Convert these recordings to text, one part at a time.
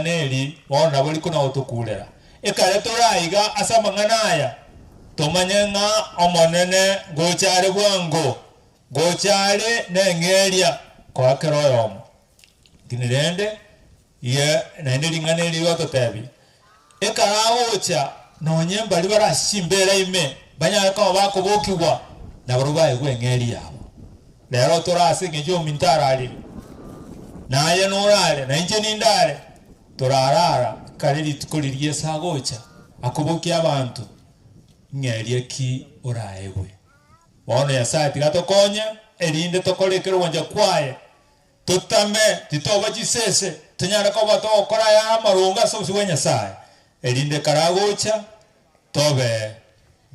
ringaneli wona bali kuna otukulera ekale toraiga asa manganaya tomanyenga omonene gochare bwango gochare nengeria kwa keroyomo kinirende ye nende ringaneli yototebi ekarawocha nonye mbali barashimbera ime banyaka bakobokigwa nabarubaye gwengeri yabo lero torase ngejo mintarali naye norale nanje nindale torarara kaliri tukoliriye sagocha akoboki abantu ngerie ki oraewe wono ya sati gatokonya erinde tokolekero wanja kwaye tutame titoba jisese tunyara ko batokora ya marunga sobusi wenya saye erinde karagocha tobe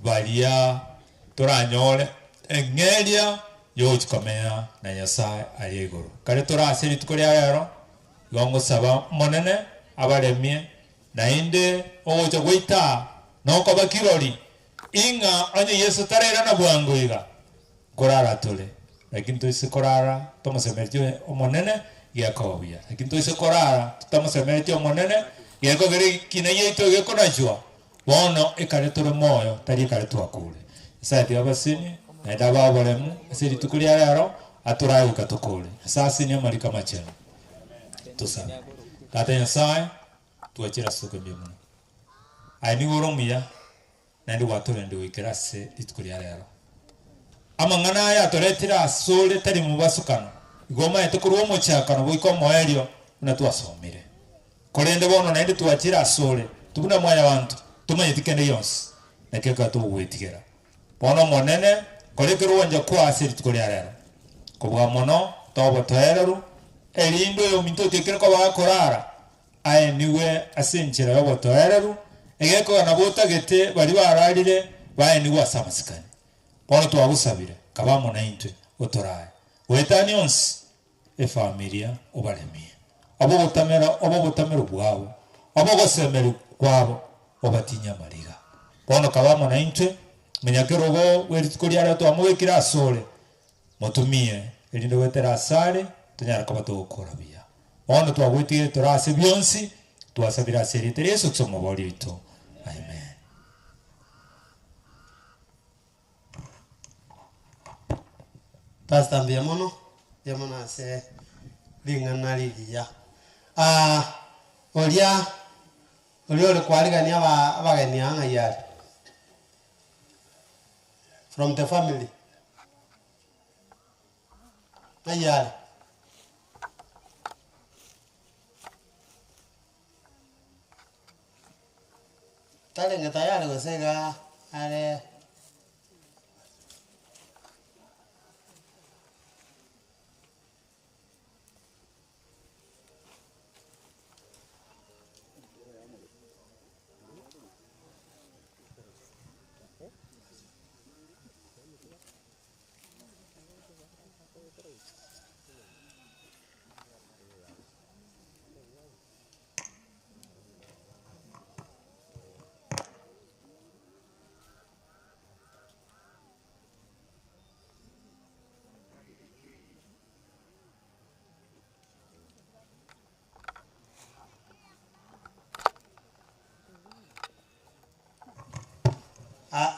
balia toranyole engeria yochikomea na Nyasaye ayegoro kare torasiri tukoria rero gongo saba monene abaremie na inde ogocha goita noko bakirori inga anye Yesu tarera na bwangu iga korara tole lakini toise korara tomosemertio omonene yakobia lakini toise korara tomosemertio omonene yakogere kinayeito gekonajwa bono ekare tore moyo tari kare twakule sasa abasini na daba bolemu asiri tukulia rero aturayo katukule sasa ni marika machana tusana tata Nyasaye tuachira soko mbemu ani goromia nandi watore ndi wikirase litukulia rero amangana ya toretira asole tari mubasukano igoma etukuruo mochakano boiko moelio na tuasomire kolende bono nandi tuachira asole tubuna mwaya wantu tumanyitikende yonse nakeka tubuwetigera bono monene kolekero wanja kwa asiri tukulia rero kubwa mono tobo toereru elindo yo minto tekere ko bakorara aye niwe asenchera yo toereru egeko na botagete bali bararire baye niwe asamasikani bono twabusabire kabamo na intwe otoraye wetani onse e familia obalemie abo botamero bwabo abo gosemero kwabo obatinya mariga bono kabamo na intwe menyakerogo weritukulia rero twamwekira asole motumie elindo wetera asale tunyara ko batokorabia bono twagwitire torase byonsi twasabira serite Yesu tsomo bolito amen. Pastor Mbiamono ase lingana lilia olia ole kwaligania abageni anga yari from the family ayari tale ngetayari gosega ale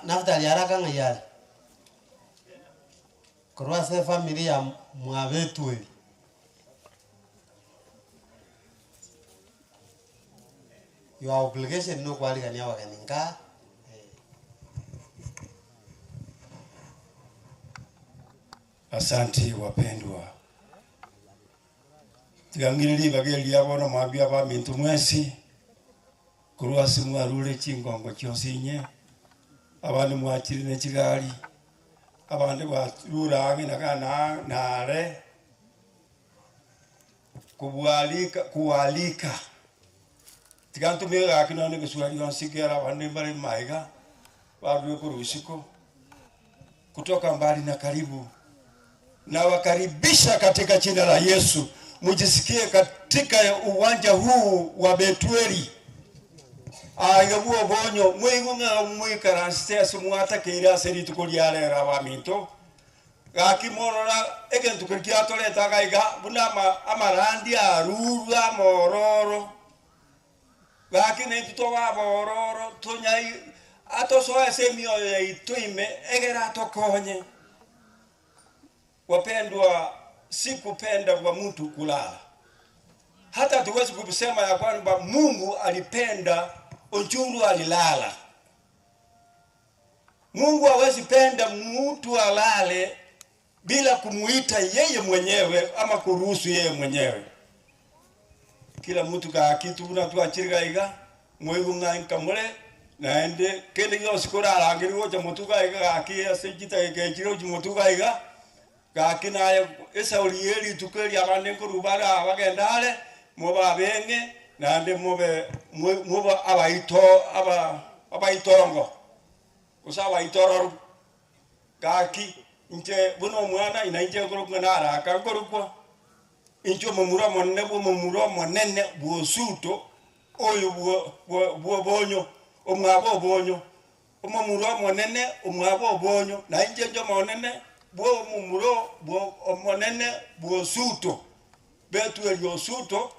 Naftali haraka ngayali kurwa se familia mwabetu your obligation no kwaligania waganinga Asante wapendwa tigangiriri bageli yabona mwabya ba mintu mwesi kurwa simu arure chingongo cyosinye abandi mwakiri ne kigali abandi barura na kana nare kualika tigantu mega kinone kuswali onsikera abandi bali maiga baruye kurusiko kutoka mbali na karibu na wakaribisha katika jina la Yesu mujisikie katika uwanja huu wa Betweli agabuo bonyo mwingunga mwikaraste asumwata kira seri tukulia lera wa minto gakimorora egentu kirkia toleta gaiga bunama amarandi arura mororo lakini tutowa bororo tunyai atosoa semio ya ituime egera tokonye. Wapendwa, sikupenda kwa mtu kulala. Hata tuwezi kusema ya kwamba Mungu alipenda Onchuru alilala. Mungu hawezi penda mtu alale bila kumuita yeye mwenyewe ama kuruhusu yeye mwenyewe. Kila mtu ka kitu unatuachiriga iga mwevu nganka mule naende kende yo sikora alangiri wote mutuga iga akia sejita ikejiro mutuga iga kakina ya esa olieli tukeli abane kurubara abagendale moba benge nande moba abaitongo usawa itororo kaki nje buno mwana inaije kurugana araka kurugwa injo mumura monene buosuto oyo buo bonyo omwabo bonyo omumura monene omwabo bonyo na inje njo monene buo mumuro buo monene buosuto betu elio suto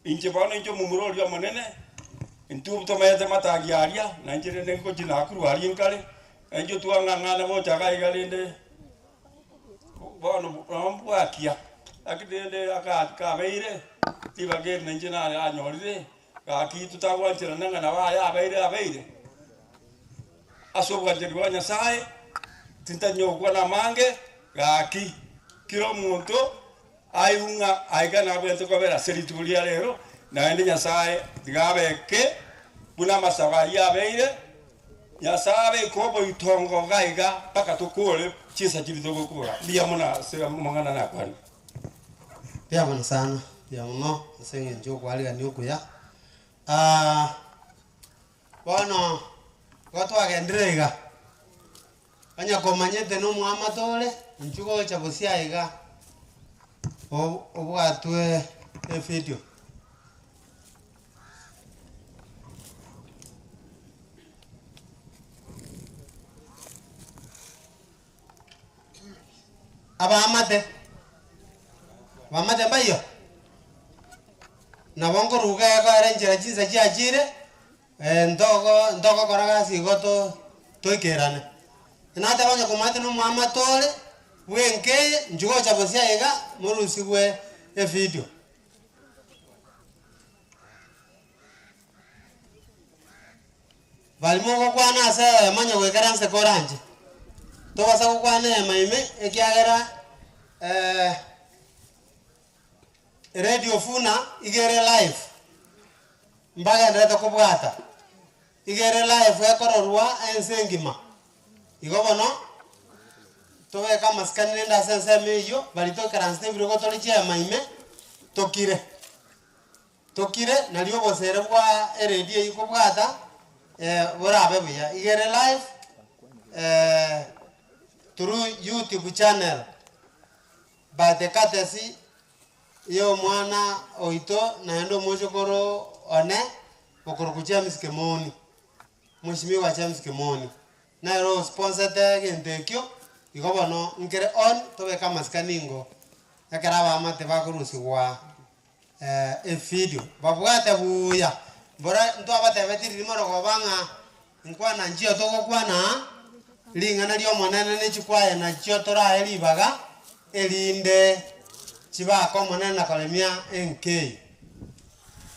inje bana injo mumuro lio monene intu tomayete matagiaria na inje nengo jina kuru ali nkale injo tuangangana bo chaga igalinde bono ambwakia akidende akabeire tibage nenje na anyorire kaki tutagwanjira nanga na waya abeire asobwa jerwanya sai tintanyogwa na mange kaki kilo muntu ayunga aigana bwente kobera seritulia lero na ende nyasaye tigabeke buna masaba yabeire nyasabe kobo itongo gaiga paka tukule chisa chibitogo kura bia muna se mangana na kwani pia mana sana ya mno senge njoko ali kanyoku ya bono watu agendrega anya komanyete no muamatole nchugo chabusia iga obwatwe e video abamate bamate bayo na bongo ruga ga renjera jinza jajire ndogo koraga sigoto toikerane nata banya komate no muamatole wenke njugo chabosia iga murusigwe e video balimo kwana asa manya wekaranse koranje to basa kwana maime ekiagera radio funa igere live mbaga ndata kubwata igere live yakororwa ensengima igobono towe kama scanner nda sense meyo bali to karanse biro ko toli che maime tokire nalio bosere bwa radio ikobwata borabe buya igere live through YouTube channel batekatesi yo mwana oito naendo mochokoro one okorokucha miskemoni mheshimiwa James Kimoni na ro sponsor te gentekyo igobono nkere on tobe kama scaningo yakara amate bakurusi wa e video babwate buya bora ndo abate betiri moro gobanga nkwana njio toko kwana lingana lyo monene ne chikwaye na chio tora elibaga elinde chibako monene na kalemia NK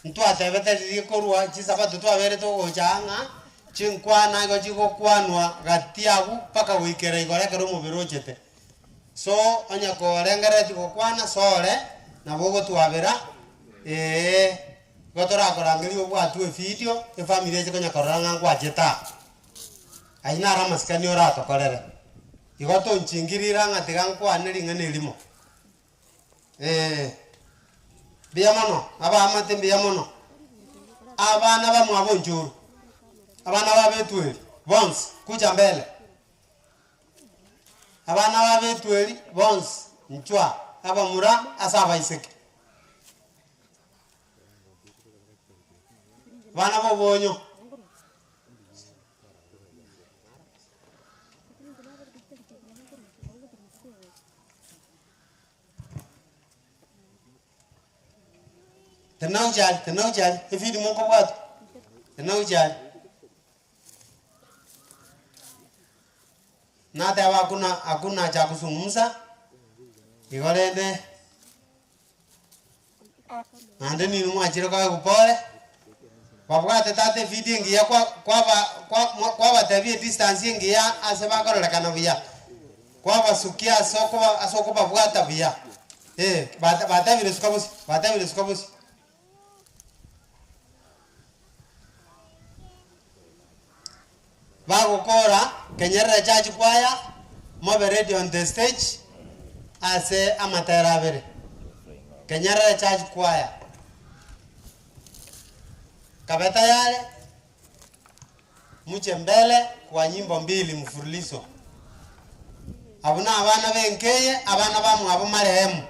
ntu atebete likorwa chisabatu twabere to changa chinkwana go chiko kwanwa gatiagu paka wikere igore kero mubirochete so anya ko rengere tiko kwana sore na bogo twabera gotora korangeli obwatu video e family je konya koranga kwacheta aina ramaskani ora to korere igoto nchingirira ngatigankwane ringane limo biamono aba amate biamono abana ba mwabonjuru abana ba betweli bonse kuja mbele abana ba betweli bonse nchwa aba mura asaba iseke bana bo bonyo Tena ujali, hivi Mungu watu. Tena ujali. Na hata hakuna cha kuzungumza. Igolende. Nande ni mwachire kwa kupole. Wabwate tate video ngiya kwa batabie distance ngiya aseba korolekana buya. Kwa basukia asoko babwata buya. Batabire sukabusi. Bagokora Kenyerere Church Choir mobe ready on the stage ase amaterabere. Kenyerere Church Choir. Kabeta yale muche mbele kwa nyimbo 2 mfululizo. Abuna abana benkeye abana bamu abo marehemu.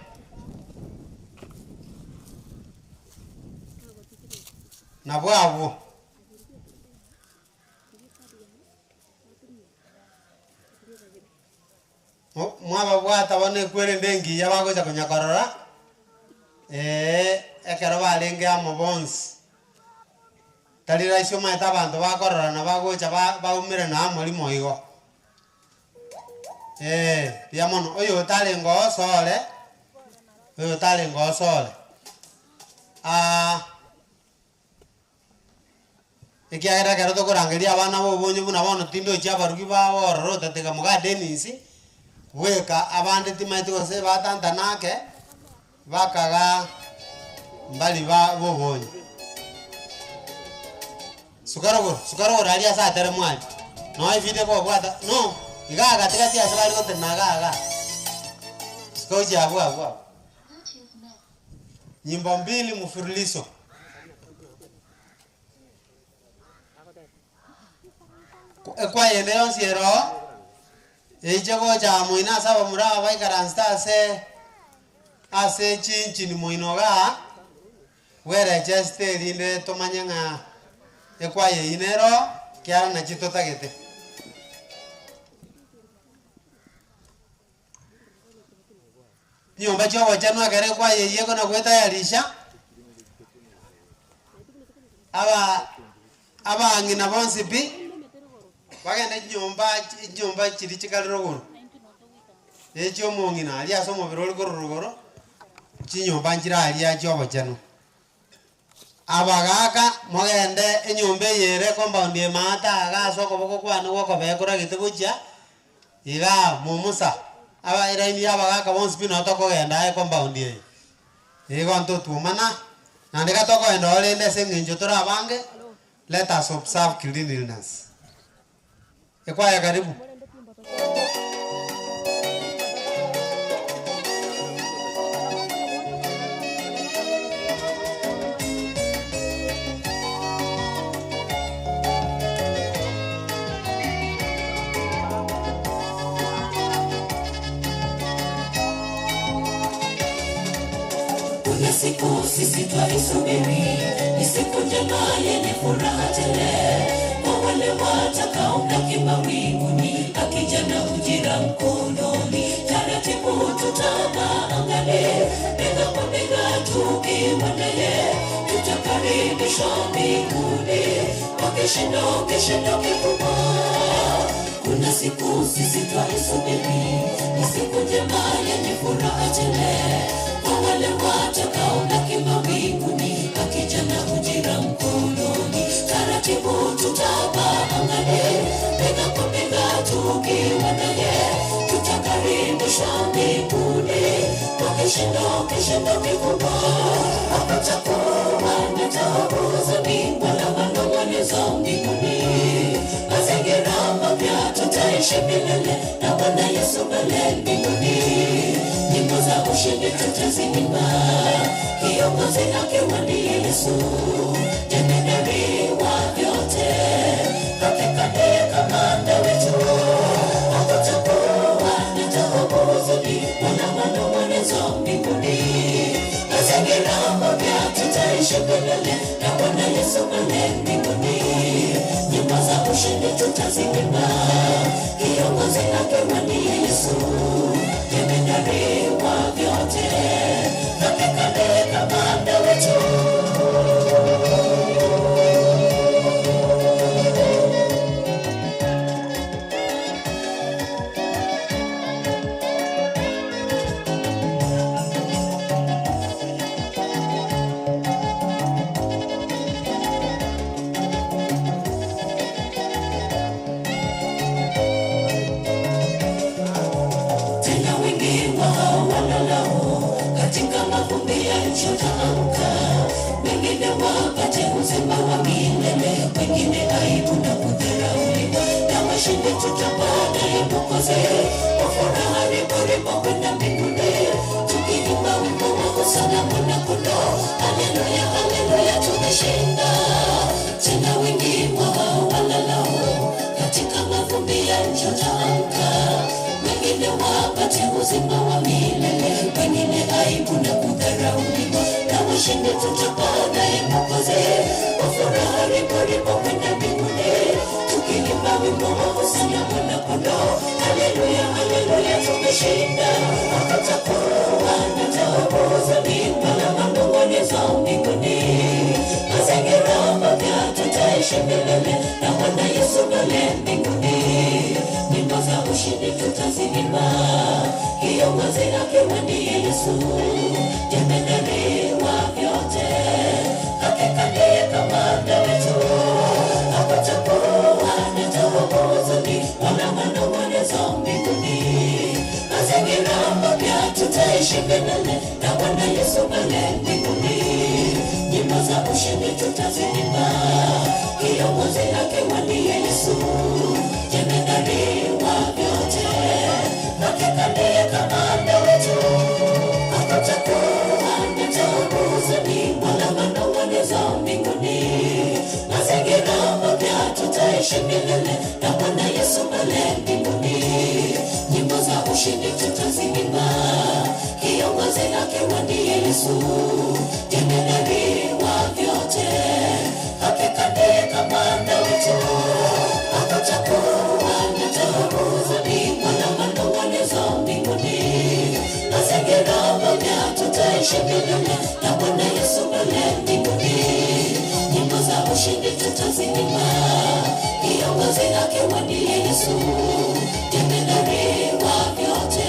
Nabo abo. Mwaba bwata bone kwere ndengi yabagoja kunyakorora. Ekero balenge amobons. Talira isyo maeta abantu bakorora na bagoja baumire na molimo igo. Yamono oyo talengo sole. Ikiagera kero to korangeria abana bo bonyo buna bono tindo chabaruki ba bororo tateka muga denisi. Weka abande timaiti gose batanta nake bakaga mbali ba bo bonyo. Sukaro ralia sa tere mwali. No ai video ko bwata. No, igaga katika tia sabali ko tenaga. Skoji abwa. Nyimbo 2 mfululizo. Kwa yeneo siero. Ejego ja muina saba mura bai karansta ase chinchini muinoga. Were cheste dinde tomanyanga. Ekwaye inero kiara na chito tagete. Nyomba cho wachano kare kwaye yego na kweta yarisha. Aba angina bonsi bi. Bagenda nyomba chiri chikaliro goro. Echo mongina ali asomo biroli goro. Chinyomba njira ali acho wachano. Abagaka mogende enyombe yere compound ye mata aga soko boko kwanu woko bekora gitugucha iga mumusa aba iraini abagaka bonsi bino toko genda e compound ye igo nto tumana na ndika toko enda olende senginjo tora bange let us observe cleanliness ekwaya karibu siku sisi twaisubiri, ni siku njema yenye furaha tele. Kwa wale watakaomlaki mawinguni, akija na ujira mkononi, taratibu tutawaangalia, bega kwa bega tukiwa naye, tutakaribishwa mbinguni kwa kishindo kikubwa. Kuna siku sisi twaisubiri, ni siku njema yenye furaha tele. Wale watakaomlaki mawinguni, akija na ujira mkononi, taratibu tutawaangalia, bega kwa bega tukiwa naye, tutakaribishwa mbinguni kwa kishindo kikubwa. Hakutakuwa na taabu za mbingu wala manong'onezo mbinguni. Mazingira mapya tutaishi milele na Bwana Yesu pale mbinguni. Nyimbo za ushindi tutazimba, kiongozi akiwa ni Yesu, jemedari wa vyote, hakika ndiye kamanda wetu. Hakutakuwa na taabu zaidi wala manong'onezo mbinguni. Mazingira mapya tutaishi milele na Bwana Yesu pale mbinguni. Nyimbo za ushindi tutazimba, kiongozi akiwa ni Yesu, jemedari wa vyote, hakika ndiye kamanda wetu. mchotamka, wengine wapate uzima wa milele, wengine aibu na kudharauliwa, na washinde tutapata Mwokozi kwa furaha riboribo kwenda mbinguni, tukiimba wimbo wa hosana mwana kondoo. Haleluya, haleluya, tumeshinda. Tena wengi wao walalao katika mavumbi ya nchi wataamka, wengine wapate uzima wa milele, wengine aibu na kudharauliwa, na washinde tutapata Mwokozi kwa furaha riboribo kwenda mbinguni, tukiimba wimbo wa hosana mwana kondoo. Haleluya, haleluya, tumeshinda. Wakatakuwa na taabu za mimba na manong'onezo mbinguni, mazingira mapya tutaishi milele na Bwana Yesu pale mbinguni. Nyimbo za ushindi tutaziimba, kiongozi akiwa ndiye Yesu, jemedari wa vyote, hakika ndiye kamanda wetu. Hakutakuwa na taabu za mimba na manong'onezo mbinguni, mazingira mapya tutaishi milele na Bwana Yesu pale mbinguni. Nyimbo za ushindi tutaziimba, kiongozi akiwa ndiye Yesu, jemedari wa vyote, hakika ndiye kamanda wetu. Hakutakuwa na taabu za mimba na manong'onezo mbinguni, mazingira mapya tutaishi milele na Bwana Yesu pale mbinguni. Nyimbo za ushindi tutaziimba, kiongozi akiwa ndiye Yesu, jemedari wa vyote, hakika ndiye kamanda wetu. Hakutakuwa na taabu za mimba na manong'onezo mbinguni, mazingira mapya tutaishi milele na Bwana Yesu pale mbinguni. Nyimbo za ushindi tutaziimba, kiongozi akiwa ndiye Yesu, jemedari wa vyote,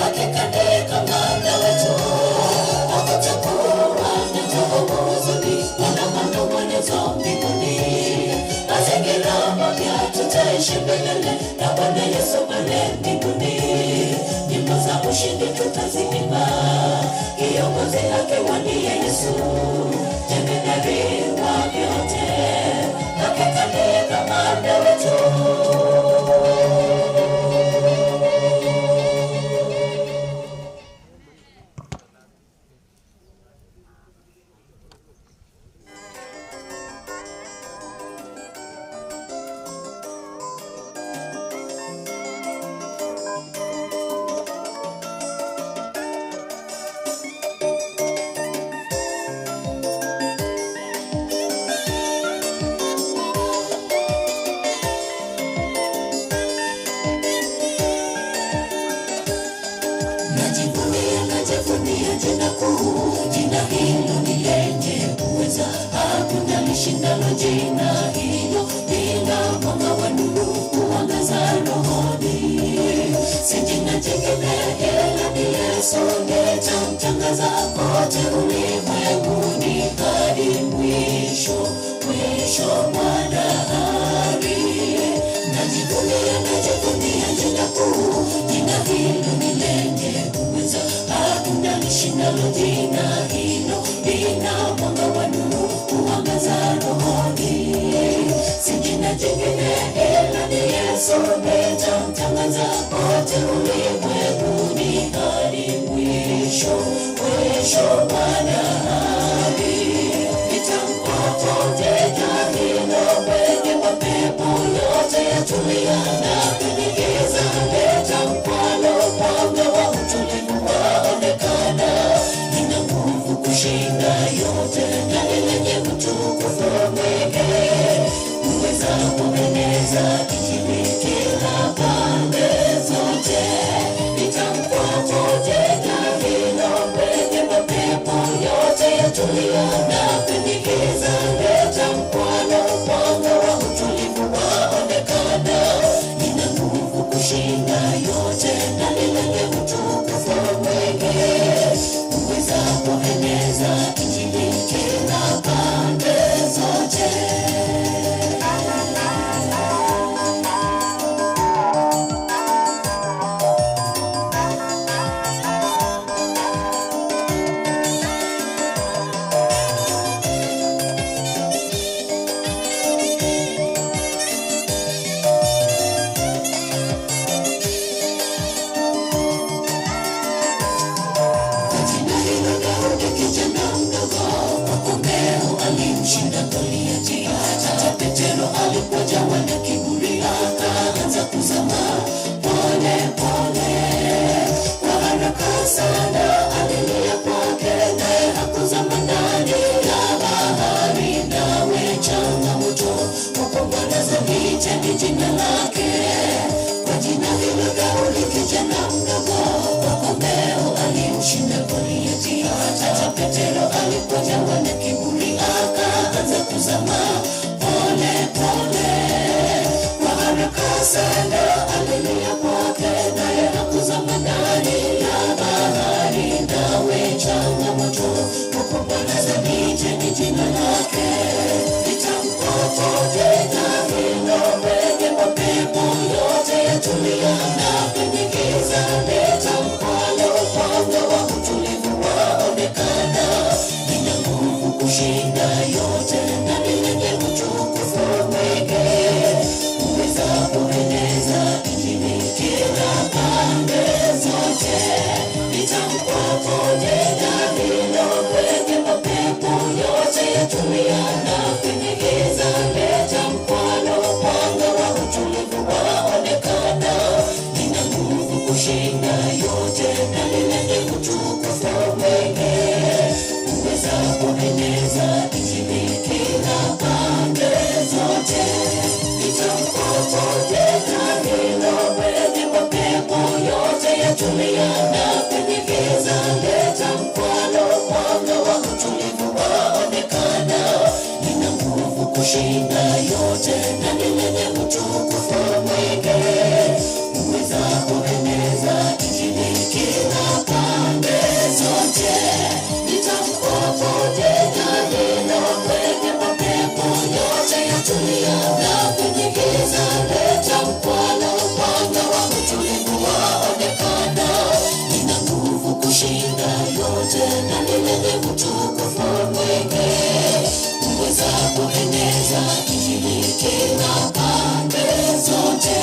hakika ndiye kamanda wetu. Hakutakuwa na taabu za mimba na manong'onezo mbinguni, mazingira mapya tutaishi milele na Bwana Yesu pale mbinguni. Nyimbo za ushindi tutaziimba, kiongozi akiwa ndiye Yesu, jemedari wa vyote, hakika ndiye kamanda wetu. Najivunia jina kuu, jina hilo ni lenye uweza, hakuna lishindalo jina hilo, lina mwanga wa nuru kuangaza rohoni. Si jina jingine ila ni Yesu, nitamtangaza kote ulimwenguni hadi mwisho wa dahari. Najivunia jina kuu, jina hilo ni lenye uweza, hakuna lishindalo jina hilo, lina mwanga wa nuru kuangaza rohoni. Si jina jingine ila ni Yesu, nitamtangaza kote ulimwenguni hadi mwisho wa dahari. Nitampopote jina wenye mapepo yote yatulia na kuingiza, nitamkwalo mwanga wa utulivu waonekana. Nina nguvu kushinda yote na lenye utukufu mwingi, uweza kueneza Injili kila pande zote. Nitampopote jina wenye mapepo yote yatulia na kuingiza, nitamkwalo mwanga wa utulivu waonekana. Nina nguvu kushinda yote na lenye utukufu mwingi, uweza kueneza Injili kila pande zote. Petero alipojawa na kiburi akaanza kuzama pole pole. Kwa haraka sana alilia kwake, naye hakuzama ndani ya bahari. Nawe changamoto kupombolezo ni jina lake. Nitamkopote na hilo wenye mapepo yote yatulia na kwenye giza nitamkwalo mwanga wa utulivu waonekana. Nina nguvu kushinda yote na nilenye utukufu mwingi. Uweza kueneza injili kila pande zote. Nitamkopote na hilo wenye mapepo yote yatulia na kwenye giza nitamkwalo mwanga wa utulivu waonekana. Nina nguvu kushinda yote na nilenye utukufu mwingi. Uweza kueneza injili kila pande zote. Nitamkopote na hilo wenye mapepo yote yatulia na kwenye giza nitamkwalo mwanga wa utulivu waonekana. Nina nguvu kushinda yote na nilenye utukufu mwingi. Uweza kueneza injili kila pande zote. Nitamkopote na hilo wenye mapepo yote yatulia na kwenye giza nitamkwalo mwanga wa utulivu waonekana. Nina nguvu kushinda yote na nilenye utukufu mwingi. Uweza kueneza injili kila pande zote.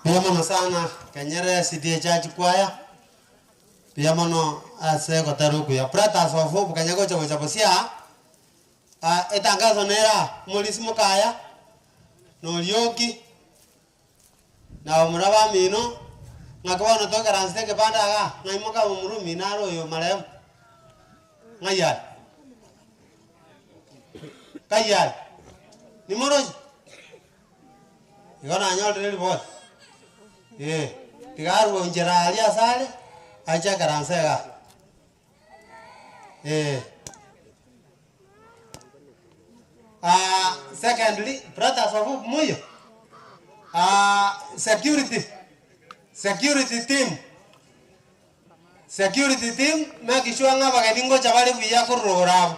Pia mono sana Kanyere City Church Choir. Pia mono ase kotaruku ya prata sofu kanyago cha kuchaposia. Etangazo nera mulisimu kaya no lyoki na omuraba mino ngakabona toka ranste ke bandaga ngaimoka umurumi naro yo marem ngayal kayal ni moroji igona nyol reli bot tigaru onjera alia sale acha karansega secondly brothers of moyo security team make sure ngaba kadingo chabali biya kurora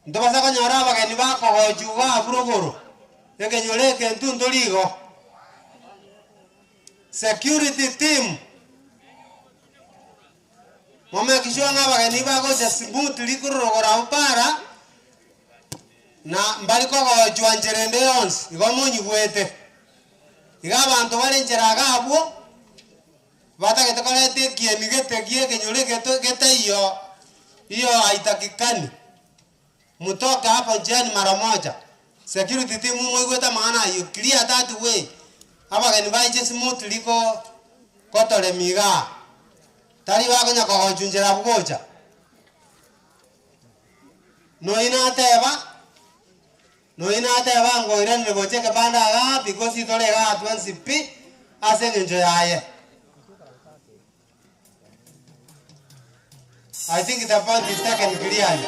ndo basa ko nyora ba kani ba ko juga burogoro yake nyole ke ntundo ligo security team mama kisho ngaba kani ba ko jasmut likurora upara na mbali ko juanjerende yons igomunyi gwete igabantu bali njeraga abo bata getokorete kiemi getegie kenyole gete hiyo haitakikani mutoka hapa njiani mara moja security team mwigweta maana hiyo clear that way hapa kani baije smooth liko kotole miga tari wako nyako junjera bugoja no ina teba ngo irene boche ke banda ga because itole ga 20p ase njo yaye. I think the point is taken clearly.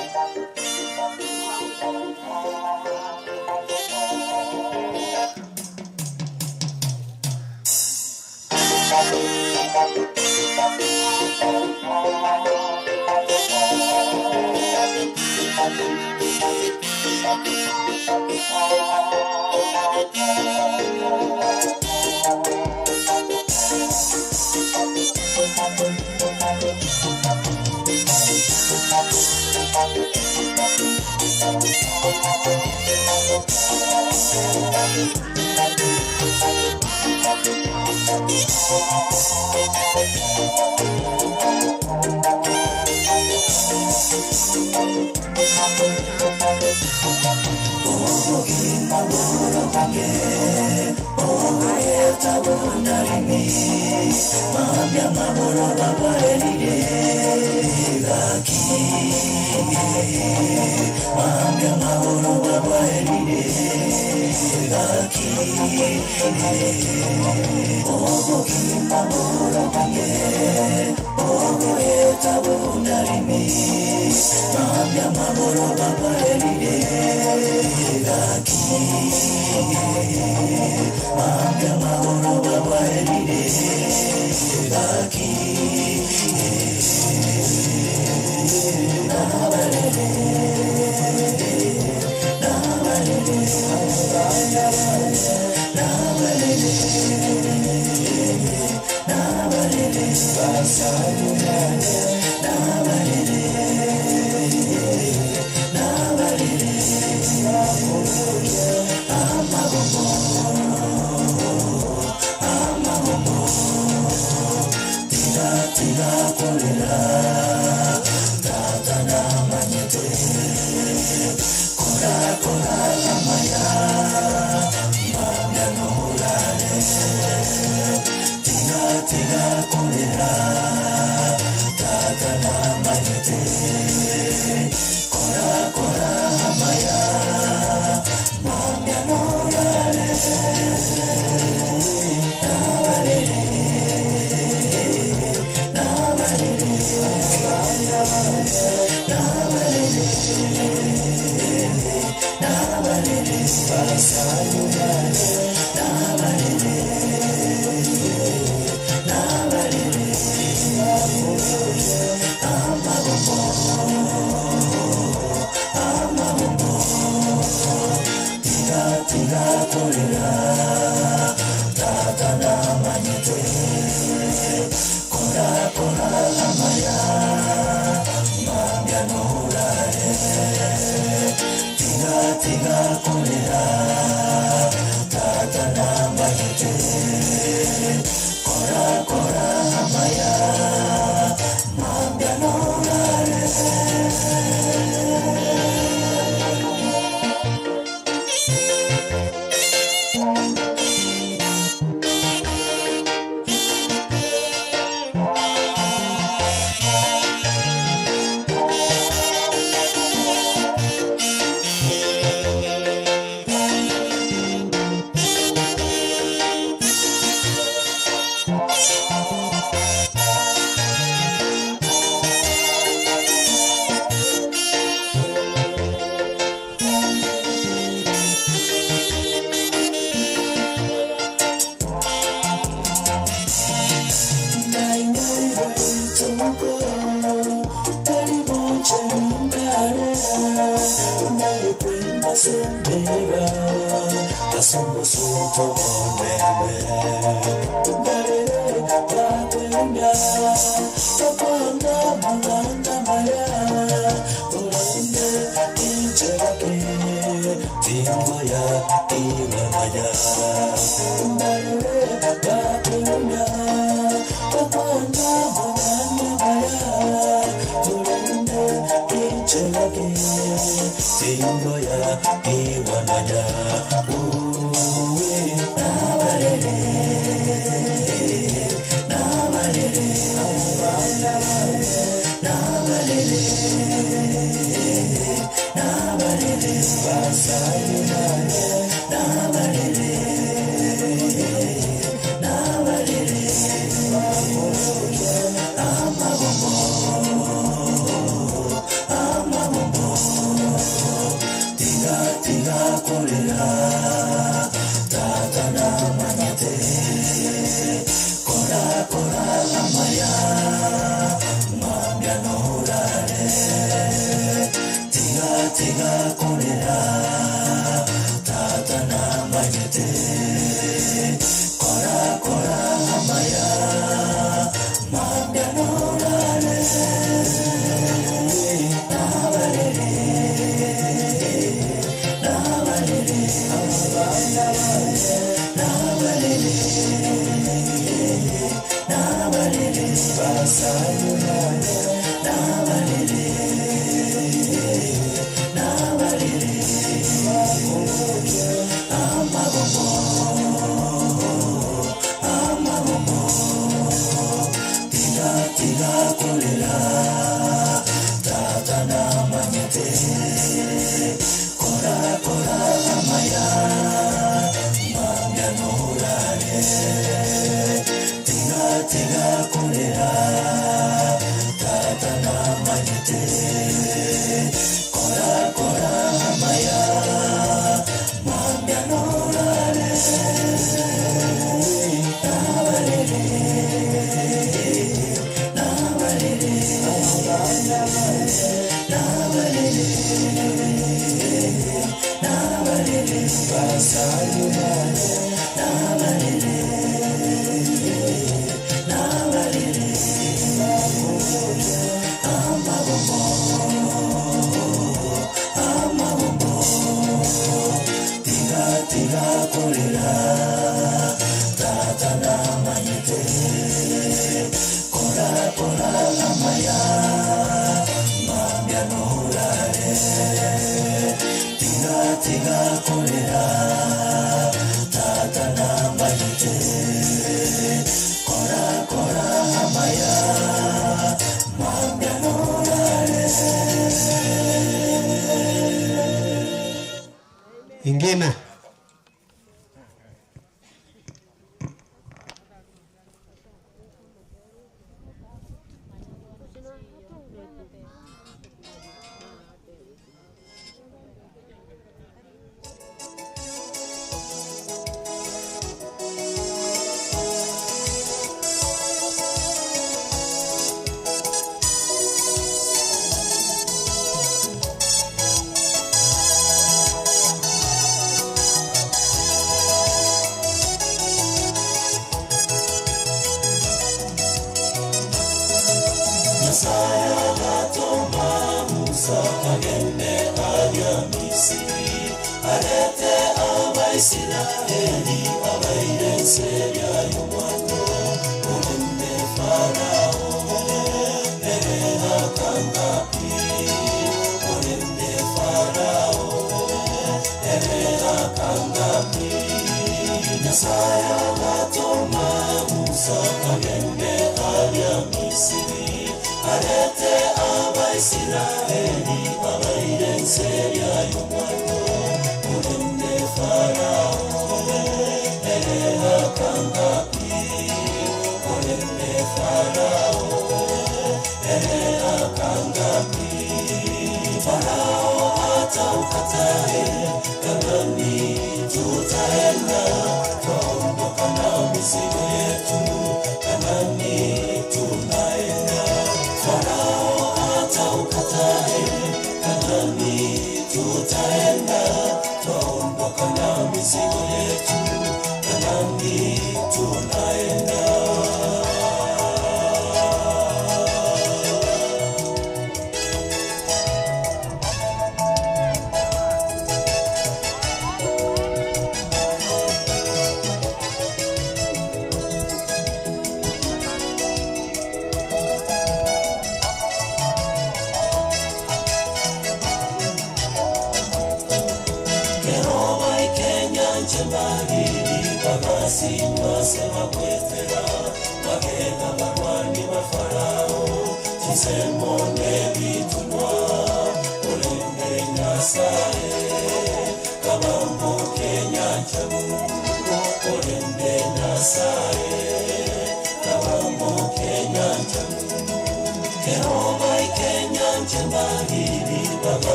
Ingine.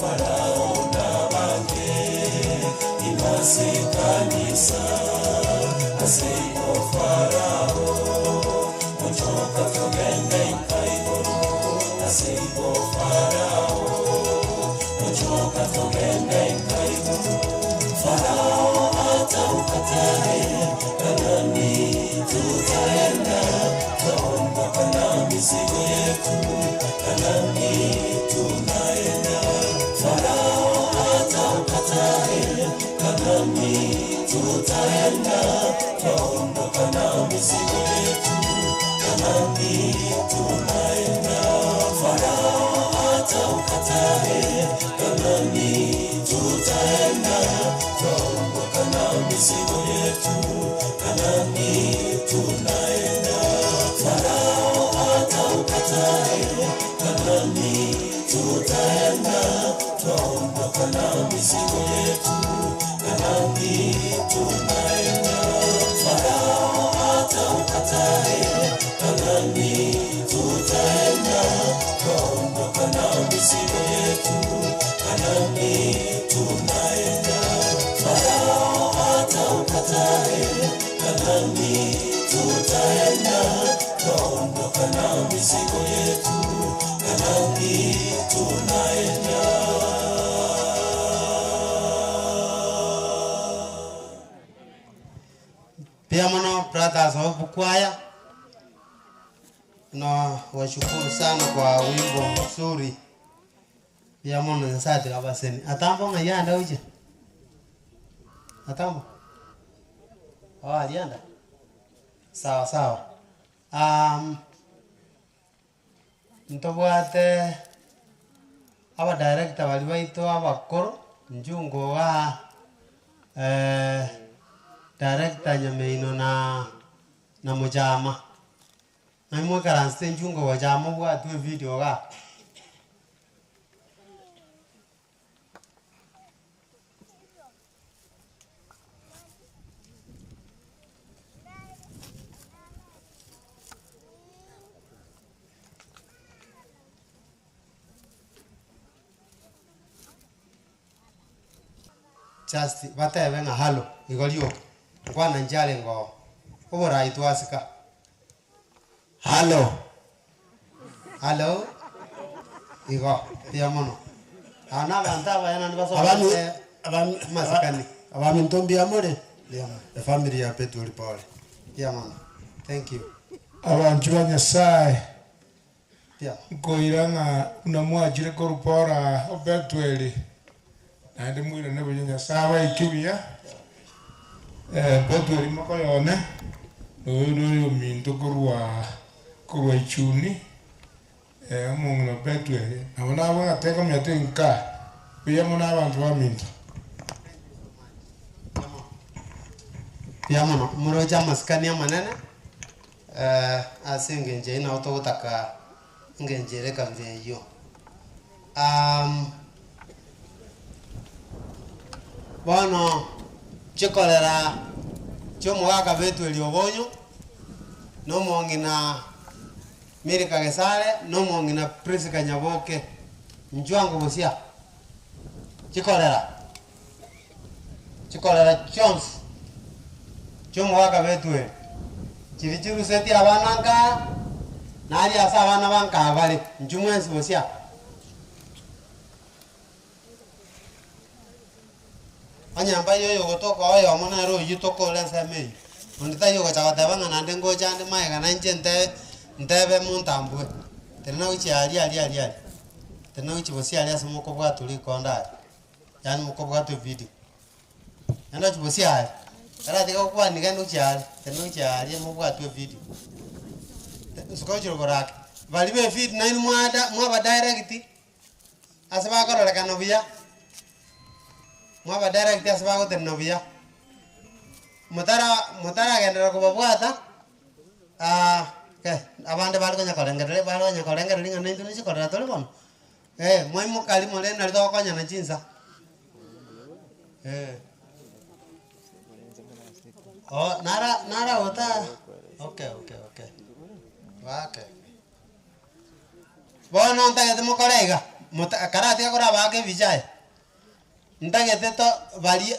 Farao, yetu, Kanaani tunaenda. Farao ataukatae, Kanaani tutaenda, twaondoka na mizigo yetu, Kanaani tunaenda. Farao ataukatae, Kanaani tutaenda, twaondoka na mizigo yetu, Kanaani tunaenda. Farao ataukatae, Kanaani tutaenda, twaondoka na mizigo yetu, Kanaani tunaenda. Farao ataukatae, Kanaani tutaenda, twaondoka na mizigo yetu, Kanaani tunaenda. Farao ataukatae, Kanaani tutaenda, twaondoka na mizigo yetu, Kanaani tunaenda. Pia mano brothers wa Bukwaya, na washukuru sana kwa wimbo mzuri. Pia mano nsati kabaseni. Atambo ngayanda uje. Atambo. Alianda. Sawa sawa. Ntobwate aba director bali baito abakoro njungo wa director Nyameino na Mujama. Na mwe karanste njungo wa Jama bwa tu video ga. Just batebe nga halo igolio kwana njale ngo obora itwasika halo igo pia mono ana banta bayana ni baso Abami masikani abami ntombi amore the family ya Petro Paul. pia mono thank you Abantu banyasaye pia ngoiranga unamwajire korupora obetweli nandi mwire nebo nyasaye ikibia betweli makoyone no minto korwa ichuni mungno betweli abona abona teko myatinka biya mona abantu baminto pia mono muroja masikani amanene asenge nje ina utotaka ngenjere kamveyo bono chikolera chomugaka betu eliobonyo no mongina Mirika Gesare no mongina Prisca Nyaboke njwango bosia chikolera chons chomugaka betu chirichiru seti abananga nari asa abana banka bali njumwensi bosia anyamba yoyo gotoka oyo mona ro yitoko lensa mei ondita yo gacha tabanga nande ngoja ande mai kana njente ndebe muntambwe tena uchi ali tena uchi bosia ali asimo ko bwa tuli konda yani muko bwa to video anda uchi bosia ali ara tiga kwa ni gano uchi ali tena uchi ali mu bwa to video suko chiro korak bali be feed nine mwa direct asaba ko la kanovia mwa direct asaba ko tenovia mutara gendera ko babwata ke abande bali ko nyakolengere linga nendo ni chikora tole kono moi mukali mole na ndo ko nyana chinsa oh nara ota okay bono ntagete mukolega karate akora bage vijay ntagete to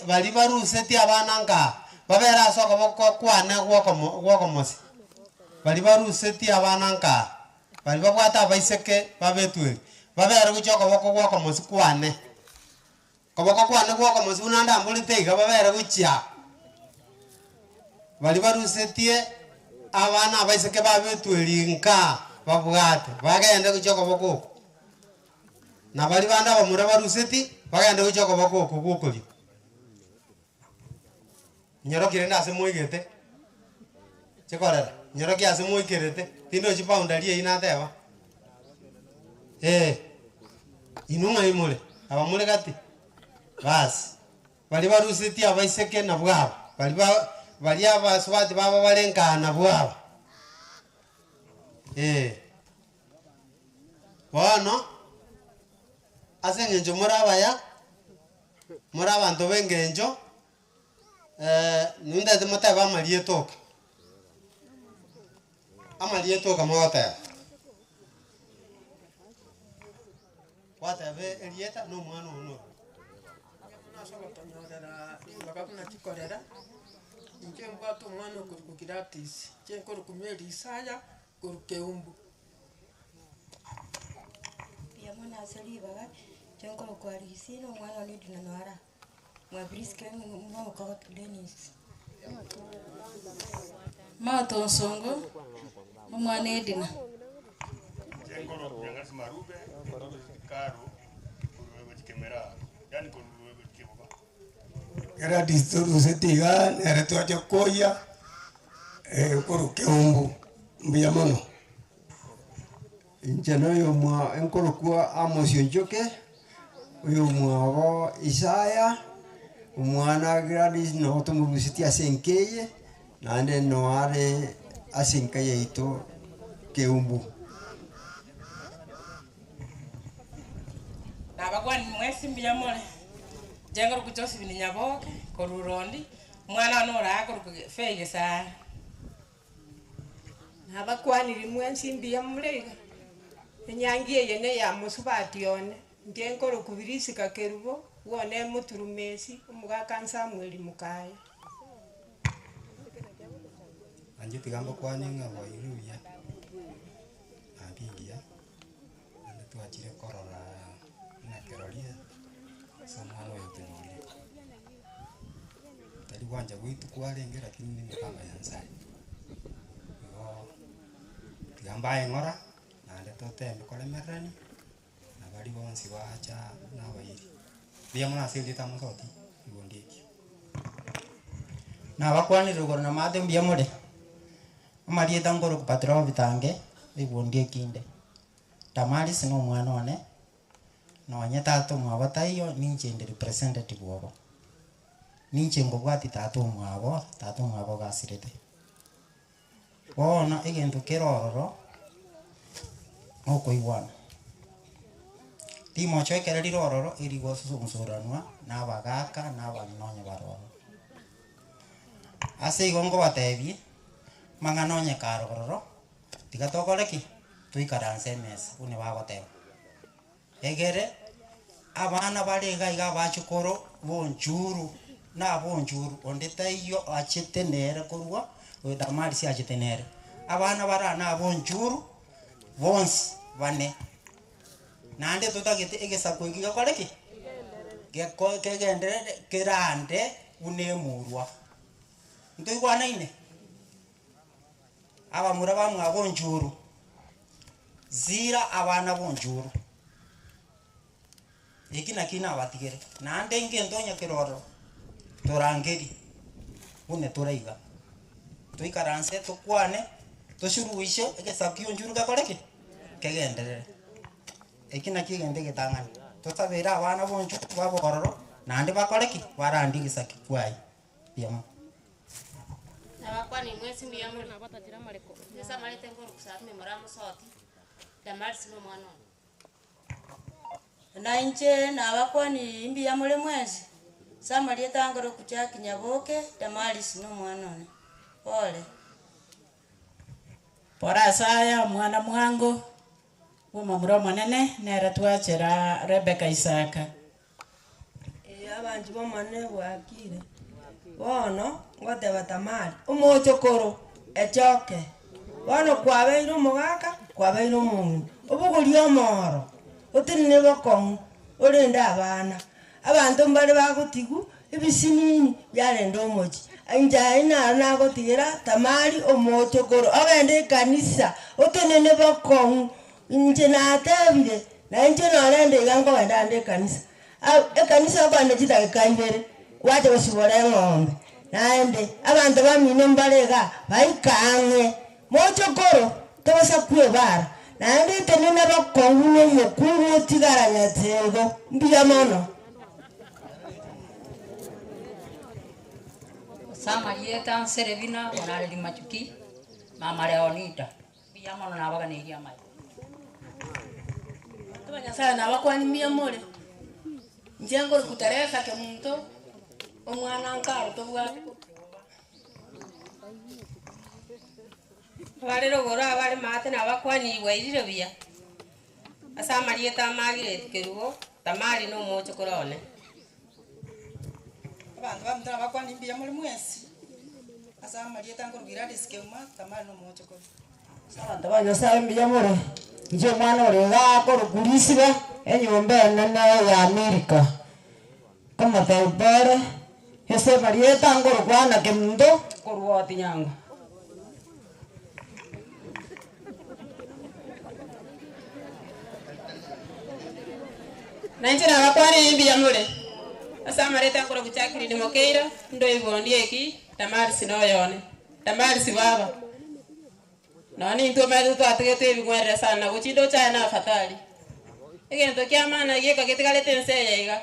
bali baruse ti abana nka babera soko boko kwana gwoko mosi bali baruse ti abana nka bali babwata baiseke babetwe babera guchoko boko gwoko mosi kwane koboko kwane gwoko mosi unanda mbulite iga babera guchia bali baruse tie abana baiseke babetwe linka babwate bagende guchoko bokoko na bali banda bamura baruseti bagende guchoko bokoko gukuri nyorokire ndase muigete chikorera nyoroki ase muikerete tindo chiboundary ina teba inunga imule abamule gati basi bali baruseti abaiseke na bwabo bali abaswati baba balengana bwabo bono ase engencho morabaya muri abanto b'engencho nundete moteba amarietoka amarietoka mogoteba watebe erieta n'omwana ono nasogotonyorera bagabuna chikorera inche mbwata omwana okorukukiratis chenkorukumia erisaya korukeumbu yamona asalibaga chenkorukwarisino omwana onidina noara mwabriske mwamukaga Denis mato nsongo omwana edina era disturu setiga nere twaje koya korukeumbu mbuya mono Incheno yo mwa enkorokwa Amosio Njoke uyo mwabo Isaya umwana Gladys no tumurusiti asenkeye nande no are asenkaye ito keumbu nabagwani mwesi mbiyamole jengoro kuchosi bini nyaboke korurondi mwana nora akoro fege sana nabakwani rimwensi mbiyamule enyangie yene ya musubatione ngenkoro kubirisika kerubo wone muturumesi umugaka Samuel Mukaya anje tigambo kwani ngabo iruya abingia ande twachire korora na keroria samano yotenori tali wanja gwitu kwarenge lakini ni kama yansai yo tigamba engora ande totembe kolemerani na bali bonsi bacha na bairi bia mwana sindi tamusoti ibondiki na bakwani rugoro na mate mbia mure amari tangoro kupatira bitange ibondie kinde tamari sino mwana one no nyeta to mwabo taiyo ninche ndi representative wabo ninche ngobwati tato mwabo gasirete bona egento keroro oko iwana timo chekera rirororo iri gosusuranwa na bagaka na banonye baroro ase igongo batebi manganonye karororo tigatokoreki tuikaranse mesa une bagoteba egere abana barega iga bachukoro bonjuru na bonjuru onde taiyo achitenere kurwa odamari si achitenere abana barana bonjuru bonsi bane nande tutagite egesako igiga koreki kegendere kerande unemurwa ntoigwana ine aba muraba mwabonjuru zira abana bonjuru ikina kina abatigere nande ngendonya kiroro torangeri une toraiga tuikaranse tukwane tushuruisho egesakio njuru gakoreki kegenderere ikina kigende gitangana tutabira abana bonju babo kororo nande bakoreki barandi gisaki kwai yamo abakwani mwesi mbiyamule nabatatira mareko nesa marete ngoro kusatme maramu soti damarsi no mwana na inche na abakwani mbiyamule mwezi samali tangoro kuchaki nyaboke damarsi no mwana one pole pora saya mwana mwango umamuro monene nera twachera Rebecca Isaka abanji bomane bwakire bono ngote batamari umuchokoro echoke bono kwabeire umugaka kwabeire umuntu ubuguri omoro utinine bokon urinde abana abantu mbale bagutigu ibisinini byarenda omochi Anjaina na gotira tamari omochokoro agende kanisa otenene bakong nje na tebire na nje no rende gango wenda ande kanisa kanisa kwande chita kaibere waje basibore ngombe naende abantu bamine mbarega baikangwe mochokoro tobasa kwebara naende tenene bakong no mukuru tigara nyatego mbiya mono. Sama yeta serevina onale di machuki mama leonita biyamo na baga ne ya mai tubanya sana bakwani mia mole njengo kuteresa ke muntu omwana nkaro tobwa bale rogora bale mate na bakwani wairire biya asama yeta magire kerugo tamari no mocho korone abantu bamutara bakwani mbiya muri mwesi asa marieta ngorugira diskema tamano mocho ko abantu banyosa mbiya muri nje mwana ore gakoro kurisiba enyombe nene ya Amerika kama taibare ese marieta ngoro kwana kemndo korwati nyango nanjira bakwani mbiya muri asa mareta ngoro kuchakiri ni mokeira ndo ibondi eki tamari sinoyone tamari sibaba nani nto medu to atete bigwere sana uchindo cha na fatali egento kya mana yeka ketikale tense yega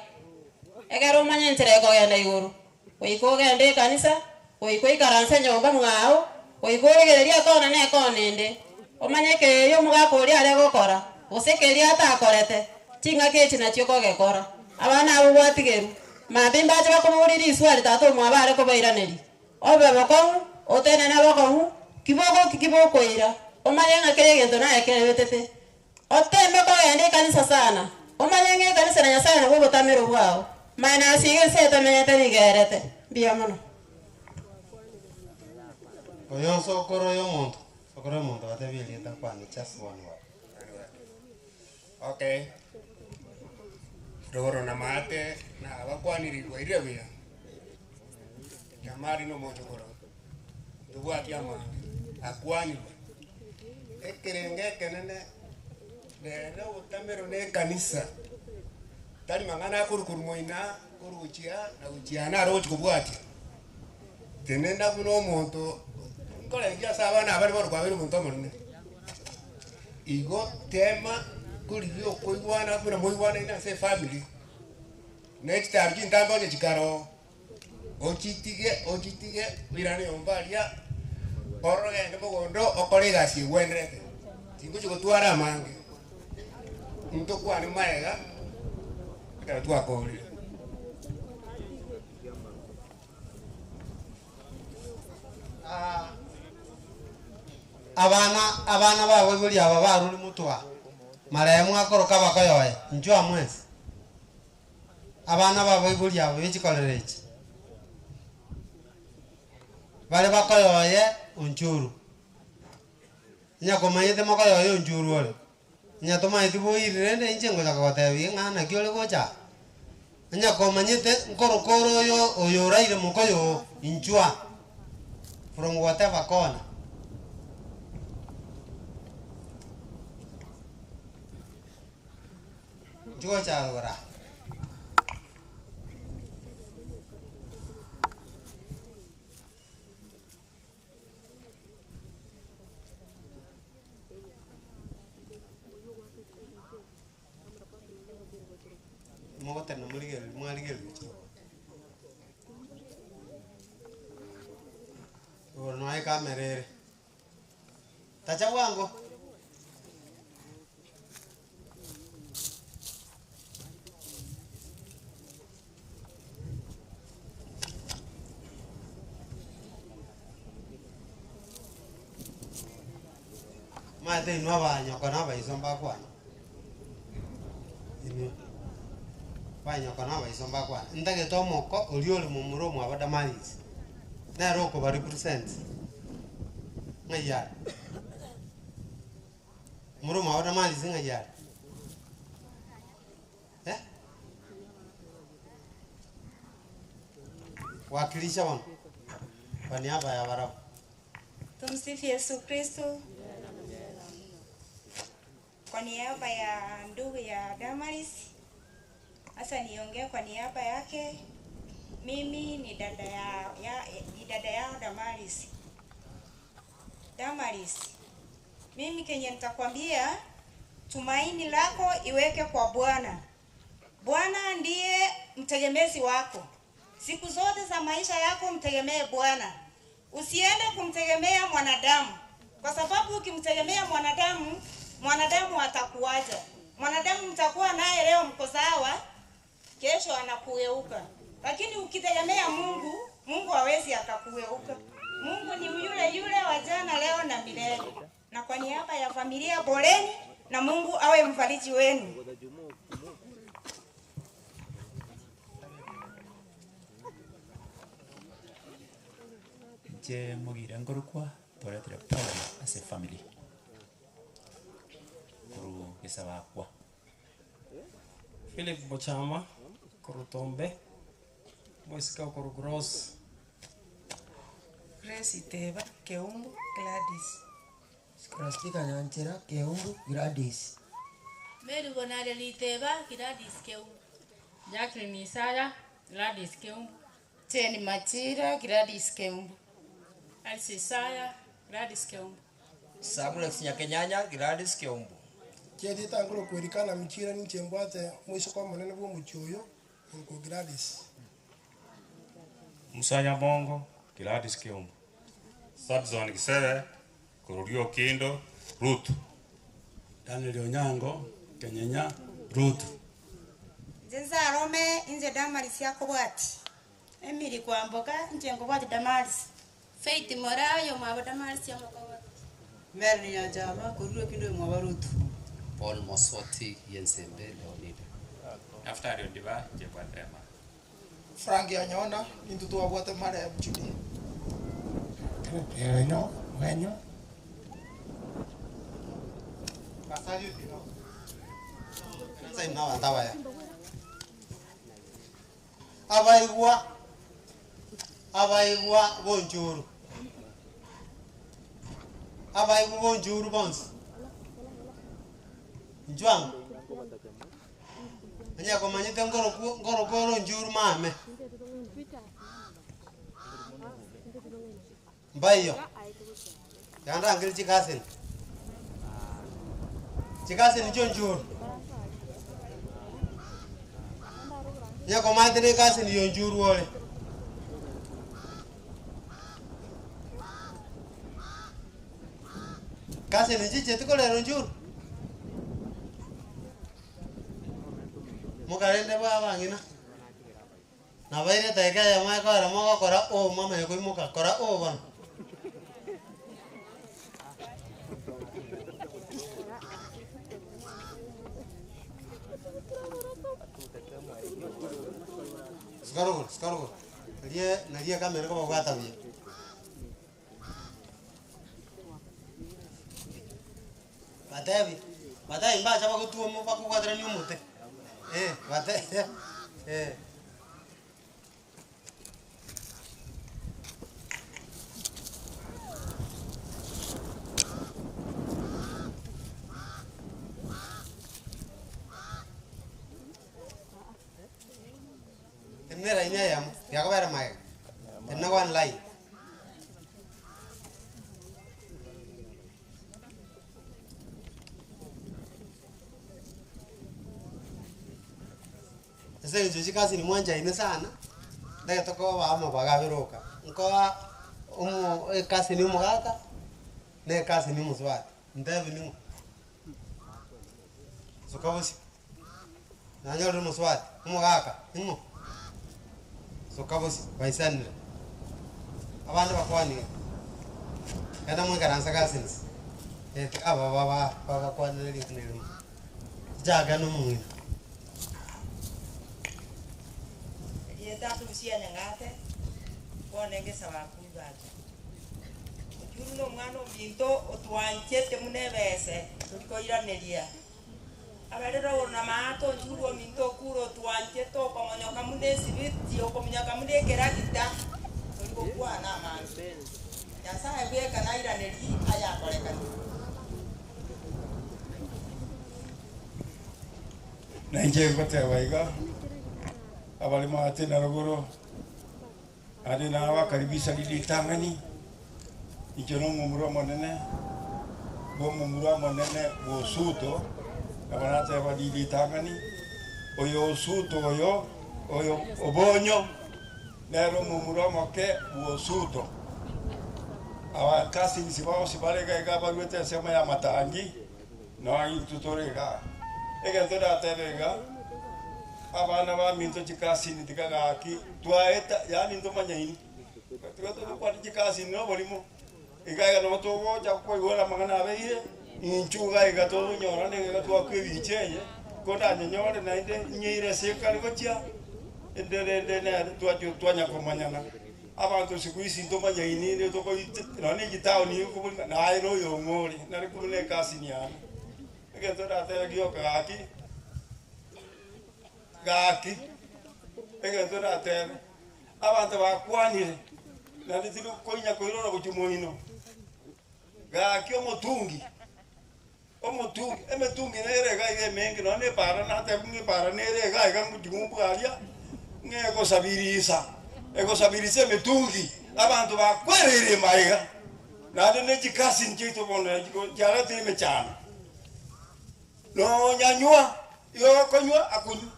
egaro manyentere ko ya ndayuru oiko gende kanisa oiko ikaranse nyomba mwao oiko gereria kona ne konende omanyeke yo mugakori ale gokora osekeria ta korete chinga kechi na chiko gekora abana abo bwatigeru mabimba acha bakomuriri iswali tato mwabare ko bairaneri obe bakon otene na bakon kiboko ira omayenga kere gento na ekere betete otembe ko yende kanisa sana omayenga kanisa na nyasana na bobo tamero bwao maana sige seta menyete nigerete biya mono oyo sokoro yo muntu atebili takwani just one word. Okay. Roro na mate na bakwani rigwa irebia. Kamari no mocho koro. Tuwa kiama akwani. Ekerenge kenene de no utamero ne kanisa. Tani mangana kurukurumoina kuruchia na uchiana rochi kubwati. Tenenda kuno monto kole ya sabana bari bor kwa bari monto monne. Igo tema kulivyo kuigwana kuna muigwana ina se family. Next arjin tambo ne chikaro. Ochitige wirane ombalia. Oro gende bogondo okolega si wenrete. Tingo chiko tuara mange. Nto kwa ni maega. Kara tu akori. abana bawe buri aba baruri mutwa maremu akoroka bakoyoye njwa mwezi abana bawe buri aba bichikolereje bale bakoyoye unjuru nyakomayete makoyoye unjuru ole nyatomayete boirire nde injengo jakotebi ngana kiole gocha nyakomanyete nkorokoro yo oyoraire mukoyo injwa from whatever corner. Juga cara ora. Mau tenang muligel. Orang naik kamera. Taca wango. Mate no baño con agua y son bacuano. Baño con agua y son bacuano. Nda que tomo co oliolo mumuro mo abada malis. Na roko ba represent. Ngayar. Muro mo abada malis ngayar. Wakilisha wan. kwa niaba ya Barabu. Tumsifu Yesu Kristo. Kwa niaba ya ndugu ya Damaris, hasa niongee kwa niaba yake. Mimi ni dada ya Damaris. Damaris, mimi kenye nitakwambia, tumaini lako iweke kwa Bwana. Bwana ndiye mtegemezi wako. Siku zote za maisha yako mtegemee Bwana. Usiende kumtegemea mwanadamu. Kwa sababu ukimtegemea mwanadamu atakuacha. Mwanadamu mtakuwa naye leo mko sawa, kesho anakueuka. Lakini ukitegemea Mungu, Mungu hawezi akakueuka. Mungu ni yule wa jana, leo na milele. Na kwa niaba ya familia boleni, na Mungu awe mfariji wenu. Je mugira ngorukwa toretire Paul as a family. Kuru gisaba kwa. Philip Bochama, Korutombe, Moisika Korugros, Grace Iteba, Keumbu, Gladys. Scholastica Nyanchera, Keumbu, Gladys. Mary Bonare Liteba, Gladys Keumbu. Jacqueline Isaya, Gladys Keumbu. Teni Machira, Gladys Keumbu. Alice Isaya, Gladys Keumbu. Samuel Nyakenyanya, Gladys Keumbu. Cheti tangulo kuerikana michira ni chembwate mwisho kwa manene bwo muchoyo ngo Gladys. Musanya Bongo, Gladys Keumbu. Subzone Kisere, Kururio Kindo, Ruth. Daniel Onyango, Kenyenya, Ruth. Zenza Rome inze Damaris yako bwati. Emily Kwamboka nje ngo bwati Damaris. Faith Morayo mwa Damaris ya mkoba. Mary Nyajaba, Kururio Kindo mwa Ruth. Paul Mosoti, Yensembe, Leonida. After you diva, Jebadema. Frank Anyona, into wa bwate mara ya Judy. Wenyo. Pasaju dino. Sasa inawa ndawa ya. Abaigwa bonjuru. Abaigwa bonjuru bonsi. Njwang. Anya ko manyite ngoro njuru mame. Mbayo. Yanda angel chikasin. Chikasin njuru. Nya ko manyite kasin yo njuru wole. Kasin njiche tikole njuru. Mukarende baba ngina na baire taika ya mai kora moga kora o mama yako muka kora o ban skaro nadia kamera ko bata bi bata imba chama ko tu mo pa ko kwadra ni umute bata Nera ini ayam, ya kau ramai. Tenang wan lain. Sasa hizo kazi ni mwanja ina sana. Ndio toko wa ama bagabiroka. Nkoa kazi ni mugaka. Ne kazi ni muswati. Ndavi ni. Sokavosi. Na nyoro muswati. Mugaka. Ngo. Sokavosi baisanira. Abantu bakwani. Kada mwe karansa kasins. Baba kwani ndio. Jaga no mwe. Tatu usia nyangate wonenge sawa kuibaje juruno mwana binto otwanchete munebese tulikoiraneria abarero na mato juro minto kuro twancheto komonyoka munesi biti okomunyoka munekera kita tuliko okwana amanzi nyasaye bwekanairaneri ayakorekana nanje ngoteba iga abali mate na ruguru ade na abakaribisha lilitangani icho no mumuro monene bo mumuro monene bo suto abanate balilitangani oyo suto oyo obonyo nero mumuro moke bo suto awa kasi sibao sibalega ga baruete sema ya matangi no ai tutorega ega toda terega abana ba minto chikasi ni tikaga aki tuaeta yani ndo manyaini tuato kwa chikasi no bolimo ega no to go ja ko igora mangana beire inchuga ega to nyora ne ga to akwe bicheye ko da nyore na inde nyire sekali ko chia ende ne tuanya ko manyana abantu sikuisi ndo manyaini ne to ko no ni gitao ni ko na airo yo ngori na ko ne kasi ni ana ega toda terega aki gaki ega tora tene abantu bakwanire nandi tiru koinya koirora kuchumoino gaki omotungi emetungi nere ga ige mengi no ne para na te ngi para nere ga ega mujumbu alia ngeko sabirisa ego sabirisa metungi abantu bakwerere maiga nandi ne chikasi nchito bono jara te mechana no nyanyua yo konywa akunyu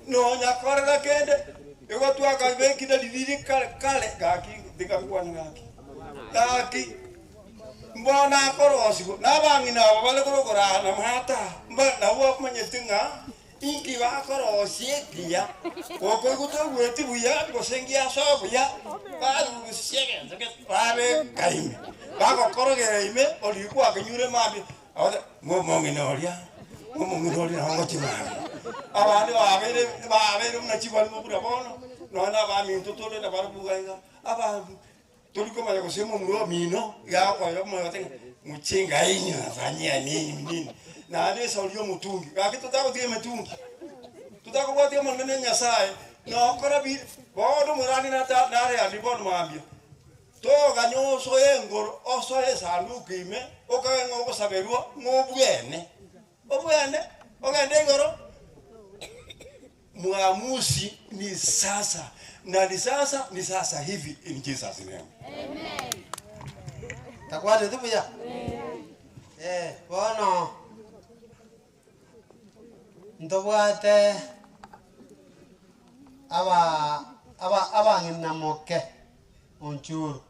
no nyakorera kende ego tuaka bekida dividi kale gaki dikakwana gaki mbona korosi na bangi na bale korokora na mata mba na wo manyetinga inki ba korosi kia oko guto weti buya ko sengia so buya ba du siege zake babe kaime ba ko korogere ime oli ku akanyure mabi awada mo nginoria na ngochimani abandi babere unachibali mubura bono nona ba minto tole na barubugainga abantu tuliko maya kusema muro mino ya kwa yo mo yote muchinga inyo afanyia nini na ade saulio mutungi gaki tutako tie metungi tutako kwa tie monene nyasaye no kora bi bodo murani na ta nare alibon mambio to ganyo so engoro oso esalu kime okaengo ko saberua ngobwene obwene ogende ngoro muamuzi ni sasa na ni sasa hivi in Jesus name. Amen. Takwade tu ya. Bono. Ndobwate abangina moke onchuru.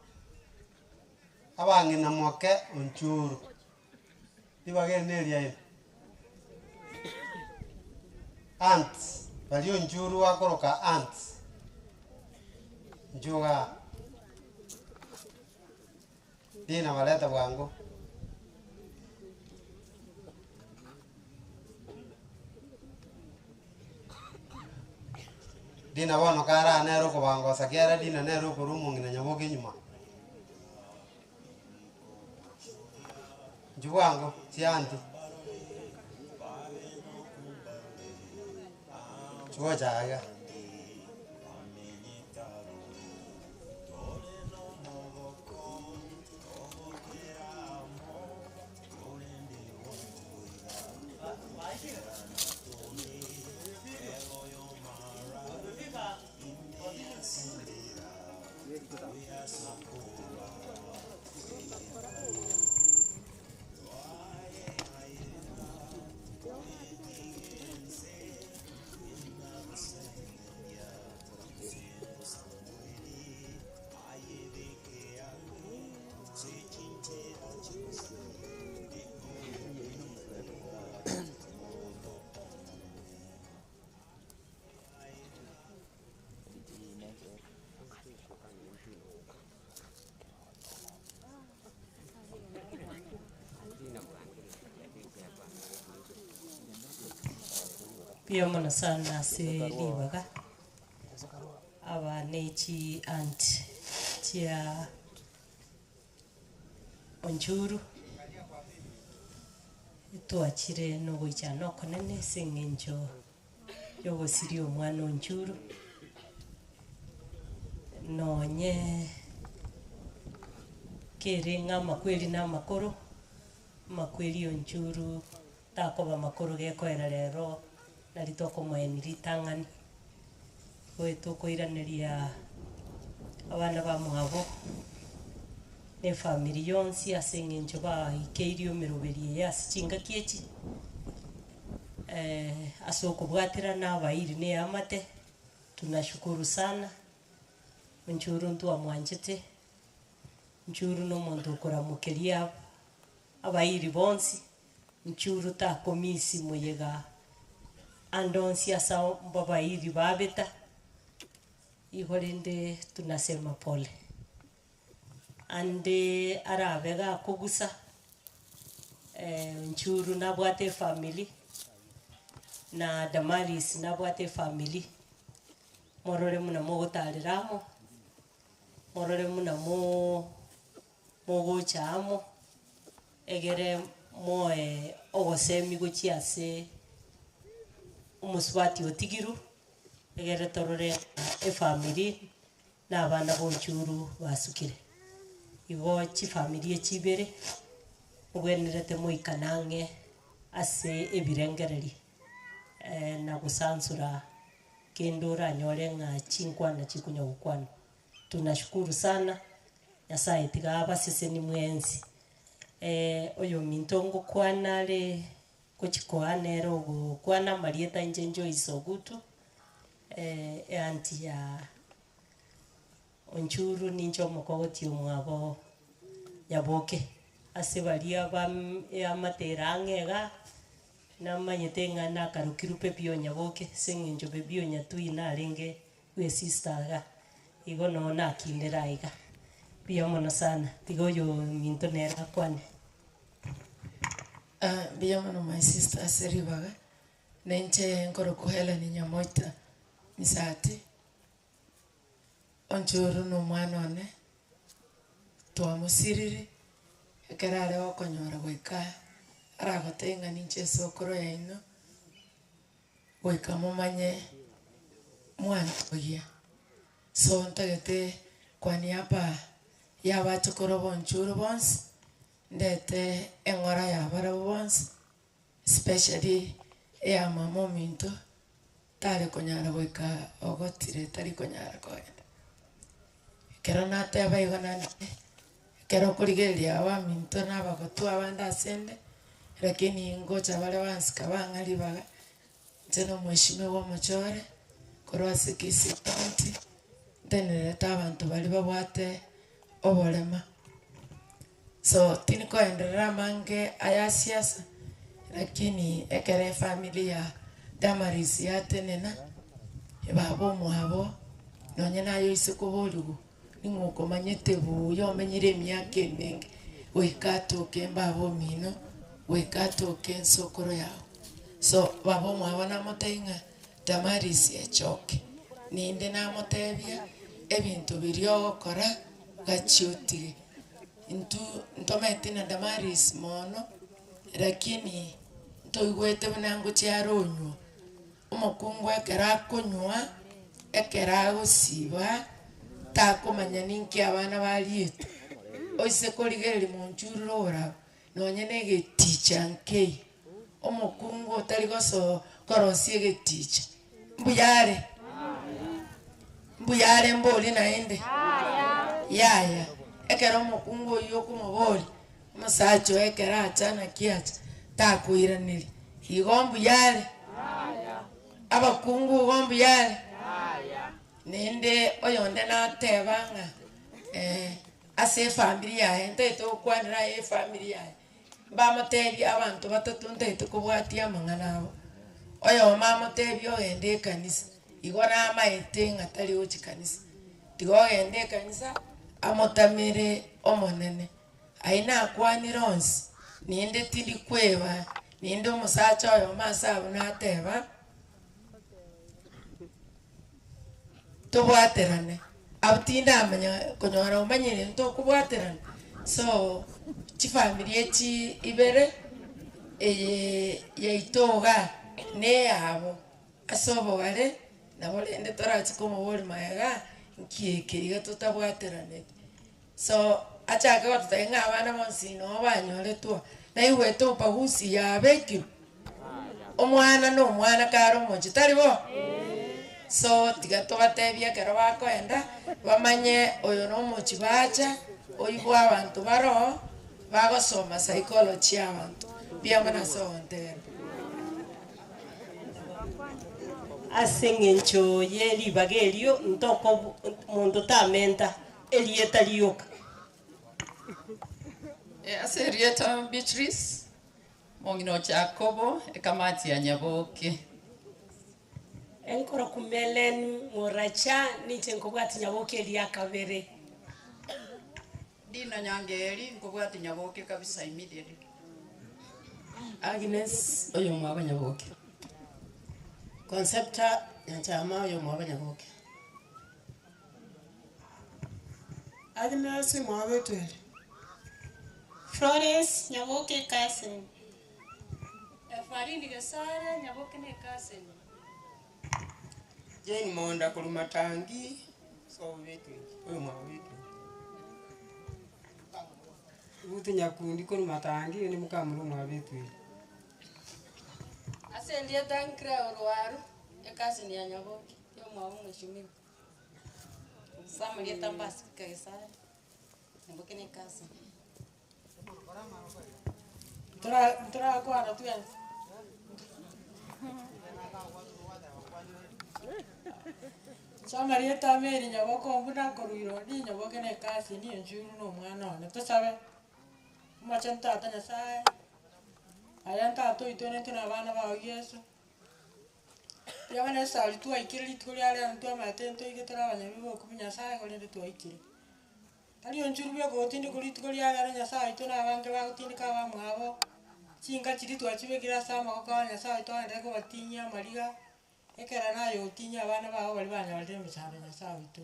Abangina moke onchuru. Ibagene ria ants balio njuru wakoroka ants njuga dina waleta bwangu dina bono kara nero ko bango sakiara dina nero ko rumu ngina nyaboke nyuma njuwango sianti chua chaga pia mwana sana se libaga aba nechi ant tia onjuru tuachire no goicha no konene singenjo yogo sirio mwana onjuru nonye kiringa makweli na makuru makweli onchuru takoba makuru gekoera rero nari tokomweniri tang'ani tokoiraneria abana ba mwabo ne family yonsi ase eng'encho baikeirie omeroberi eye ase chingaki echi ase okobwatera nabairi ne amate tunashukuru sana onchuru ntwamwanchete nchuru n'omonto okoramokeria abairi bonsi nchuru takomisi moyega andonsi asa babairi babeta igorende tunasema pole ande arabega kogusa nchuru nabwate family na Damaris nabwate family morore muna mogotareramo morore muna mogochamo egere moe ogosemi gochiase umuswati otigiru egere torore family na abana bonchuru basukire igo chi family echibere obwenerete moikanange ase ebirengereri na gusansura kendora nyore nga chinkwana chikunya gukwana tunashukuru sana Nyasaye tigaba sese ni mwenzi oyo mintongo kwanale kuchikoanero gukwana Marieta Njenjo isogutu anti ya onchuru nincho mokoti omwabo yaboke ase baria bam amaterangega namanyetenga nakarukirupe bio nyaboke sengenjo bebio nyatuina arenge we sister igo no nakindera iga bio mono sana tigoyo minto nera kwane bio mono my sister seribaga nenche nkoro kohela ni nyamoita misati onchuru no mwanone twamusiriri ekerare okonyora goika aragotenga ninche sokoro yaino goika mumanye mwana ogia so ntagete kwani hapa yaba chokoro bonchuru bonsi ndete engora yabara bonsi especially ya mamo minto tare konyara goika ogotire tari konyara koenda kero nateba igona kero kurigeria aba minto nabagotu abanda asende lakini ngocha bale bansika bang'ali baga teno mheshimiwa Mochore korwa Sikisi County teneleta abantu bali babwate obolema so tiniko endelea mange aya siasa lakini ekere familia Damaris yatenena babo mwabo nonye nayo isikobolugu ninguko manyete buyo menyire myake ndenge wekato kembabo mino wekato kensokoro yao so babo mwabona motenga Damaris echoke ninde na motebia ebintu biryo kora gachiutige ntomete Damaris mono lakini ntoigwete bunango chiaronyo umukungu ekera kunywa ekera gusiba takomanya ninki abana balietu oise korigereri monchurura nonye negeticha nkei umukungu otari goso korosie geticha mbuyare mboli naende yaya ekera umukungu oyo kumuboli masacho ekera achana kiacha takuiraniri igombu yale abakungu gombu yale nende oyonde natebanga ase familia ntete okwanira e familia bamotebi abantu batatu ntete kubwatia mang'anabo oyo mamotebi ogende kanisa igora amaete ngatari ochi kanisa tigo ogende kanisa amotamere omonene aina akwanira onsi ninde tindi kweba ninde omusacha oyo masabu nateba tobwaterane abutinda amanya konyora umanyire nto kubwaterane so chifamily echi ibere yaitoga ne abo asobo gare nabo lende torachi komo boli maega kiga tutabwaterane so acha ka tutenga abana bonsi no banyoretwa na iwe to pagusi ya beki omwana no mwana karo mochi taribo so tiga tubatebia kero bakoenda bamanye oyo no mochi bacha oyibwa abantu baro bagosoma psychology abantu biamana so ntero asengencho yeli bagelio ntoko mundo tamenta elieta lioka Aserieta Beatrice Mongino Jacobo ekamati ya Nyaboke enkora kumelen moracha niche nkobwati Nyaboke eliakabere Dina Nyangeri nkobwati Nyaboke kabisa immediately Agnes oyo mwaba Nyaboke Concepta Nyachama oyo mwaba Nyaboke Agnes mwaba twele Florence Nyaboke cousin. Farini Gasara Nyaboke ne cousin. Jane Monda Kulumatangi so wetu oyo mwa wetu. Uti Nyakundi Kulumatangi ni mukamuru mwa wetu. Asendia Tankra Orwaru ya cousin ya Nyaboke yo mwa mheshimiwa. Family tambasi Gasara Nyaboke ne cousin. Tra kwa na tuya. Samarieta meri Nyaboko mbuna koruiro ni Nyaboke ne kasi ni njuru no mwana ne to sabe. Machanta tanya sai. Ayanta to itone tuna bana ba Yesu. Ya bana sali tu aikiri tuli ale antu amatento ikitara banyabibo kubinya sai ko le tu aikiri. Tali onjuru bya gotindi kuli tukuli ala nya sai tuna abange ba gotindi ka ba mwabo. Chinga chiri twachibe kira sama ko kanya sai to ande ko batinya mariga. Ekera nayo tinya abana babo bali banya balde mchana nya sai to.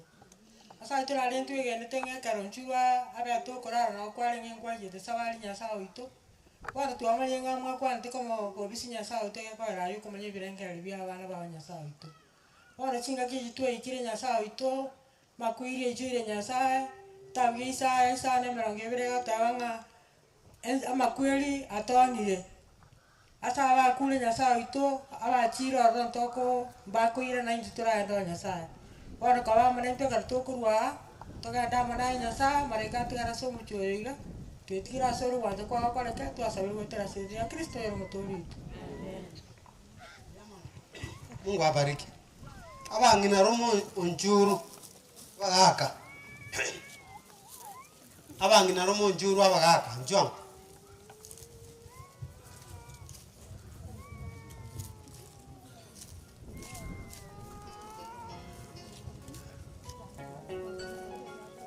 Asa to ale ntu egene tenge karonchua abe to korara no kwale ngengwa jete sabali nya sai to. Kwa tu amanye ngamwa kwa ntiko mo ko bisinya sai to ya kwa rayo ko manye birenge ali bya abana babo nya sai to. Ora chinga ki tu ikire nya sai to makuire jure nya sai. Tabisa esa ne meronge birega tabanga amakweli atonire asa ba kule nya sa ito aba chiro ron toko ba ko ira na intura ndo nya sa ora ka ba mane to kar to kurwa to ga da mana nya sa mare ka tira so mucho ira te tira so ro wa to ko ka ka to asa ro tira se ya Kristo yo motori Mungu abariki abangina romo onjuru bagaka abangina romo njuru abagaka njong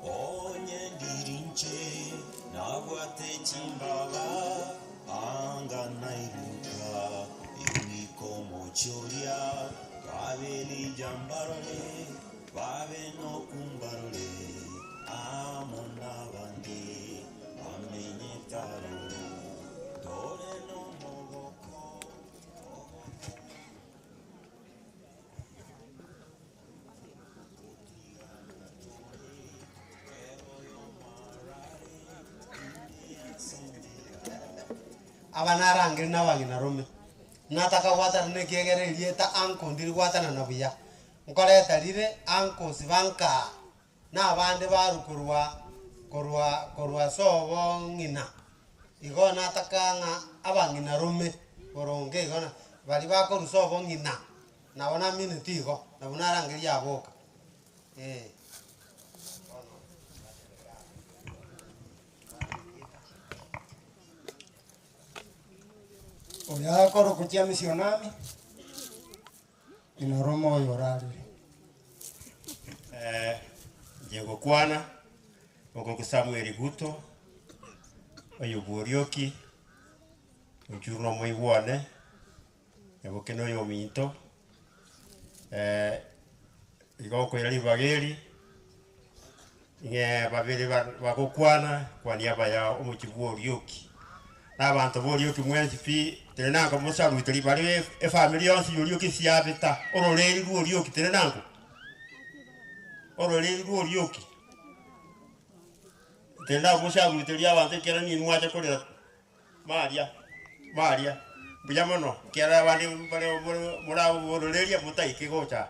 onye ndirinche nabwate chimbala anga nairuka imiko mochoria babeli jambarole babe no kumbarole amona bandi amenye taro dore no mogoko abanarangire n'abangina rome nataka watarane kiegere ilieta anko ndiri watana na buya nkoreta rire anko sibanka na bande barukurwa korwa sobo ngina igo nataka nga abangina rome boronge igona bali bakoru sobo ngina nabona minute igo nabona arangire yaboka oya koro kutia misionami ina romo yorari Diego Kwana Ogogo Samuel Guto oyo Burioki Ujuro Moiwane Nyaboke no yo minto igoko ira libageri nge babiri bagokwana kwa niaba ya omuchibu Orioki n'abantu b'Orioki mwenzi fi tenanga musaru tuli bali family yonsi Orioki siabeta ororeri rw'Orioki tenanga orori rurioki tenda gushaguteria abantu kera ni mwache kurira maria buya mono kera abandi bare muraburoreria mutaike gocha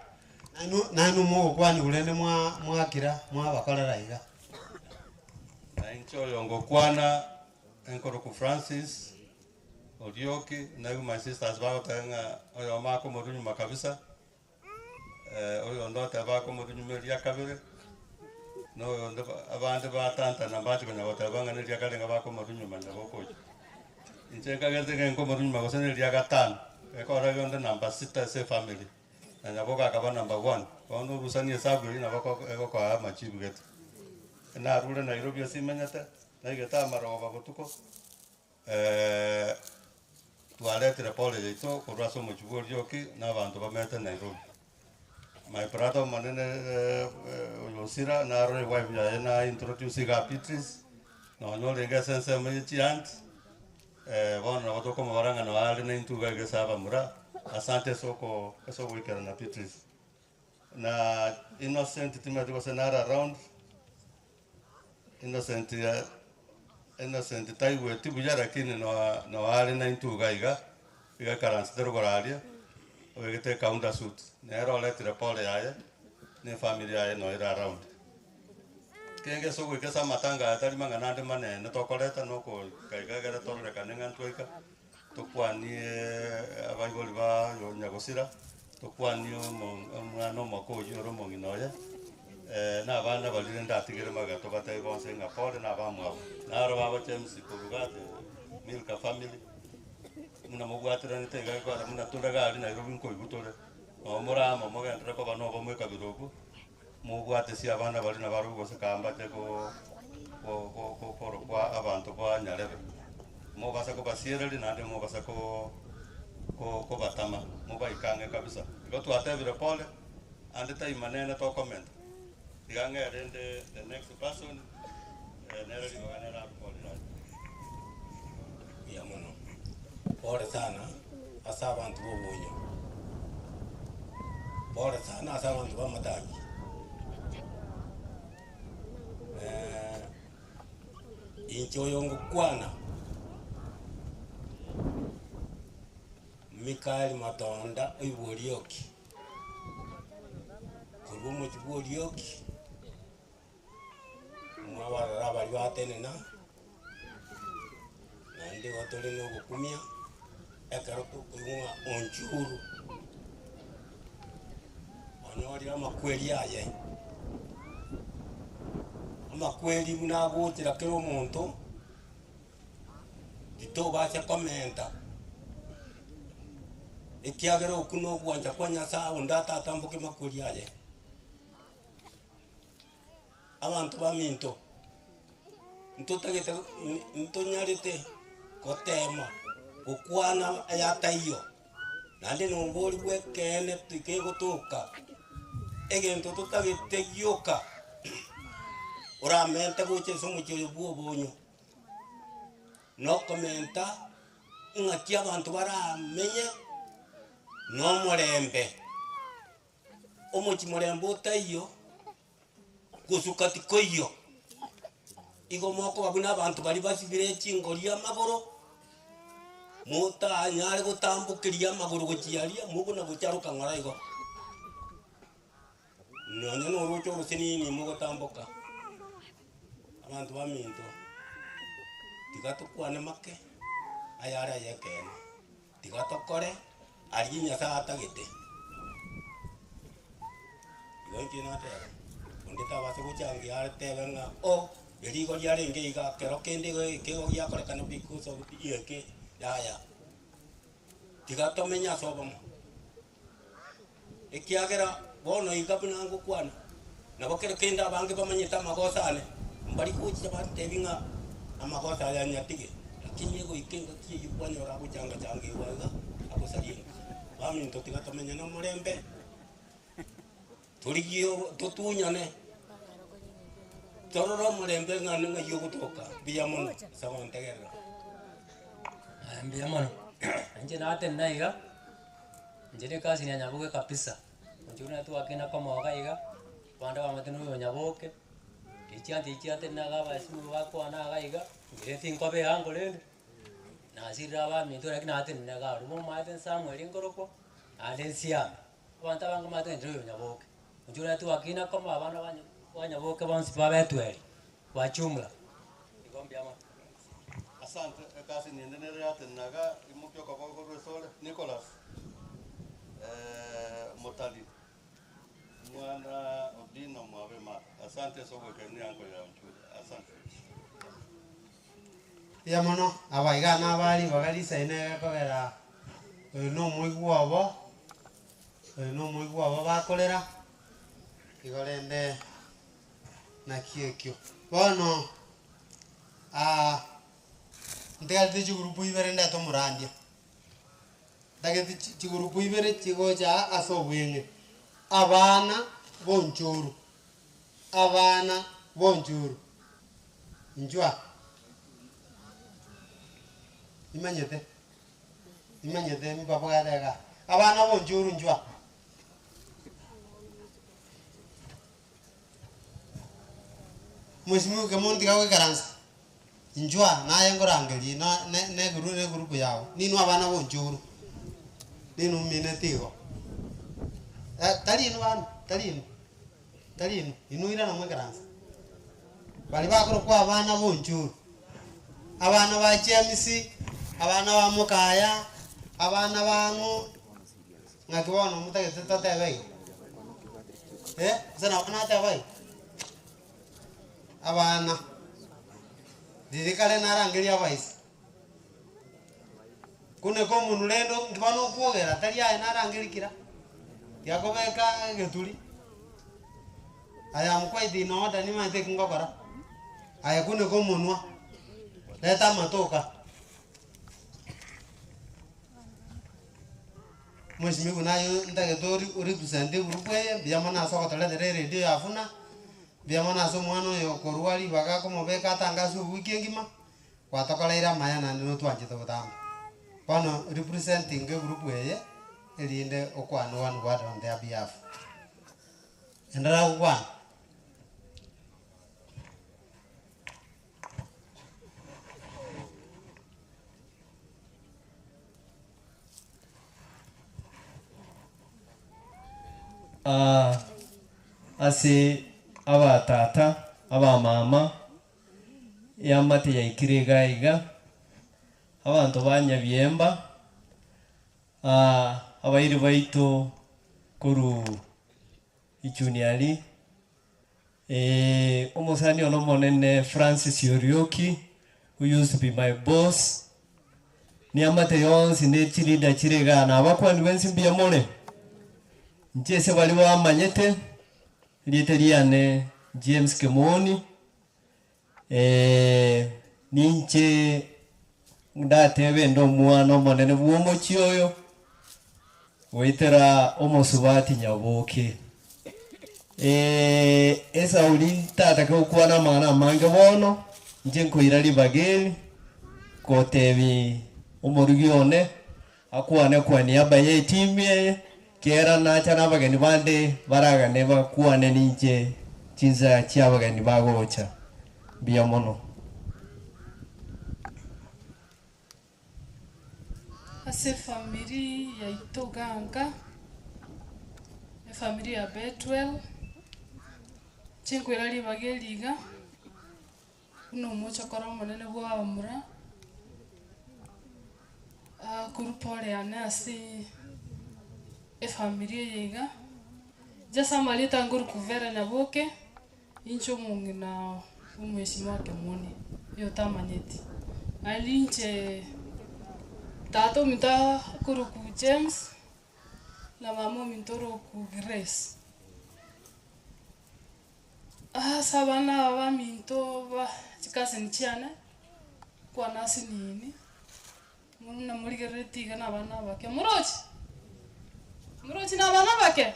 nanu mo kwani ulende mwakira mwabakorera iga Naincho yongo kwana enkoro ku Francis Odioki na my sisters bao tanga oyo mako modunyu makabisa oyo ndo tabako modunyu meria kabere no ndo abande batanta na bachi kwenye watabanga ne yakale ngabako modunyu manda boko incheka gete ngengo modunyu makosene ria gatano ekora yonde number 6 se family na naboka akaba number 1 kono rusani hesabu ina bako eko kwa machibu gete na rule Nairobi asimenyata na igeta maroba botuko tualetera pole yeto kuraso mochugor yoki na bantu bamete Nairobi my brother manene Yosira na roe wife ya na introduce ga Beatrice no nyole ga sense mechi ant bona batoko mabaranga na wale na intuga ga saba mura asante soko wikera na Beatrice na Innocent timetuko senara around Innocent taiwe tibuja lakini no wale na intuga iga karanstero goralia ogete kaunda suit nero letre pole yaye ne familia yaye no ira around kenge so wikesa matanga atari manganande manene tokoleta noko kaigagera torre kanenga ntoika tokwani abaiboli ba nyagosira tokwani omwana makoji oromo nginoya na abana balire ndatigire magato batai bonse ngapole na bamwa na ro baba James kurugate milka family muna mugwatira nitega kwa muna turaga ali Nairobi ko igutore omura mama gendra ko bano bomwe kabiroku mugwate si abana bali na barugo se kamba te ko kwa abantu kwa nyarebe mo basa ko basiere na de mo basa ko batama mo baikange kabisa gotu atebire pole ande tai manene to comment diganga rende the next person nero liwanera pole ya mono pole sana asa abantu bobonyo pole sana asa abantu bamataki incho yongo kwana Mikael Matonda Iborioki kurumo Iborioki mwabara bali batenena nandi watole no gukumia ekaro kuwa onchuru onori amakweli aye amakweli munagutira kero muntu dito bacha komenta ikiagera okuno gwanja kwanya saa undata tambuke makweli aye abantu baminto ntutagete ntonyarite kotema okwana yataiyo nandi nombori bwekene tikegotuka egento tutagete yoka uramente goche somuchiri bwobonyo no komenta ngati abantu baramenye no murembe omuchi murembe utaiyo gusukati koyo igo moko babuna abantu bari basibire chingoria magoro muta anyare gutambukiria magoro guchiaria mugo na gucharuka ngora igo nonye no rocho rusinini mugo tambuka abantu baminto tigatukwane make ayara yekene tigatokore arinya saata gete igo na tera ndita base guchangi arte venga o eligo yare ngeiga kero kende kego yakore kana because of yeke yaya tigatomenya sobomo ikiagera bono igabuna ngukwana nabokere kenda bange bamanyita magosane mbari kuchi bante binga amagosa ya nyatige lakini yego ikenga kiyi kwanyora guchanga change waga akosalie bami ndo tigatomenya no murembe tuligiyo tutunyane tororo murembe ngane ngayo gutoka biyamono sawantegera biyamono nje nate naiga nje kazi ni nyabuge kabisa njuna tu akina kama wagaiga banda bamatene oyo nyaboke ichiante naga basimu bakwana agaiga ngireti nkobe yango lende nasirira baminto lakini atene naga rumo mate Samuel ngoroko ande siam banta banga mate ndoyo nyaboke njura tu akina kama abana banyaboke bonsi babetweli bachumla igombi ama. Asante kasi niendelea hata naga imupyo kwa sole Nicholas Motali mwana Odino Mwabema. Asante sogo keni yango ya mchuri. Asante. Ya mono abaiga na bali bagali saine kogera no muigwa abo bakolera igorende na kiekyo bono ndegate chigurupu ibere ndato murandia ndagete chigurupu ibere chigocha asobwenge abana bonjuru njwa imanyete mi papa gadega abana bonjuru njwa mwesimu ke mondi gawe karansa njwa naye ngorangeli ne grupu yao ninu abana bonjuru ninu minetigo talinu inuira na mwekaransa bali bakoro kwa abana bonjuru abana ba James abana ba Mukaya abana bangu ngakibona mutagete tatebe sana abana tabai abana didikale narangeli abaisi kune ko munulendo ngibano kuogera tari aye narangeli kira yakobeka geturi aya mukwaidi no dani mate kingokora aya kune ko munwa leta matoka mwesimi kunayo ndagetori represent group ye biamana soko tole radio afuna biamana so mwana yo korwali baga ko mobeka tangazo wiki ngima kwatokoleira maya na no twanje to tamba pano representing group ye elinde okwano one word on their behalf endara ukwana ase abatata abamama yamate yaikirega iga abantu banyabyemba abairi baito kuru ichuniali umusani ono monene Francis Yorioki who used to be my boss ni amate yonsi ne chirida chirega na abakwani bensi mbia mone nchese bali bamanyete literiane James Kemoni ninche ndatebe ndo mwana monene bwomo chioyo waitera omosubati nyaboke esa uli tata ko kwana mana mange bono nje nkoirali bageli kotebi omorugione akwane kwani abaye timye kera na chana bageni bande baraga neba kwane ninje chinza chiabageni bagocha biamono ase famili ya Itoganga famili ya Betwell chinkwera libageliga uno mocho kora monene bwa amura kurupole anasi famili yega jasa malita nguru kuvera nyaboke incho mungina umheshimiwa Kemoni yotamanyeti alinche tato minta kuru ku James na mama mintoro ku Grace sabana ba minto ba chikase nchiane kwa nasi nini muna muri gereti kana bana bake murochi na bana bake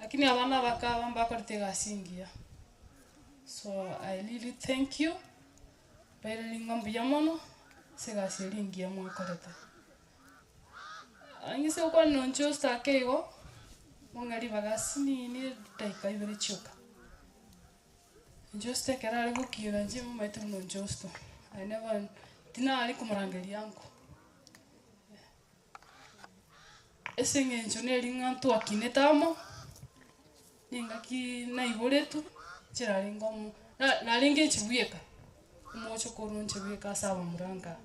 lakini abana baka bamba kortega singia. So I really thank you pere lingombi yamono sega selingi ya mwakoreta angise kwa noncho sta kego mongari bagasini ni daika ibere choka Joste kera ali gukira nje mu maitu no Josto I never tina ali kumurangeri yangu esenge njoneri ngantu akinetamo ningaki na iboretu kirali ngomu na linge chibueka umucho koru chibueka saba muranga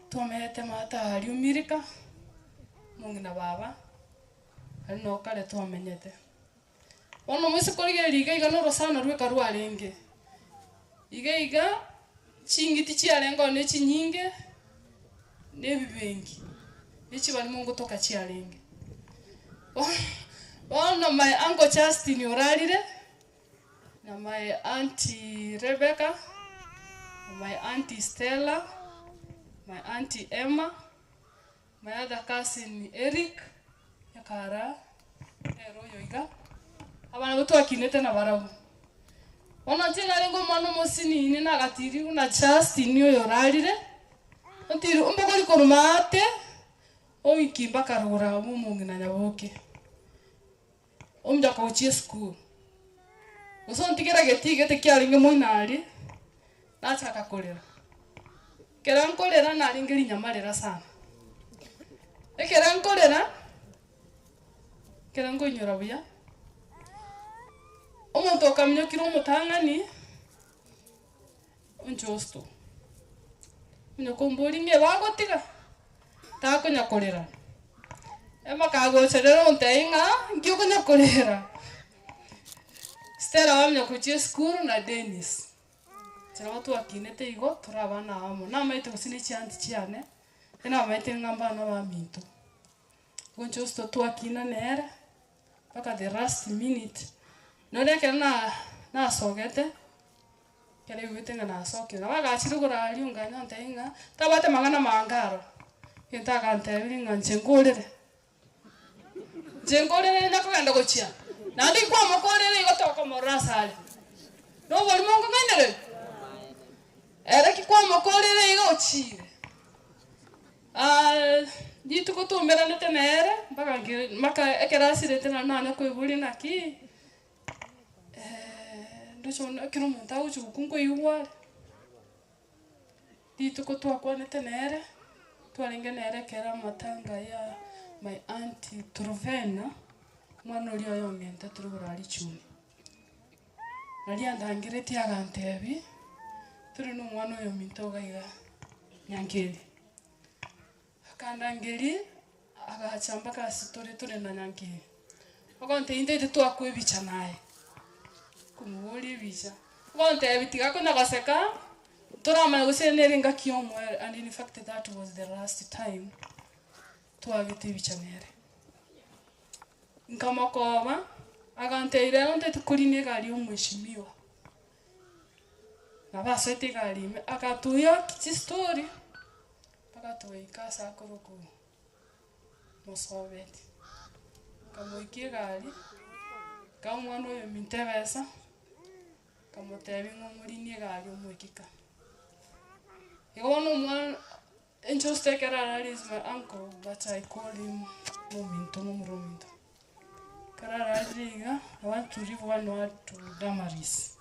tomete mata ali umirika mungi na baba ali no kale tomenyete ono mwese kolige liga iga no rosana rwe karwa lenge iga chingiti chialengo ne chinyinge ne bibengi nichi bali mungu toka chialenge ono my uncle Justin oralire na my auntie Rebecca my auntie Stella my auntie Emma my other cousin Eric yakara eroyo iga abana boto akinete na barabo ona tena lengo mano mosini ine na gatiri una Justin yo ralire ntiri umbogoli korumate o ikimba karura mumungi na nyaboke omja ko chi school uson tikera getige te kyalinge moinali na chaka kolera keran kolera na lingeli nyamalera sana keran kolera keran ko nyora buya omuntu okamyo kiro mutangani unjosto nyokomboli nge bagotiga tako nyakolera ema kago cedera onteinga ngioko nyakolera Stella wamnya kuchie school na Dennis tera watu wakinete igo turabana amo na maite kusini chianti chiane ena maite ngamba na baminto unjosto tu akina nere paka the last minute no leke na sogete kale witenga na sokera bagachirugura ali unganya nteinga tabate magana mangaro yenta kantebiri ngancengolere jengolere nakagenda gochia nandi kwa mokolere igotoka morasale no boli mongo ngenere era ki kwa mokolere igochire ditu kutumbera netenere maka ekerasire tena nane kwibuli naki ndochona kiro monta uchu kunko yuwa ditu kutwa kwa netenere twalinge nere kera matanga ya my auntie Truvena mwana uri oyongenta turugurari chuni nari andangireti agantebi turi no mwana oyo minto gaiga nyankeli akandangeri agachamba ka story turi na nyankeli ogonte inde twakwebicha naye kumuri bicha ogonte bitiga kuna gaseka turamana guseneringa kiomwe and in fact that was the last time twagite bichanere nkamakoma aganteire onte tukuline gari umweshimiwa na basete gari akatuya kichi story paka tuika sakuruku mosoveti kamoikie gari kamwana oyo mintebesa kamotebi ngomurinie gari umwekika Igono mwan enjoste Karara is my uncle, but I call him Muminto. Karara Riga, I want to leave one word to Damaris.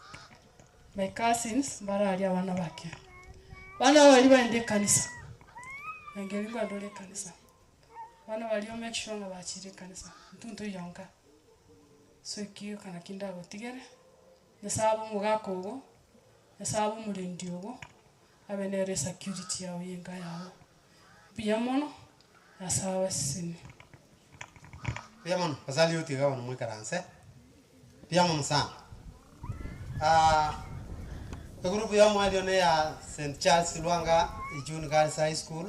My cousins, Bararia Wanawake. Wana waliwa ende kanisa. Angeliwa dole kanisa. Wana waliwa make sure na wachiri kanisa. Mtuntu yonka. So ikiyo kana kinda gotigere. Nesabu mugakogo. Nesabu mulindiogo. Abenere security yao yenga yao biamono asawa sini biamono pasali uti gawa no mwekaranse biamono sana grupu ya mwali one ya St Charles Luanga Junior Girls High School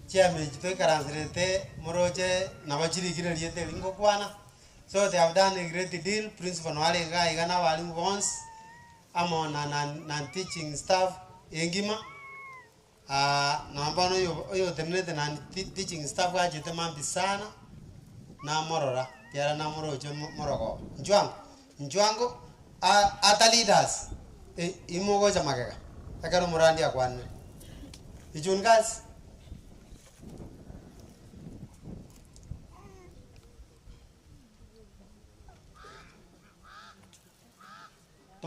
chame jito karanzrete moroje na bachiri kireliete lingo kwana so they have done a great deal principal wale ga igana walimu once amo na teaching staff engima na mbano yo temnete na teaching staff ga jete mambi sana na morora tiara na moroje morogo njwango ata leaders imogo jamagega akaro murandi akwane ijun guys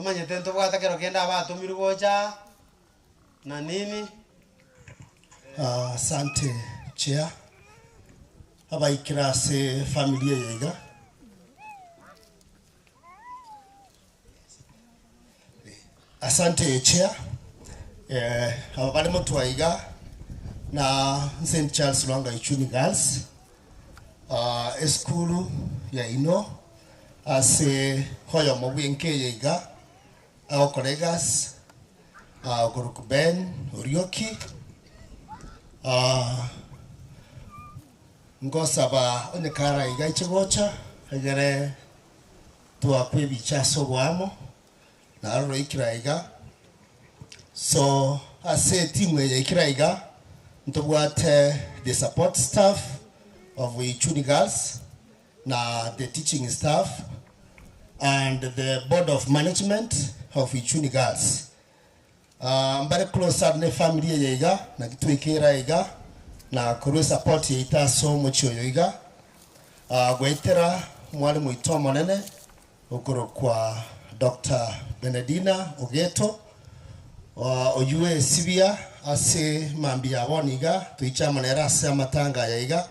Amanyete ntobwata kero kenda abatumiru gocha na nini. Asante Chair. Abaikira se familia yega. Asante Chair. Ababali mtu waiga na St. Charles Lwanga Ichuni Girls. Eskulu ya ino ase hoyo mwenke yega. Our colleagues, Guruku Ben, Urioki, Ngosaba onekara igaiche gocha, egere tuwa kwebi chaso guamo, na aro ikira iga. So, ase timu ya ikira iga, ntobuate the support staff of Ichuni Girls, na the teaching staff, and the board of management of Ichuni Girls. I'm very close to the family yega, na kituikira yega, na kuru support yita so much yega. Gwaitera mwalimu ito monene, ukuru kwa Dr. Benedina Ogeto, oyue Sibia, ase mambia woniga, tuicha manera ase amatanga yega,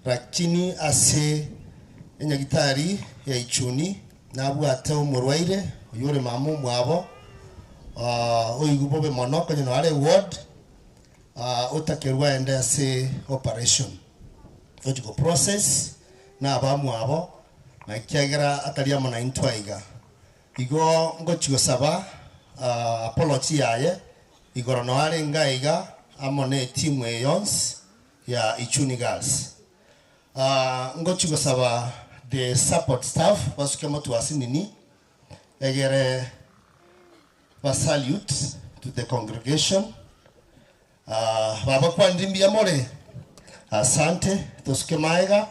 rakini ase enyagitari ya Ichuni, nabu ate umurwaire, oyure mamu mwabo, oigubobe monoko nyino ale ward, utakerwa ende ase operation. Surgical process, na abamu abo, na kiagera atalia mona intwaiga. Igo ngochigo saba, apology yaye, igoro no ale ngaiga, amone timu eyons, ya Ichuni Girls. Ngochigo saba, the support staff, basuke motu asinini, egere a salute to the congregation. Baba kwa ndimbi ya more. Asante, tosuke maiga.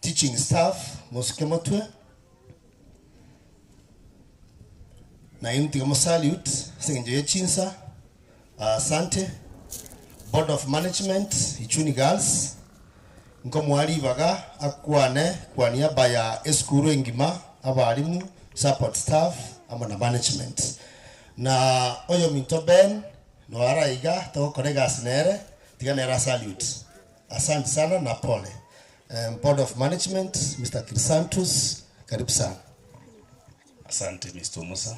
Teaching staff, mosuke motwe. Na inti kama salute, singenjoye chinsa. Asante. Board of Management, Ichuni Girls. Nko mwali baga akwane kwa niaba ya eskuru engima abalimu support staff ama na management na oyo minto Ben no araiga to kolega snere tiganera salute. Asante sana na pole. Board of Management Mr. Crisantus, karibu sana. Asante Mr. Musa.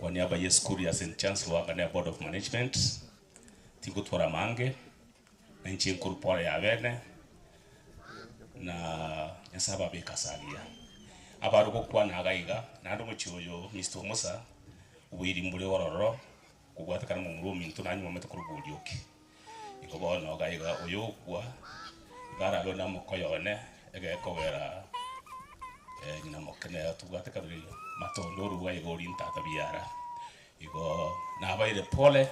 Kwa niaba ya skuru ya St. Charles Lwanga na Board of Management tingo twara mange na nchi nkuru ya bene na nyasaba bekasagia abaruko kwa nagaiga na ndo muchiyo Mr. Musa ubiri mbule wororo kugwata kana mu rumi tunanyu mu meto kurubulyoki iko bona gaiga uyo kwa gara lona mukoyone ege kowera nyina mokene tugwata kabiri matondo ruwa igori ntata biara iko na abaire pole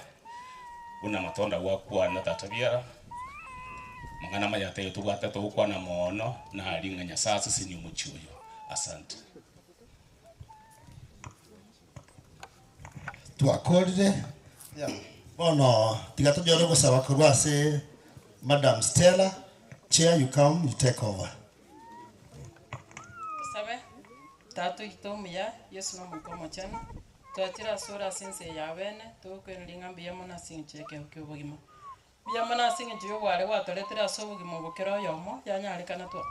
una matonda wa kwa na tata biara mangana mayate tugwata to kwa na mono na alinga nyasasa sini muchiyo. Asante. Tuakolde. Bono tigato joro ko sawa kurwa se Madam Stella, Chair, you come, you take over. Sabe? Tato itomia Yesu no mukomo chana. Tuatira sura sinse ya bene to kwelinga biyamo na sincheke okubugima. Biyamo na sinche yo wale watoletera sobugimo bukero yomo yanyalikana to.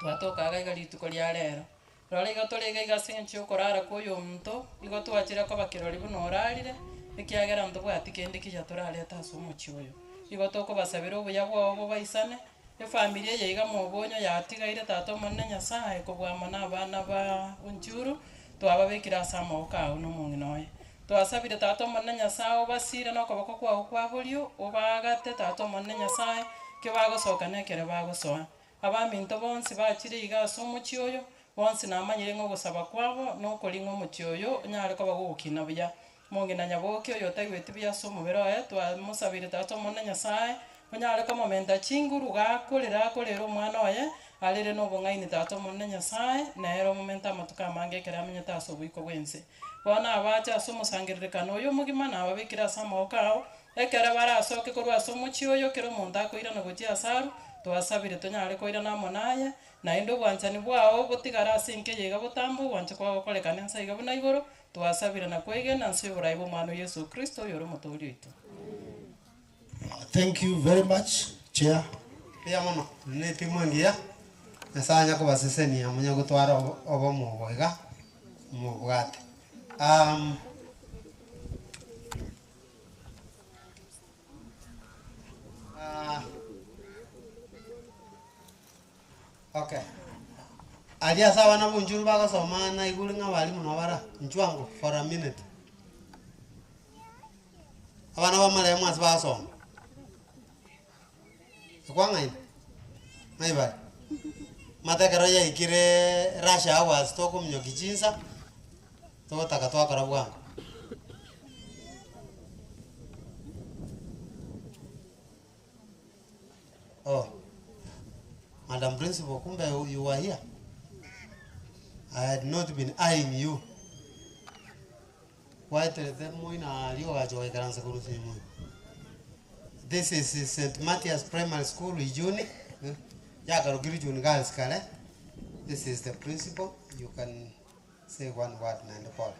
Twatoka gaiga lituko lya lero. Role igotolege igasinche okorara koyo muntu igotwachira ko bakirori buno orarire ikiagera ndo bwatikende kija torale taso muchioyo. Igotoko basabira obuya bwo baisane efamilia yeiga mobonyo yatigaire tato monne Nyasaye kobwama n'abana ba unjuru twababekira samo ka uno munginoye. Twasabire tato monne Nyasaye obasire no koboko kwa kwabulyo obagate tato monne Nyasaye kibagosoka nekere bagosoa. Abaminto bonsi bachire iga somo chioyo bonsi namanyire ngo gusaba kwabo no kolingo muchioyo nyare ko bagukina bya monge na nyaboke oyo taiwete bya somo bero twa musabire tato monne Nyasaye onyare ko momenta chinguru gakolera kolero mwana oye alere no bongaini tato monne Nyasaye na ero momenta matuka mange kera mnyata taso bwiko bwense bona abacha somo sangiririkano oyo mugima na ababikira samo kao ekera bara asoke korwa somo chioyo kero monta koira no gochi asaru twasabire tonyare koira namo naye naende obwanchani bwao botigara ase enkeya iga botambo obwancha kwa gokorekana ensa iga buna igoro twasabire na kwegena nse oborai bwa omwana Yesu Kristo oyo ore omotooria oito. Thank you very much, Chair. Pia mono, neti mwengia. Nasanya kubasesenia munya gutwara obo muboiga. Mubwate. Okay. Alia sawa na bunjuru bagasoma na iguru nga balimu nabara nchwango for a minute. Abana bamale mwasi basoma. Kwanga ina. Maiba. Matakara ya ikire rasha hours to kumnyo kichinsa. To takatwa karabwa. Oh. Madam Principal, kumbe you were here. I had not been eyeing you. Why tell them this is St. Matthias Primary School, Ijuni. Girls, this is the principal. You can say one word, Nanda Paul.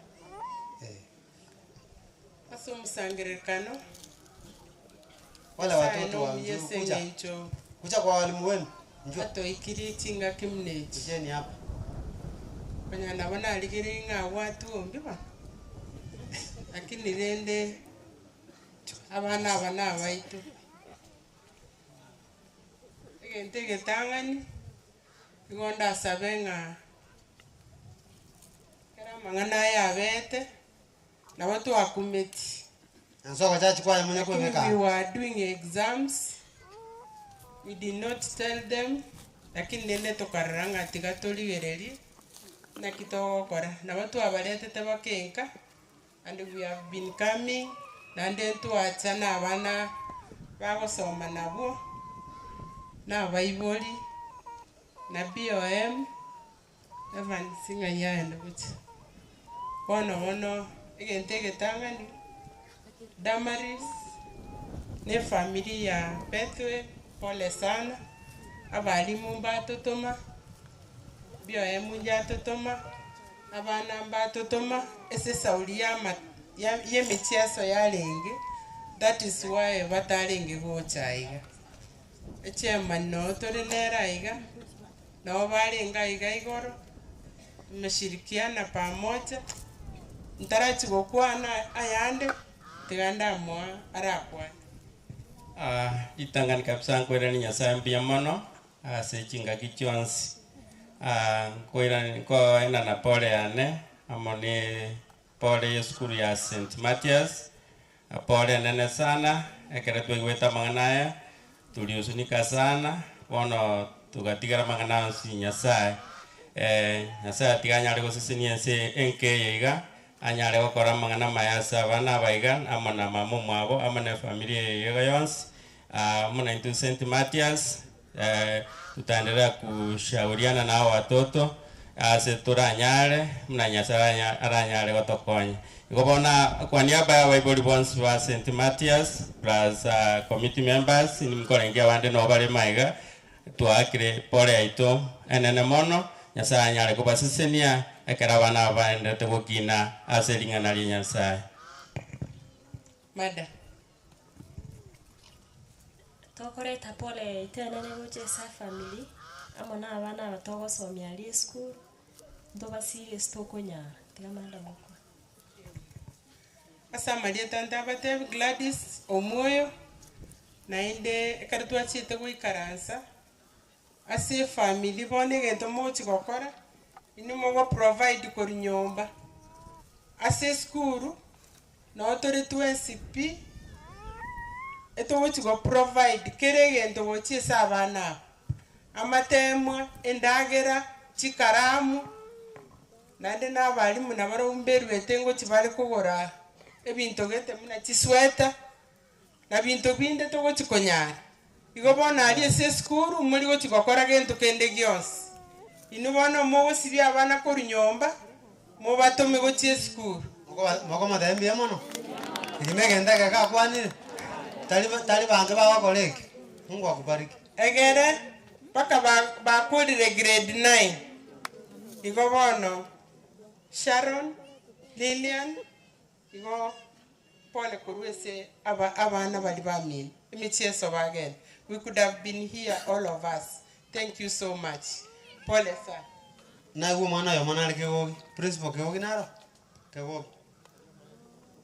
Asumsangirekano. Wala watoto wa kuja kwa walimu wenu. Ato ikiri tinga kimneti. Kujeni hapa. Kwenye nabana aligiri nga watu ombiba. Lakini rende abana baitu. Egentege tangani. Igonda sabenga. Kera mangana ya bete. Na watu wakumeti. Nso kwa chachi kwa mwenye kuweka. We were doing exams. We did not tell them, lakini nende tokaranga tigatoli wereri na kitokora na watu abaletete bakenka, and we have been coming na ndentu achana abana bagosoma nabo na baiboli na BOM evan singa yaende buti ono egentege tangani Damaris ne familia ya Bethwe. Pole sana. Abalimu mbatotoma. BOM njatotoma. Abana mbatotoma. Ese sauli ya michezo ya lenge. That is why batalenge gocha iga. Chairman no torenera iga. Na balenga iga igoro. Tumeshirikiana pamoja. Ntarachi gokwana ayande. Tiganda mwa arakwa. Itangan kapsa koira ni nyasa mpia mono se chinga kichonsi koira ko ina na pole ane amoni pole ya skulu ya St. Matthias pole nene sana ekere twegweta manganaya tuliusunika sana wono tugatigara mangana si nyasa nyasa tiganya lego sisini se enke yiga anyale gukora mangana mayasa bana baiga amana mamu mwabo amana familia yega yonsi muna into St. Matthias tutaendelea kushauriana na watoto ase turanyale muna nyasara aranyale gotokonya igobona kwa niaba ya Bible bonds wa St. Matthias plus committee members ni mkorengia wande no bale maiga tuakire pole aito enene mono nyasara nyale kubasisenia ekera bana baende tegokina ase lingana li nyasaye. Mada tokoreta pole itenene gochesa family amona abana batogosomia ali school ndoba serious tokonyara tigamanda moko asa maria tanta bate Gladys Omoyo nainde ekartwa chite goikaransa ase family bone gento mochi gokora inimo go provide kor nyomba ase school no tore TSP eto wochi go provide keregento wochi sabana amatemwa endagera chikaramu nande na balimu na baromberu etengo chibali kugora ebinto gete muna chisweta na binto binde to wochi konyara igo bona ali ese school muri wochi gokora gento kende gyonsi ino bona mo sibi abana kor nyomba mo batome gochi school moko madembe mono igimegenda kaka kwani tali bantu bawa kolege Mungu akubariki egere paka bakulire grade 9 igo bono Sharon Lillian igo pole kurwese abana bali bamini imicheso bagenda. We could have been here all of us. Thank you so much. Pole sir. Na gu mana yo mana ke go principal ke go naro ke go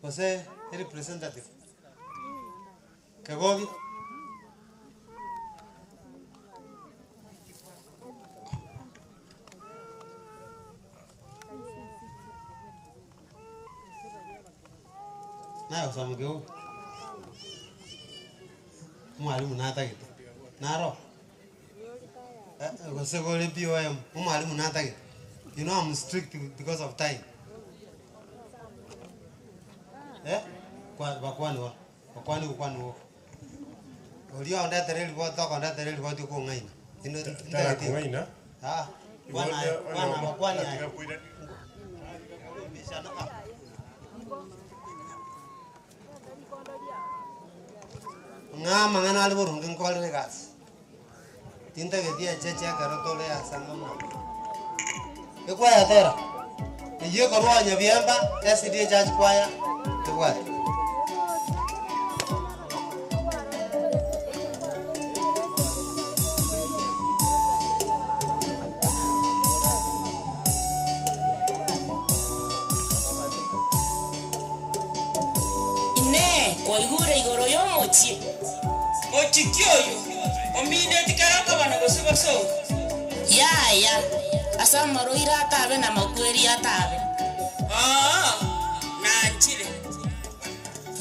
Jose representative ke go na usama ke go mwalimu na hata kitu naro Jose go le BOM mwalimu na hata kitu. You know I'm strict because of time. Bakwani wo. Olio onda tereli bo to onda tereli bo tu ko ngaina. Ino Tara ko ngaina? Ah. Bakwani ai. Nga mangana albo rungin ko le gas. Tinta que dia cheche karo to le asangam. Kwa ya tera. Iyo ko ronya biamba SDA church kwaya. Kwa. Ine ko igure igoro yo mochi. Mochi kyoyo. Omine tikaraka bana gosogoso. Ya. Asa maroira atabe na makweri atabe. Nanchire.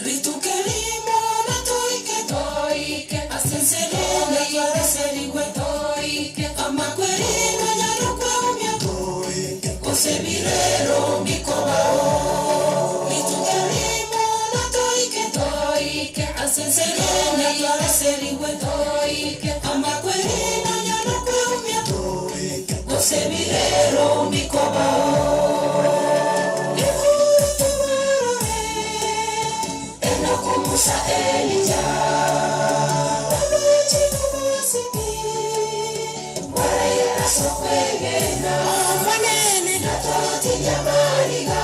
Ritukelimo na toike asensele ya serigwe toike amakweri no nyalo kwa umya toike osebirero mikobao. Ritukelimo na toike asensele ya serigwe toike amakweri no nyalo kwa umya toike osebirero mikobao. Musa Elija Waraya sokwegena Manene Natoti nyamariga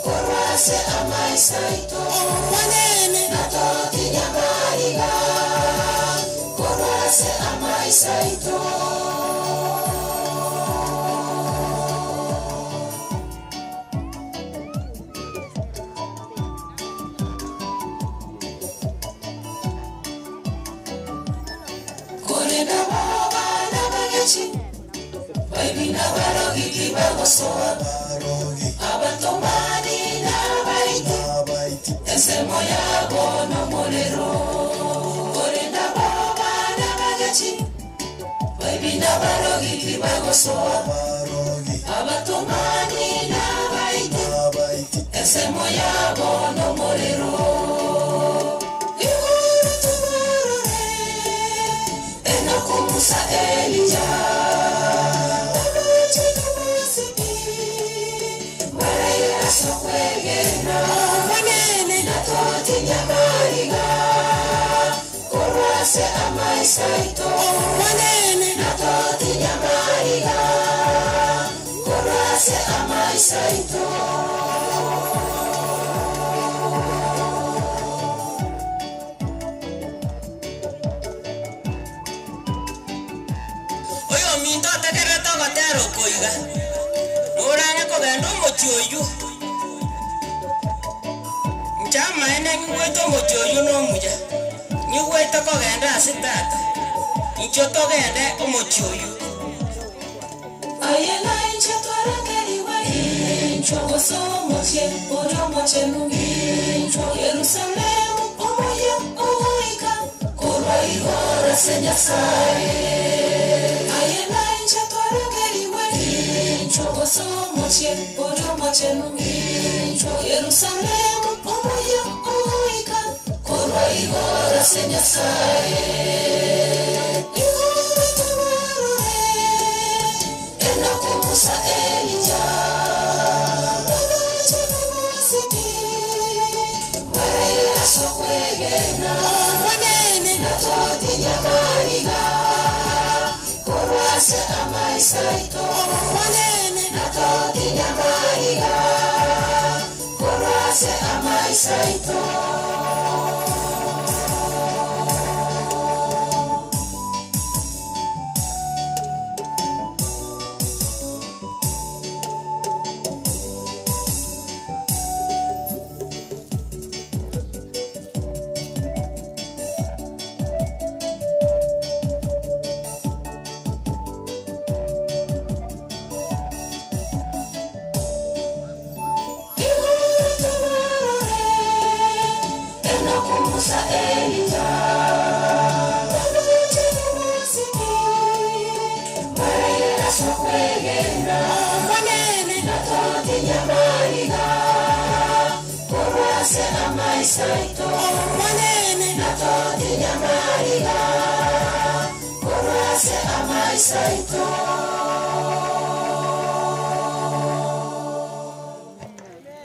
Korwase amaisaito Manene Natoti nyamariga Korwase amaisaito Baby na barogi kibagosoa abatomani na baiti esemo yabo no molero korenda baba na bagachi baby na barogi kibagosoa abatomani na baiti esemo yabo no molero Iguru tumarore enako Musa Elija Sokwegena Manene Natoti nyamariga Korwase amaisaito Manene Natoti nyamariga Korwase amaisaito Oyo minto tekere togo tero koiga Oranga kogendo mochioyu Chama ene ngweto mochoyu no muja. Ngweto ko genda asitata. Ichoto gende omochoyu. Ayena inchoto rangeriwe. Incho so moche, oro moche nu. Incho Jerusalem omoya oika. Korwa igora senya sai. Ayena inchoto rangeriwe. Incho so moche, oro moche nu. Incho Jerusalem omoya oika korwa igora senya sai igora tamarore enako Musa Elija abacha namasiki waraya sokwegena manene natoti nyamari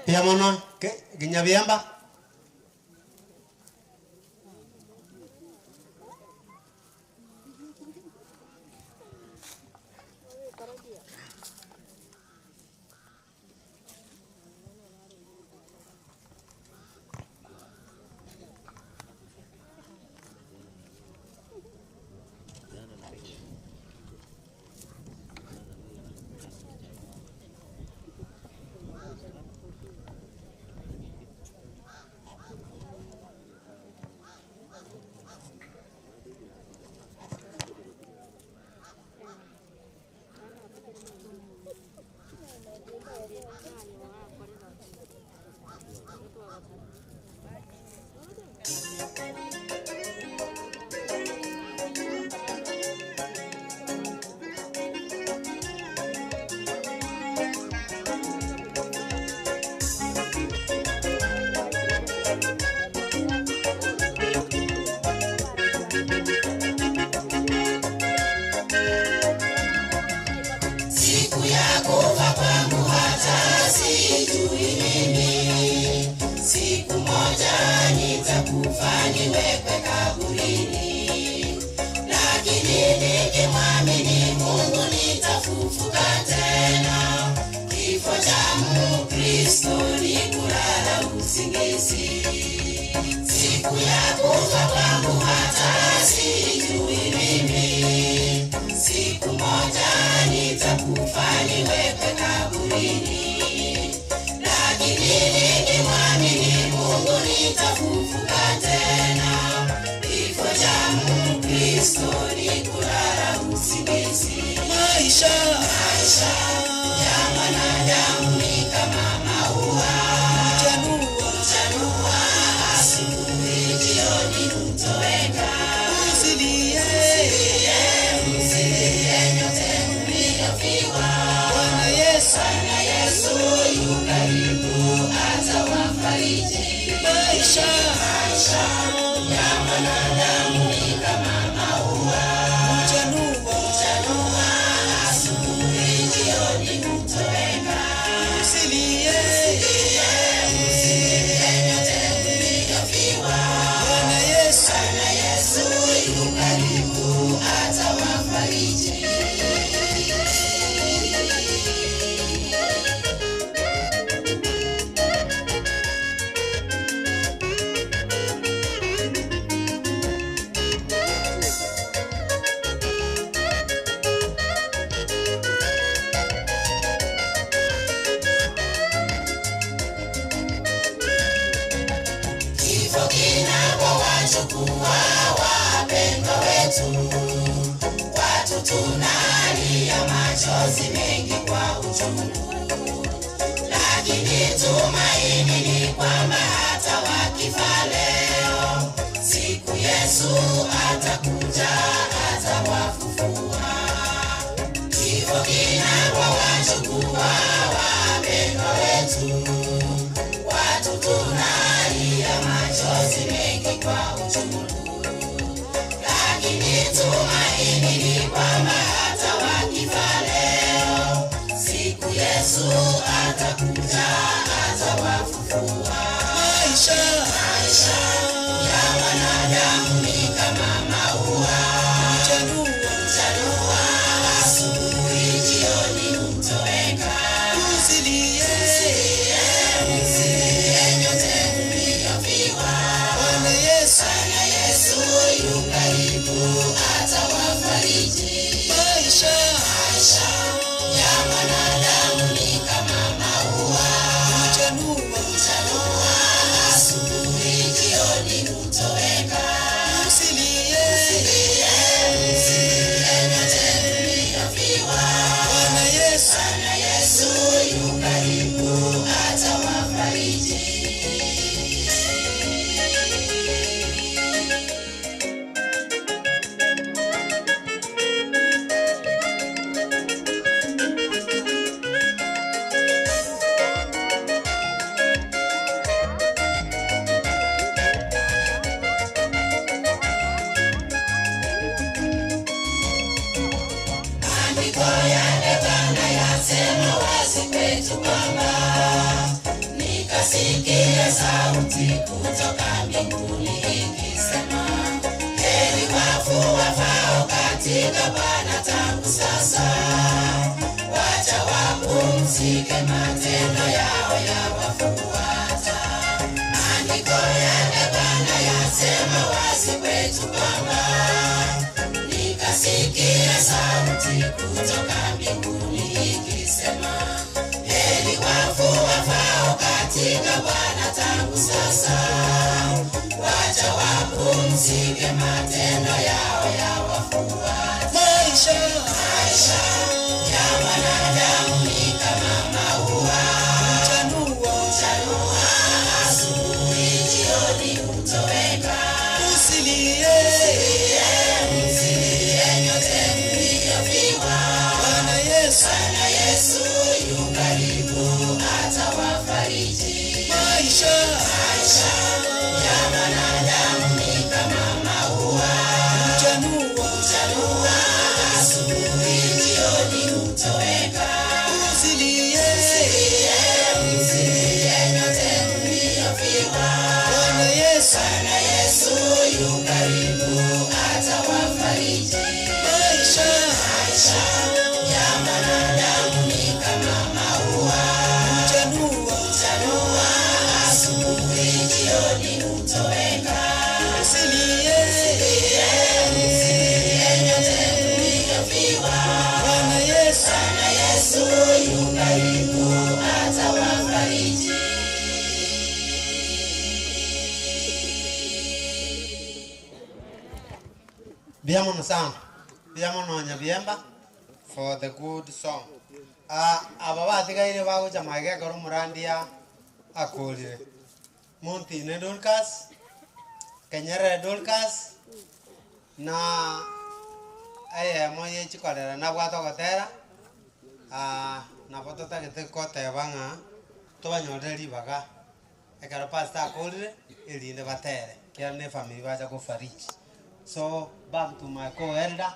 Ya monon, Ginyabiamba. Maisha ya wanadamu ni kama maua nikasikia sauti kutoka mbinguni ikisema, heri wafu wafao katika Bwana tangu sasa, wacha wapumzike, matendo yao yawafuata. Maandiko yake Bwana yasema wazi kwetu kwamba, nikasikia sauti kutoka mbinguni ikisema, heri wafu wafao katika Bwana tangu sasa, wacha wapumzike, matendo yao yawafuata. Maisha ya wanadamu ni kama maua, huchanua asubuhi, jioni hutoweka. Usilie nyote mliofiwa, Bwana Yesu yu karibu, atawafariji. Maisha ya wanadamu ni kama maua, huchanua asubuhi, jioni hutoweka. Usilie nyote mliofiwa, Bwana Yesu yu karibu, atawafariji. Maisha ya wanadamu ni kama maua, huchanua asubuhi, jioni hutoweka. Usilie nyote mliofiwa, Bwana Yesu yu karibu, atawafariji. Biamono sana. Biamono nyabiemba for the good song. Aba batigaire bagocha mage koro murandia akolire. Montine Dorcas, Kenyere Dorcas na moye chikorera na bwato gotera. Na botota gete kote banga tobanyore baga. Ekara pasta akolire elinde batere. Kia ne family bacha go fariji. So back to my co-elder,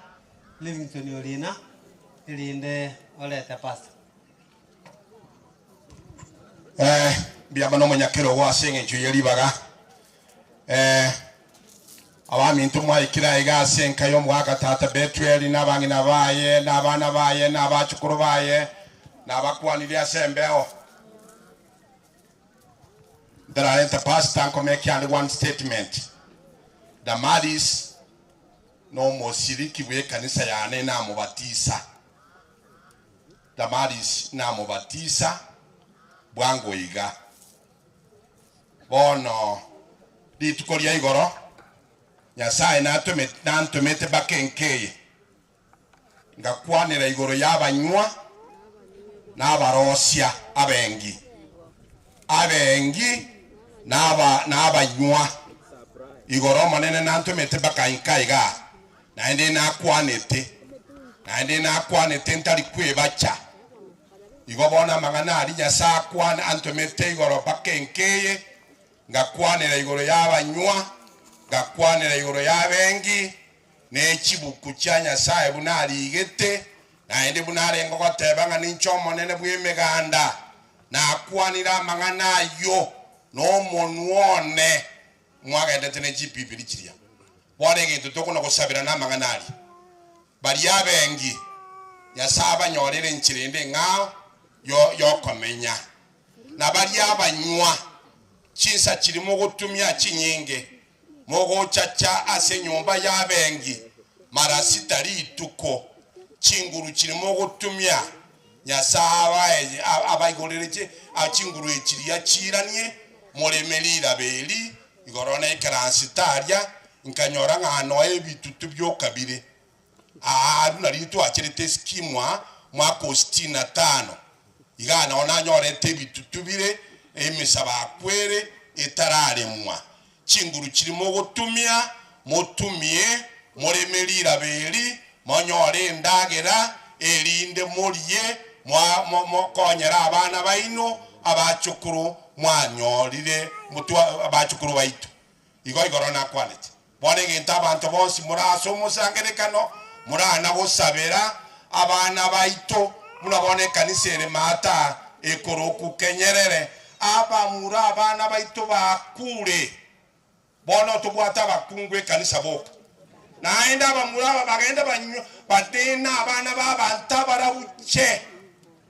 Livington Yorina, ilinde olete pastor. Biamano manyakero wa senge chuyeli baga. Awami ntumwa ikira iga senka yo mwaka tata Betueli nabangi nabaye nabana baye nabachukuru baye nabakwanira sembeo. Daralenta pastor komeki and one statement. Damaris no mosiriki we kanisa yane na mubatisa. Damaris na mubatisa bwango iga. Bono ditukolia igoro Nyasaye natumete bakenkeye ngakwanira igoro yabanywa n'abarosia abengi n'abanywa igoro manene nantumete bakankaiga naende nakwanete ntari kwebacha igobona magana ali Nyasaye kwana antumete igoro bakenkeye ngakwanira igoro yabanywa ngakwanira igoro yabengi n'ekibuku kya Nyasaye bunali igete naende bunali ngokotebanga n'inchomo nene bw'emiganda nakwanira amang'ana yo n'omonwone mwagendete n'ekibibili kiria bwana egintu tokona gusabira n'amang'ana ali bali abengi Nyasaye abanyorere nkirinde ng'ao yokomenya na bali abanywa chinsa kirimo gutumya kinyinge mogo chacha ase nyumba yabengi mara sitari ituko chinguru kirimo gutumya Nyasaye abaigorereke achinguru ekiriya kiranie muremerira beli igorona ikaransitaria nkanyora ngano ebitutu byokabire nari twakirete skimwa mwaka 65 igana ona nyorete ebitutu bire emisaba kwere etararemwa chinguru kirimo gutumya mutumie muremerira beli monyore ndagera elinde muriye konyera abana baino abachukuru mwanyorire mutwa abachukuru baitu igoro nakwanete bone ginta abantu bonsi muraso musangerekano murana gusabera abana baitu murabone kanisere mata ekoroku Kenyerere abamura abana baito bakure bono tubwata bakungwe kanisa boka naenda abamura bagenda batena abana babanta barabuche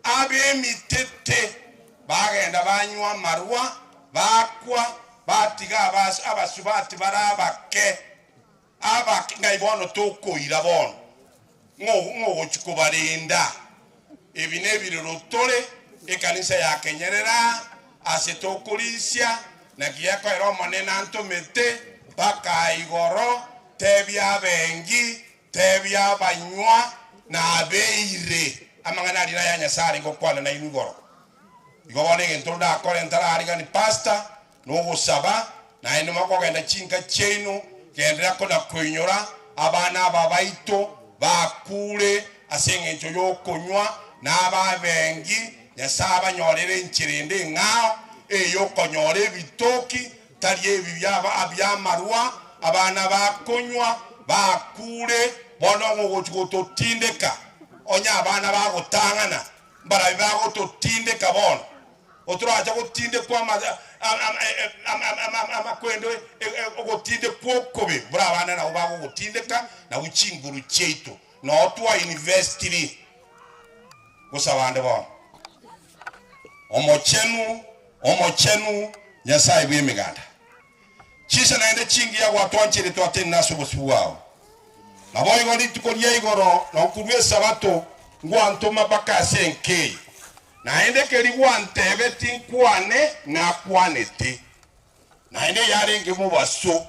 abemitete bagenda banywa marwa bakwa batiga abasubati barabake abakinga bono tokoira bono ngo chikubarinda ebine birotole ekanisa ya Kenyerera asetokulisia na kiyako ero manena ntomete baka igoro tebya bengi tebya banywa na beire amangana rira ya Nyasari ngokwana na inugoro igobone ntoda akore ntara ariga ni pasta no gusaba na ene makogenda chinka chenu kendera kona kuinyora abana babaito bakure asengencho yokonywa n'ababengi Nyasaba nyorere nchirinde ngao eyo konyore bitoki tari ebi abyamarwa abana bakonywa bakure bono ngotindeka onya abana bagotangana mbara bagotindeka bono otro acha gotinde kwa amakwendo ogotinde kwokobe bra abana na ubago gotindeka na uchinguru cheito no twa university gusabande bono omochenu Nyasaye bwemiganda chisa naende chingi ya watwanchire twateni naso bosuwao naboy goli tukolie igoro na kurwe sabato ngwantoma bakase nke naende keri gwantebe tinkwane na kwanete naende yarenge mubaso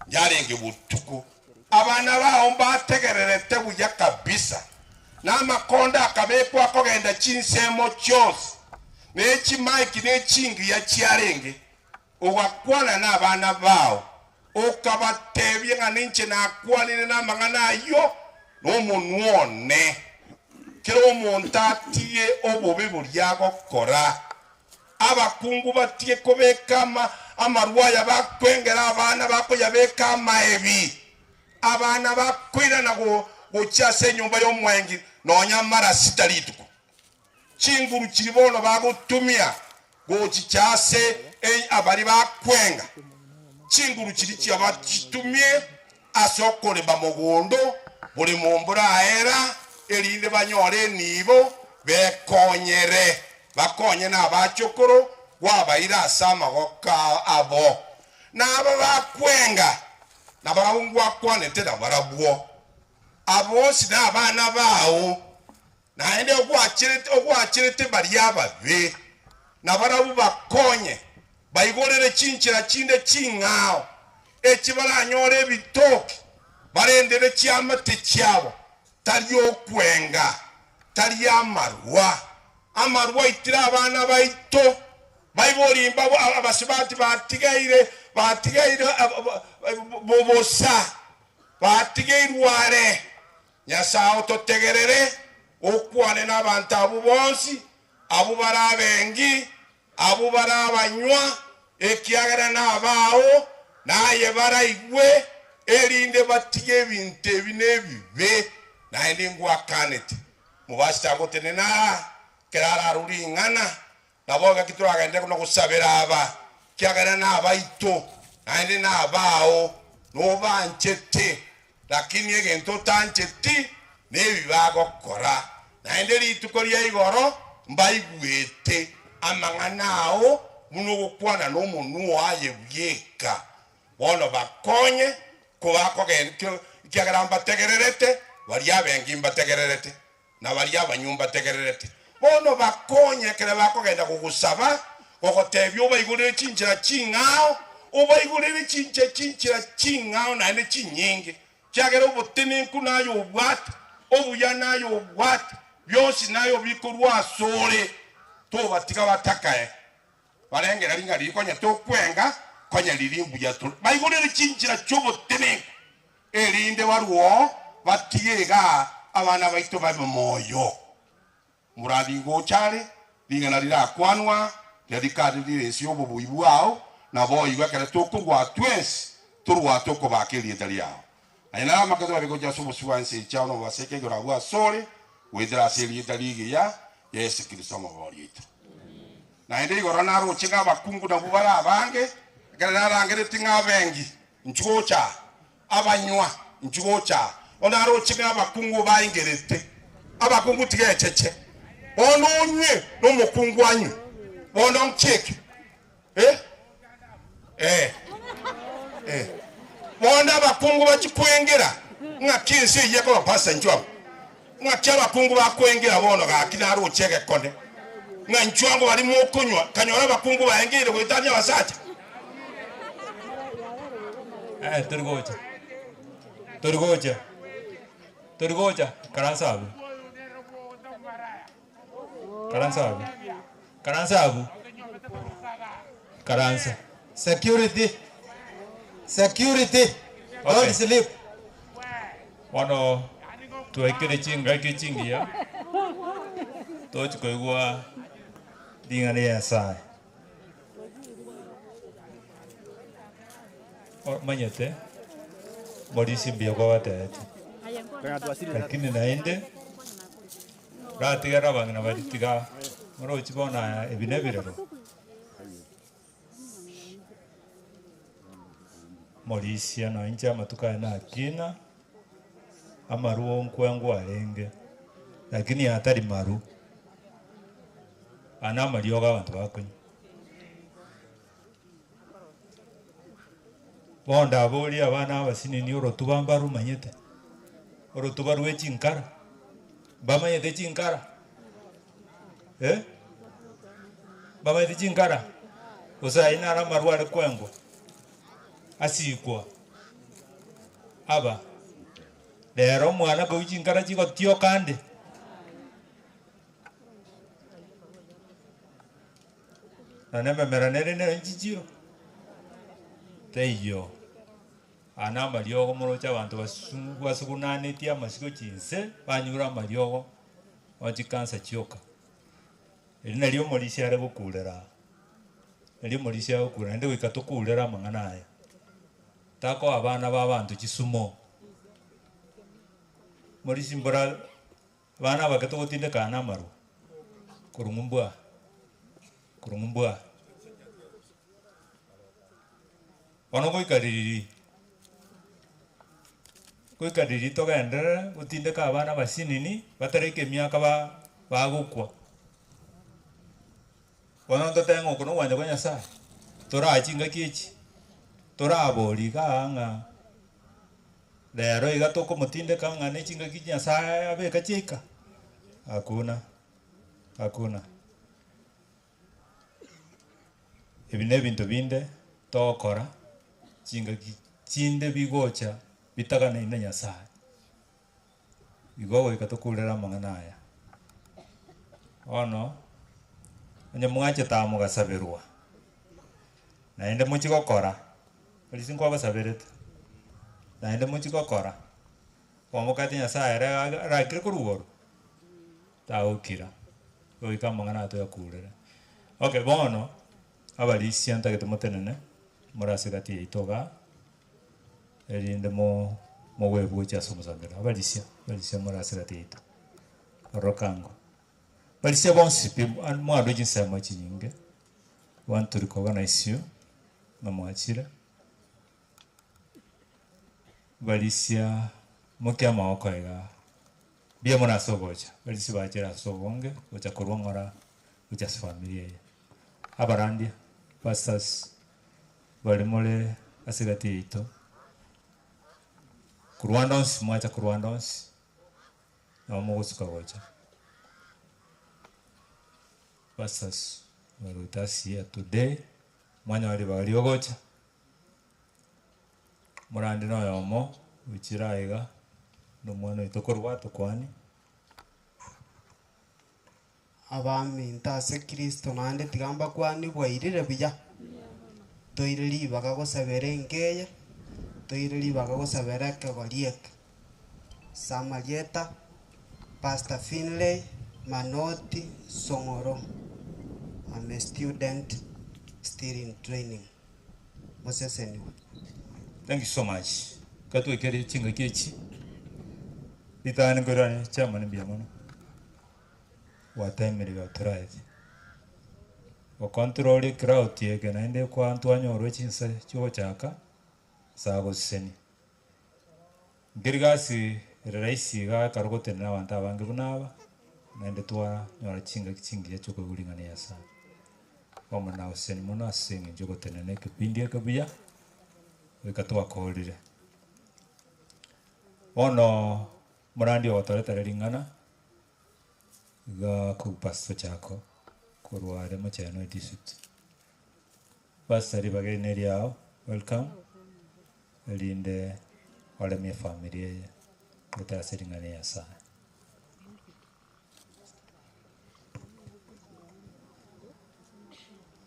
yarenge butuko abana baho mbategererete buya kabisa na makonda akabekwa kogenda chinsemo cyose nechi mike nechingi ya chiarenge ogakwana n'abana bawo okabatebye nganinche nakwanire n'amangana yo n'omunwone kero omuntu atiye obubi bulyago kora abakungu batiye kobeka amarwaya bakwengera abana bakoya beka amaebi abana bakwira nago gochase nyumba y'omwengi nonyamara sitalituko chinguru chiribono bagutumia gochichase abari bakwenga chinguru chiri chiabachitumie asokole bamugondo buli mumbura aera elinde banyore nibo bekonyere bakonye n'abachokoro wabaira asama goka abo n'aba bakwenga n'abahungu akwanete n'abarabuo abo sina abana bawo naende ogwachirete bari ababe n'abarabu bakonye bayigorere chinchira chinde chingao ekibala nyore bitoke barendere cyamate cyabo tariyo kwenga tari amarwa itira abana baito bayiborimba abasibati batigaire bobosa batigairware Nyasao totegerere okwane n'abantu abo bonsi abo barabengi abo barabanywa ekiagera n'abawo naye barayigwe erinde batige ebintu ebinebibe naende ngwakanete mubasita gotenena kerara ruringana naboga kitwagende no gusabira aba kiagera n'abaito naende n'abawo nobanchete lakini egento tancheti nebibago kora naende litukoria igoro mbaigwete amanganao muno gukwana no munu aye byeka bono bakonye kubako kiagaramba tegererete bari abengi mbategererete na bari abanyumba tegererete bono bakonye kere bakogenda kugusaba kokotebyo bayigurire chinchira chingao obayigurire chinchira chingao na ne chinyinge kiagera obutini kunayo obwat obuya nayo obwat byosi nayo bikurwa sore to batika batakaye barengera linga likonya to kwenga konya lirimbu ya to bayigurire chinchira chobutini elinde waruo batiega abana baito babe moyo murabingo chale lingana lira kwanwa yadikadi lire siobo buibuao na boyi wakala toko gwa twes turwa toko bakeli italiano aina makato babiko jaso suwanse chao no waseke gwa sore wedra seli italigi ya Yesu Kristo mwabarito na indi igoro na ruchinga bakungu na bubara abange kare na rangere tinga bengi nchugocha abanywa nchugocha ona ruchinga bakungu baingerete abakungu tigecheche ono onye no mukungu anyu ono ncheke Wanda abakungu bachikwengera nga kinsi ye ko pasa njwa nga chaba kungu bakwengera bono ga kinaro ucheke konde nga nchwango bali mu kunywa kanyora abakungu bayengire kwitanya basacha Torigoja Karansa security don't sleep wano tuwekere chinga kichingia tochikoigwa dingane ya sai manyete morisi mbia kwa watete lakini nainde ratigara bangina baritiga morochi bona ebinebirero Morisia no incha matuka na akina amaruo nkwengu arenge lakini hatari maru ana marioga abantu bakonyi bonda boli abana abasini ni orotubambaru manyete orotubaru echinkara bamayete chinkara bamayete chinkara usaina ara maru are kwengu asikwa aba lero mwana go chinkara chiko tio kande nane meranere ne njichiro teyo ana mariogo morocha abantu basugunane tia masiko chinse banyura mariogo wachikansa chioka elina lio molisi are gukurera elio molisi are gukurera ndi wikatukurera mangana aya tako abana b'abantu kisumo muri simbora bana bagato gutinde kana maru kurumumbwa wano kuikariri togendera gutinde ka abana basinini batareke myaka bagukwa wano totengo kuno wanya kwa Nyasaye torachinga kichi torabori kanga lero igatoko mutinde kanga nechinga kinya saa abeka chika hakuna ebine bintu binde tokora chinga chinde bigocha bitagana ina Nyasaye igogo ikatokulera mangana aya ono onye mwache tamu gasabirwa naende muchigokora polisi nkwa basaberete naende muchigokora omukati Nyasaye rakire kurugoro taukira oika mangana to yakurera okay bono abalisi antagete mutenene murasigati itoga erinde mo webucha somusambira abalisi murasigati ito rokango balisi bonsi mo adoji nsema chinyinge want to recognize you namwachira balisia mukia maoko ega bia mona sogocha balisi bachira sogonge ucha kurongora ucha familia ye abarandia pastors balimole asigati ito kurwandons mwacha kurwandons na mogosuka gocha pastors warutasi today mwanya wali baliogocha murandi no yomo uchiraiga no mwana itokorwa tokwani abami ntase Kristo nande tigamba kwani bwairire biya toireri bakagosabere ngeye toireri bakagosabere kagoriek Samarieta Pastor Finlay Manoti Songoro. I'm a student still in training. Moses anyone. Thank you so much. Katu ikeri chinga kichi. Itani ngorane chama ni biamono. Watemere ga turaje. okontrol crowd yeke naende kwantu anyorwe chinse chiogochaka sagosiseni ngirigasi raisi ga karogotene na bantu abange bunaba naende twanyora chingiya chokogurigania sa omona oseni mono asenge njogotene ne kipindi akabuya weka twakorire ono murandi otoretare ringana ga kupasto chako kurware machano district basari bagene riao welcome linde ole mi familia utaseringa ya sa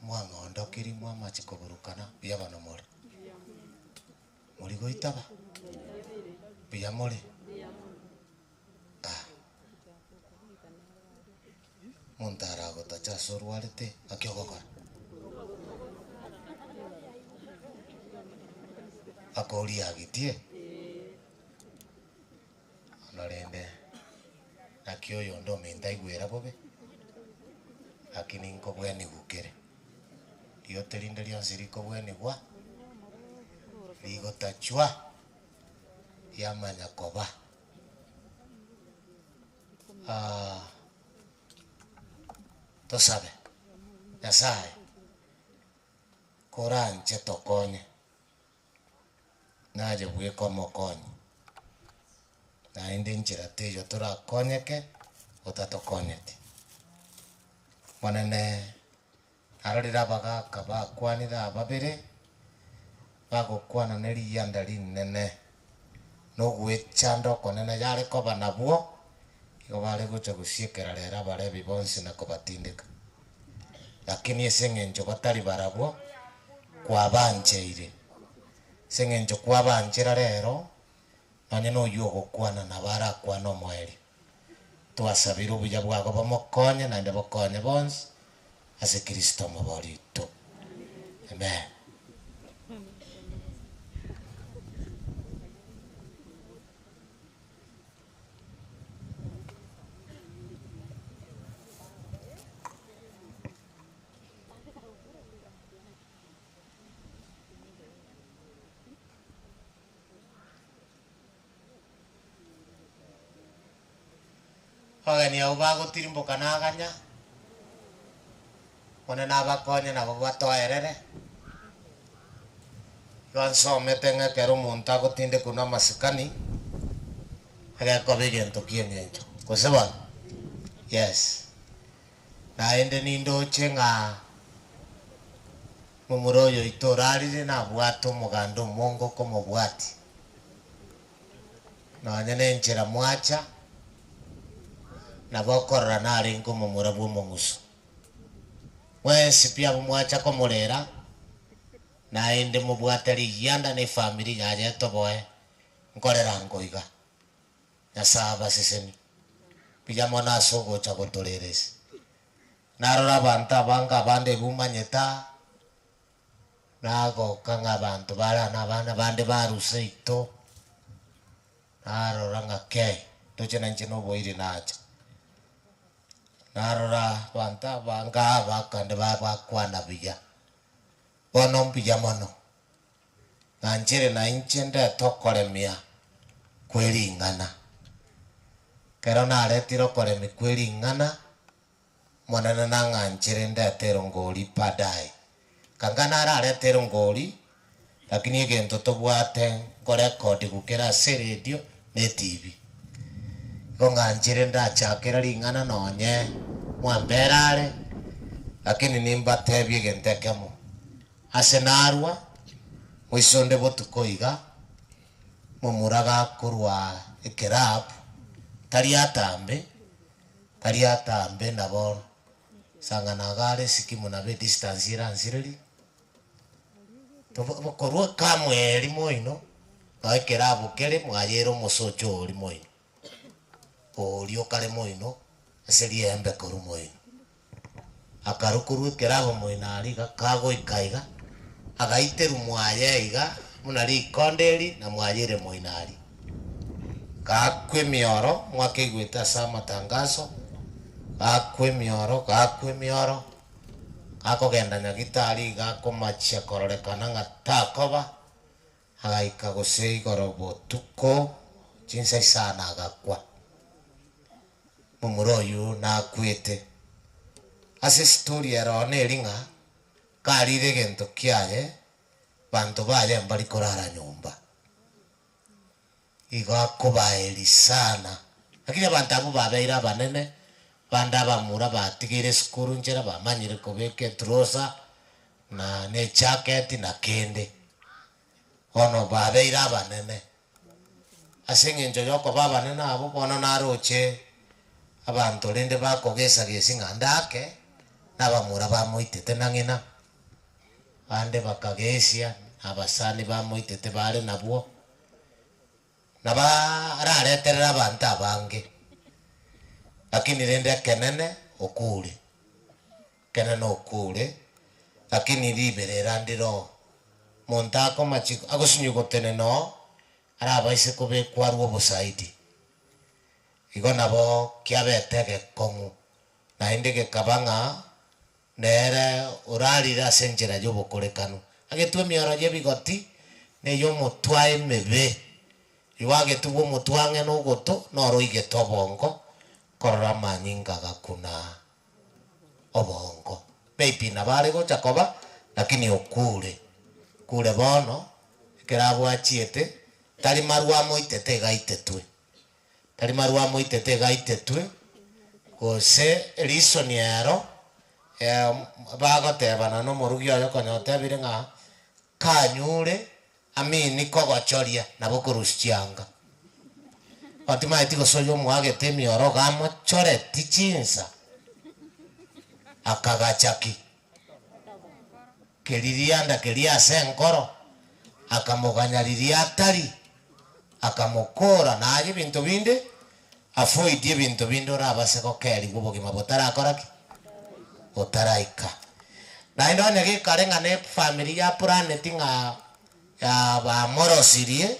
mwanga ondokiri mwama chikoburukana bya bano muri goitaba bya muri montara gotacha sorwarete akiogokora akori agitie onorende nakioyo ndo mindaigwera bobe lakini nko bweni gukere iyo terinde lyonse liko bweni gwa ligotachwa yamanya koba tosabe Nyasaye koranche tokonye naje bwiko mokonye naende njira teyo turakonyeke utatokonyete monene ararira bagaka bakwanira babere bagokwana neriyanda rinene nogwechando konene yare koba nabwo igo bare gocha gusiekera rera bare bibonsi na kobatindika lakini eseng'encho batari barabwo kwabancheire seng'encho kwabanchera rero nonye noyo ogokwana na barakwana omweri twasabire obuya bwago bamokonye naende bokonye bonsi ase Kristo moborito amen. Ogeni au bagotirimboka naganya one nabakonye nabo batwaerere gansomete ng'ekero omonto agotinde kuna masikani agekoba egento kieng'encho gose bono yes naende nindoche ng'a momura oyo ito orarire nabwate omoganda omongo komobwati nonye na enchera mwacha nabo okorora narenge omomura bwa omong'uso mwensi pia mwacha komorera naende mobwate riyanda na efamiri yaye toboe nkorera ngoiga Nyasaye abaseseni piya mono ase ogocha gotoreresi narora abanto abange abande bumanyeta nagoka ng'a abanto barana abana bande baruse ito narora ng'a kei toche nanche noboire nacha narora abanto abange abakande babakwana buya bono mbuya mono nanchere nainche ndete okoremia kwering'ana kero naretire okoremi kwering'ana monene nang'anchere ndete erongori baadaye kanga nararete erongori lakini egento tobwate ngorekodi gukera ase radio na TV igo ng'anchere ndachakera ring'ana nonye mwamberare lakini nimbatebia egento ekemo ase narwa moisonde botuko iga momura gakorwa ekerabu tari atambe nabo sang'ana gare sikimu na be distance iransireri tobokorwa kamweri moino na ekerabu kere mwayera omosocho ori moino orio kare moino ase riembe koru moino akarukurwa ekerabu moino ari kagoika iga agaiteru mwaye iga muna rikonderi na mwayere moinari gakwe mioro mwakaigwete ase amatangaso gakwe mioro akogenda nyagitari gakomachia kororekana ng'atakoba agaika gose igoro botuko chinsa isana agakwa mumuro oyu nakwete ase story erone eringa karire gento kiaye bantu baye mbari korara nyumba igakobaeri sana lakini abantu abo babeira banene banda bamura batigire skuru njera bamanyire kobeke trosa na ne jacket na kende ono babeira banene asenge njo yoko baba nene abo bono naroche abantu rende bakogesa gesinga ndake nabamura bamoitete nangina bande bakagesia abasani bamoitete bare nabwo naba arareterera abantu abange lakini rende kenene okure lakini liberera ndiro montako machiko agosunyugo teneno arabaise kobe kwarwo bosaidi igo nabo kiabetege kongu na indege kabanga nere urarira senjera yobokorekanu agetwe mioro ye bigoti ne yo mutwae mebe iwage tuwo mutwange no goto noro igetobongo korora manyinga gakuna obongo baby na bare go chakoba lakini okure kure bono kerabo achiete tari marwa moitete gaitetwe gose reason yaro bagotebana no murugi oyo konyotebire ng'a kanyure amini kogochoria nabo kuruschianga otimaiti gosoyo mwagete mioro gamochore tichinsa akagachaki keririanda keria senkoro akamuganyariria atari akamukora naje bintu binde afoidie bintu binde orabase gokeri gobogima botarakoraki otaraika na ndo nyagi karenga ne family ya planet nga ya ba morosirie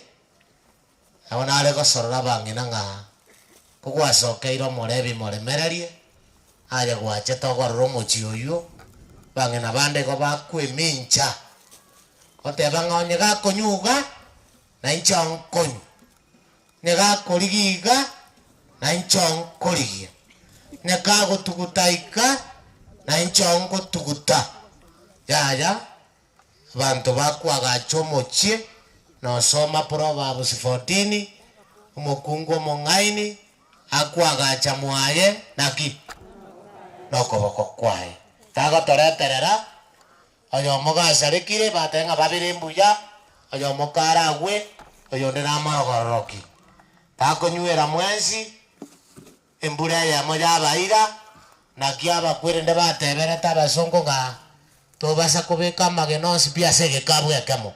abona ale gosorora bangina nga kugwasokeiro morebi moremererie aje gwache togororo mochi oyo bangina bande go bakwemincha oteba ngonye gakonyuga na inchonkonyu negakorigiga na inchonkorigia negagotugutaika na inchongotuguta yaya bantu bakwagachomochie nosoma Proverbs 14 umukungu mongaini akwagacha mwaye naki nokoboko kwaye tagotoreterera oyo mogasarikire batenga babire mbuya oyo mokaragwe oyo ndera magoroki takonywera mwensi embura ya moya baira na kiaba kwirende batebere tabasongo nga tobasa kubeka magenosi pia sege kabwe kamo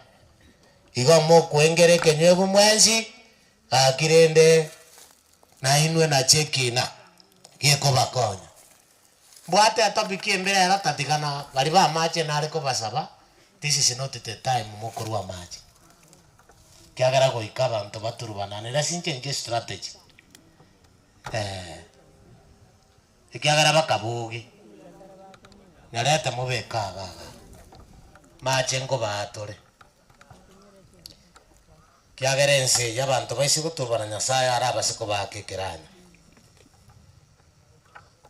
igo mokwengere kenyego mwensi akirende na inwe na chekina kieko bakonya bwate atopiki embere era tatikana bari ba mache na ariko basaba this is not the time mokorwa mache kiagara go ikaba nto baturubana nera sinche strategy ikiagara bakabugi nyareta mubekaga mache ngo batore kiagara ense y'abantu baisi gutubana Nyasaye arabase ko bakikiranya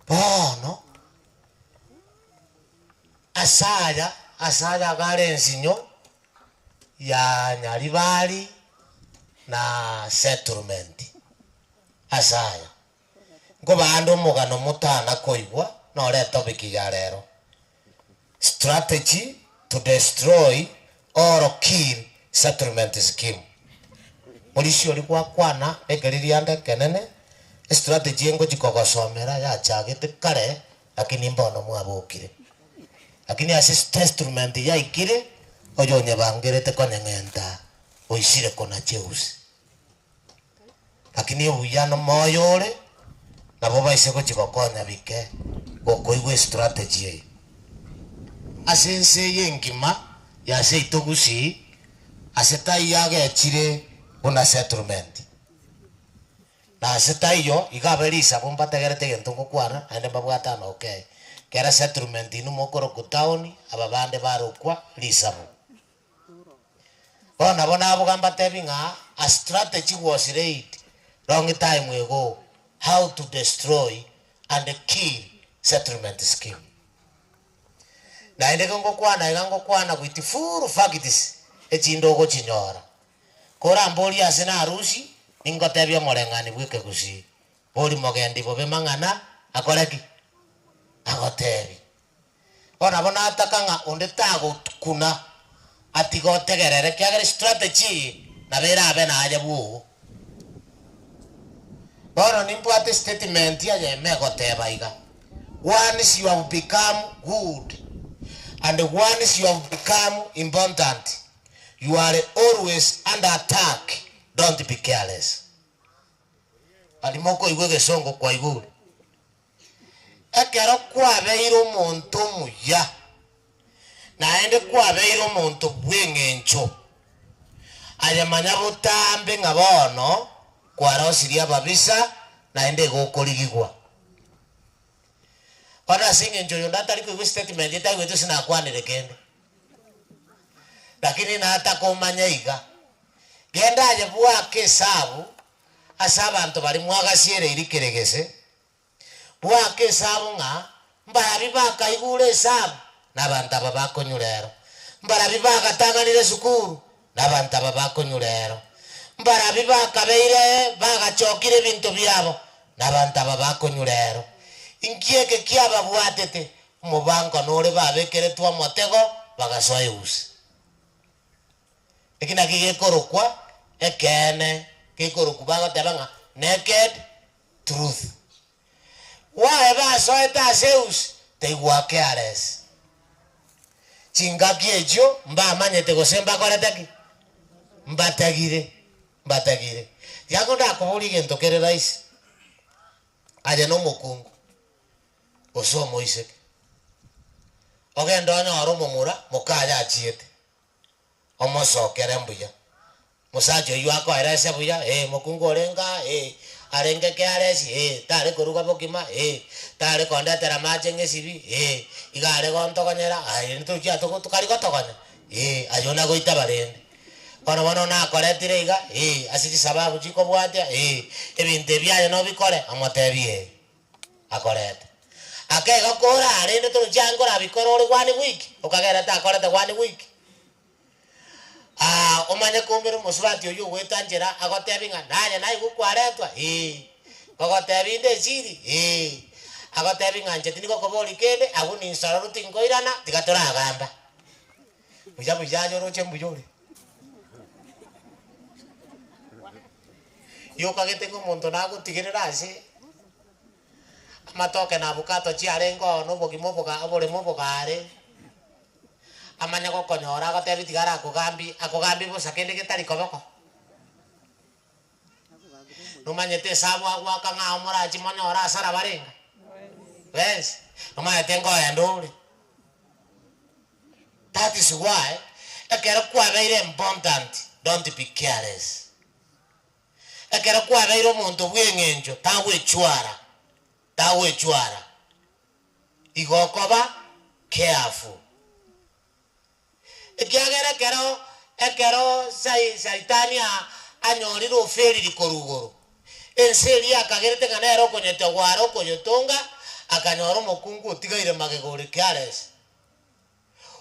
bono asaya gare ensinyo ya Nyaribari na settlement asaya ngo bando mugano mutana koigwa no le topic ya rero strategy to destroy or kill settlement scheme polisi olikuwa kwana ekeriria kenene strategy ngo chikogosomera ya chagete kare lakini mbono mwabukire lakini assist testament ya ikire oyo nyebangerete konyengenta oisire kona cheusi lakini uyano moyore nabo baise ko chikokonya bike gokoigwe strategy asense yengima ya seitogusi aseta yage chire una settlement na aseta iyo igabelisa bombategerete gento kokwana ande babwata no okay kera settlement inu mokoro kutaoni ababande barokwa lisabu bona abo gamba tebinga a strategy was laid long time ago how to destroy and kill settlement scheme na ende kongo kwana with full facts echindo chinyora kora mboli asena arusi ningotebia morengani bwike gusi boli mogendi bobe mangana akoreki agotebi bona atakanga onde tago kuna atigotegerere kyagere strategy na bera abe na aje bu bona nimpwate statement ya je megoteba iga once you have become good and once you have become important you are always under attack. Don't be careless. Alimoko igwe gesongo kwa iguru ekero kwa beiro monto muya na ende kwa beiro monto bwengencho ayamanya butambe ngabono kwa rosiria babisa na ende gokorigigwa ona singenjo yonda tari ku statement yetagwe tu sina kwanire kende lakini na hata kumanya iga genda aje bwa kesabu asaba anto bari mwagasiere irikiregese bwa kesabu nga mbarabi bakaigure sabu nabanta babakonyurero mbarabi bakatanganire sukuru nabanta babakonyurero mbarabi bakabeire bagachokire bintu byabo nabanta babakonyurero inkieke kiaba bwatete mubanko nore babekere twa motego bagasoyusi ekina kigekorokwa ekene kikorokubaga tabanga naked truth wa eba soeta Zeus te wake ares chinga kiejo mba manyete gosemba koreteki mbatagire yago ndakuburi gento kere rais aje no mukungu osomo iseke ogendo nya oromo mura mukaya achiete omosokere mbuya musacho yuako arese buya mukungu orenga arenge ke aresi tare kuruga bokima tare kondetera machenge sibi igare gontogonyera ntu kia tukari gotogonya ayona goita barende bono na koretire iga asiki sababu chiko bwatia ebinte byaye no bikore amotebie akorete akega kora arende tu jango na bikoro ori wani wiki ukagera ta korete wani wiki omanye kumbira musubati oyo gwetanjira agotebinga nanya nayi gukwaretwa agotebinde siri agotebinga nje tiniko kobori kende aguni nsara rutingoirana tigatora agamba bujabujajo roche mbujore yo kagete ko muntu nago tigirira ase amatoke na bukato chiarengo no bogimo boga abore mo bogare amanya gokonyora gotebi tigara akogambi busakende getari koboko numanyete sabu agwaka nga omora chimonyora asara barenga yes numanyete ngo endore that is why ekero kwa beire important don't be careless ekero kwa beire omuntu bwengenjo tawe chwara igokoba careful ekero saitani anyorire oferiri korugoro enseri akagerete kanero konyete gwaro konyotonga akanyora omokungu otigaire magegore careless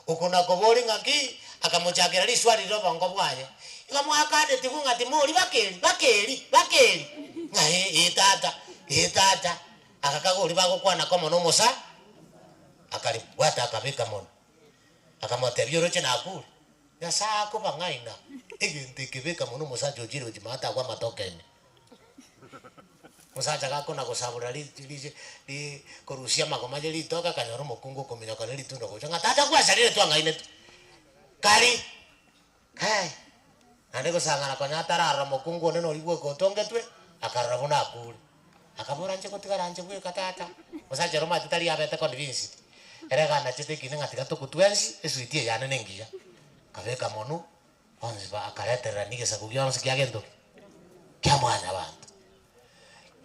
ukuna kobori ngaki akamuchakira riswari robongo bwaye ikamwakade tikunga timori bakeri tata akakagori bagokwana komo no mosa akari wata akabika mono akamotebio roche na akuri ya sako bangaina egente kebeka mono mosa jojiro jimata kwa matokene mosa chaka kona gosabura li korusia magomaje li toka kanyoro mokungu komenya kaneli tundo ko changa tata kwa sarire tu angaine kari kai ande ko sangana konya tarara mokungu neno liwe ko tongetwe akarabuna akuri akabora nje kotikara nje kwe katata mosa jeroma tutari abete convince erega na chete kinenga tigato kutwensi esuitie yana nengia kaveka mono onzi ba akaretera nige sakugyo onzi kyagendo kya mwana bantu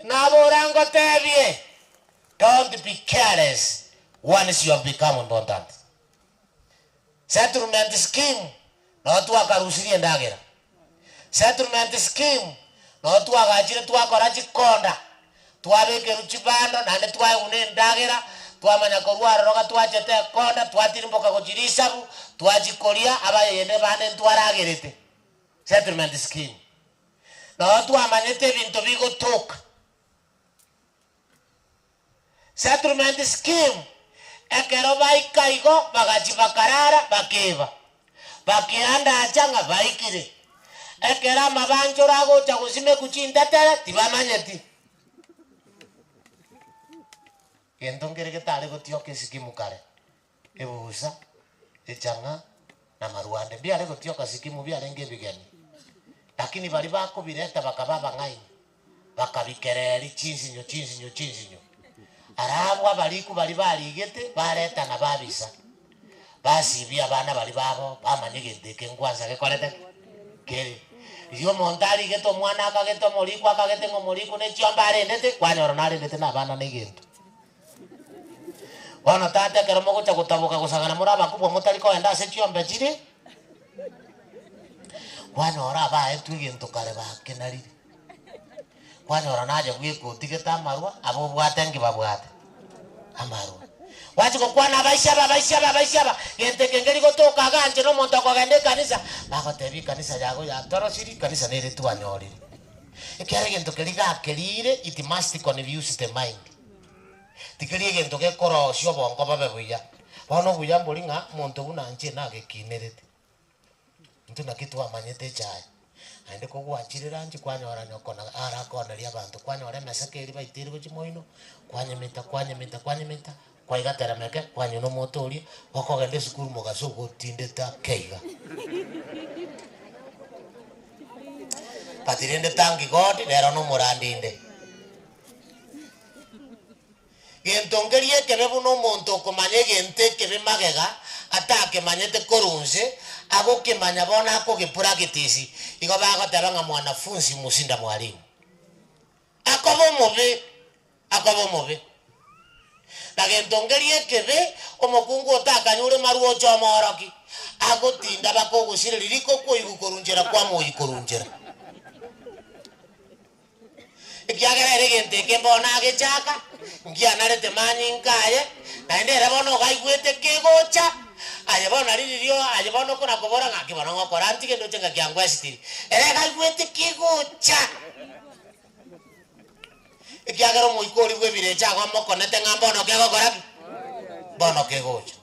naborango tebie don't be careless once you have become important. Settlement scheme no twakarucirie ndagera. Settlement scheme no twagachire twakora chikonda twabeke ruchibando nande twaune ndagera twamanya korwara roga twachete konda twatirimboka kuchirisabu twachikoria abayende bane twaragerete. Settlement scheme no twamanyete bintu bigotoka. Settlement scheme ekero baikaigo bagachibakarara bakeba bakianda achanga baikire ekera mabanjo rago chagusime kuchinda tere tibamanyeti yendongere ketale gotioke sikimu kare ebusa echanga na maruande biale gotioka sikimu biale ngebigeni lakini bali bako bireta bakababa ngai bakabikereri chinsinyo arabwa baliku bali baligete bareta na babisa basi bia bana bali babo bamanyegete kengwaza gekorete kere iyo montali geto mwana akageto moliku akagete ngomoliku ne chiambare ndete kwanyoro nali ndete na bana negento wana tate kero mogo cha kutabuka kusagana muraba kubwa mutaliko enda se chiombe chiri kwanyora ba etu gento kale ba kenari kwanyora naje gwiko tigeta marwa abo bwatengi babwate amarwa wachiko kwana baishaba gente kengeri gotoka ganje no monto ko gende kanisa bagotebi kanisa yago ya toro siri kanisa nere tu anyori ekere gento keliga kelire it must confuse the mind tikeri gento ke koro sio bongo babe buya bono buya mbolinga monto buna nje na gekinerete ntu na kitu amanyete chai ande ko gwachirira nje kwanyora nyokona ara kona ria bantu kwanyora mesakeri baitiri gochimoino kwanyemeta kwaigatera meke kwanyu no motori wakogende sukuru mugasogo tindeta keiga patirende tangi godi nero no murandinde gentongerie kebebu no monto komanye gente kebe magega atake manyete korunze ago kemanya bona ako gepura gitisi igo bago tabanga mwanafunzi musinda mwalimu akobo mobe nagentongerie kebe omokungu otakanyure maruo chomoroki agotinda bakogusire ririko koigukorunjera kwa moyikorunjera ikiagerere gente kembona agechaka ngianarete manyingaye naendere bono gaigwete kegocha ayebona riririo ayebono kona kobora ngakibona ngokora antige ndo chenga kyangwa sitiri ere gaigwete kegocha ikiagero moikori gwebire chago mokonete ngambono kegokora bono kegocha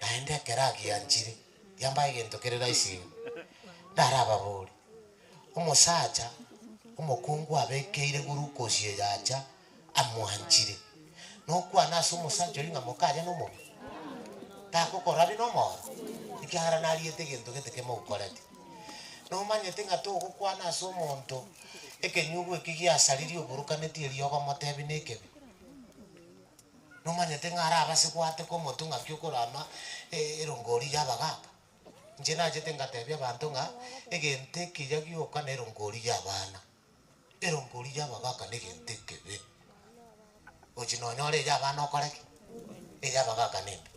naende keragi anchiri yamba igento kerera isi daraba bori umusacha umukungu abekeire gurukosie yacha amwanchire nokwa naso umusacha linga mokaje no mo tako korabi no mo ikiagara nariete gento geteke mo korete no manyete ngato gukwa naso monto ekenyugo ekigia saririo burukaneti eliogo motebi nekebe no manyete ngara abase kwate ko motunga kyokorama erongori yabagapa nje najete ngatebya bantu nga egente kijagio kana erongori yabana erongori yabagaka negente kebe ochino nyore yabana okoreki eyabagaka nembe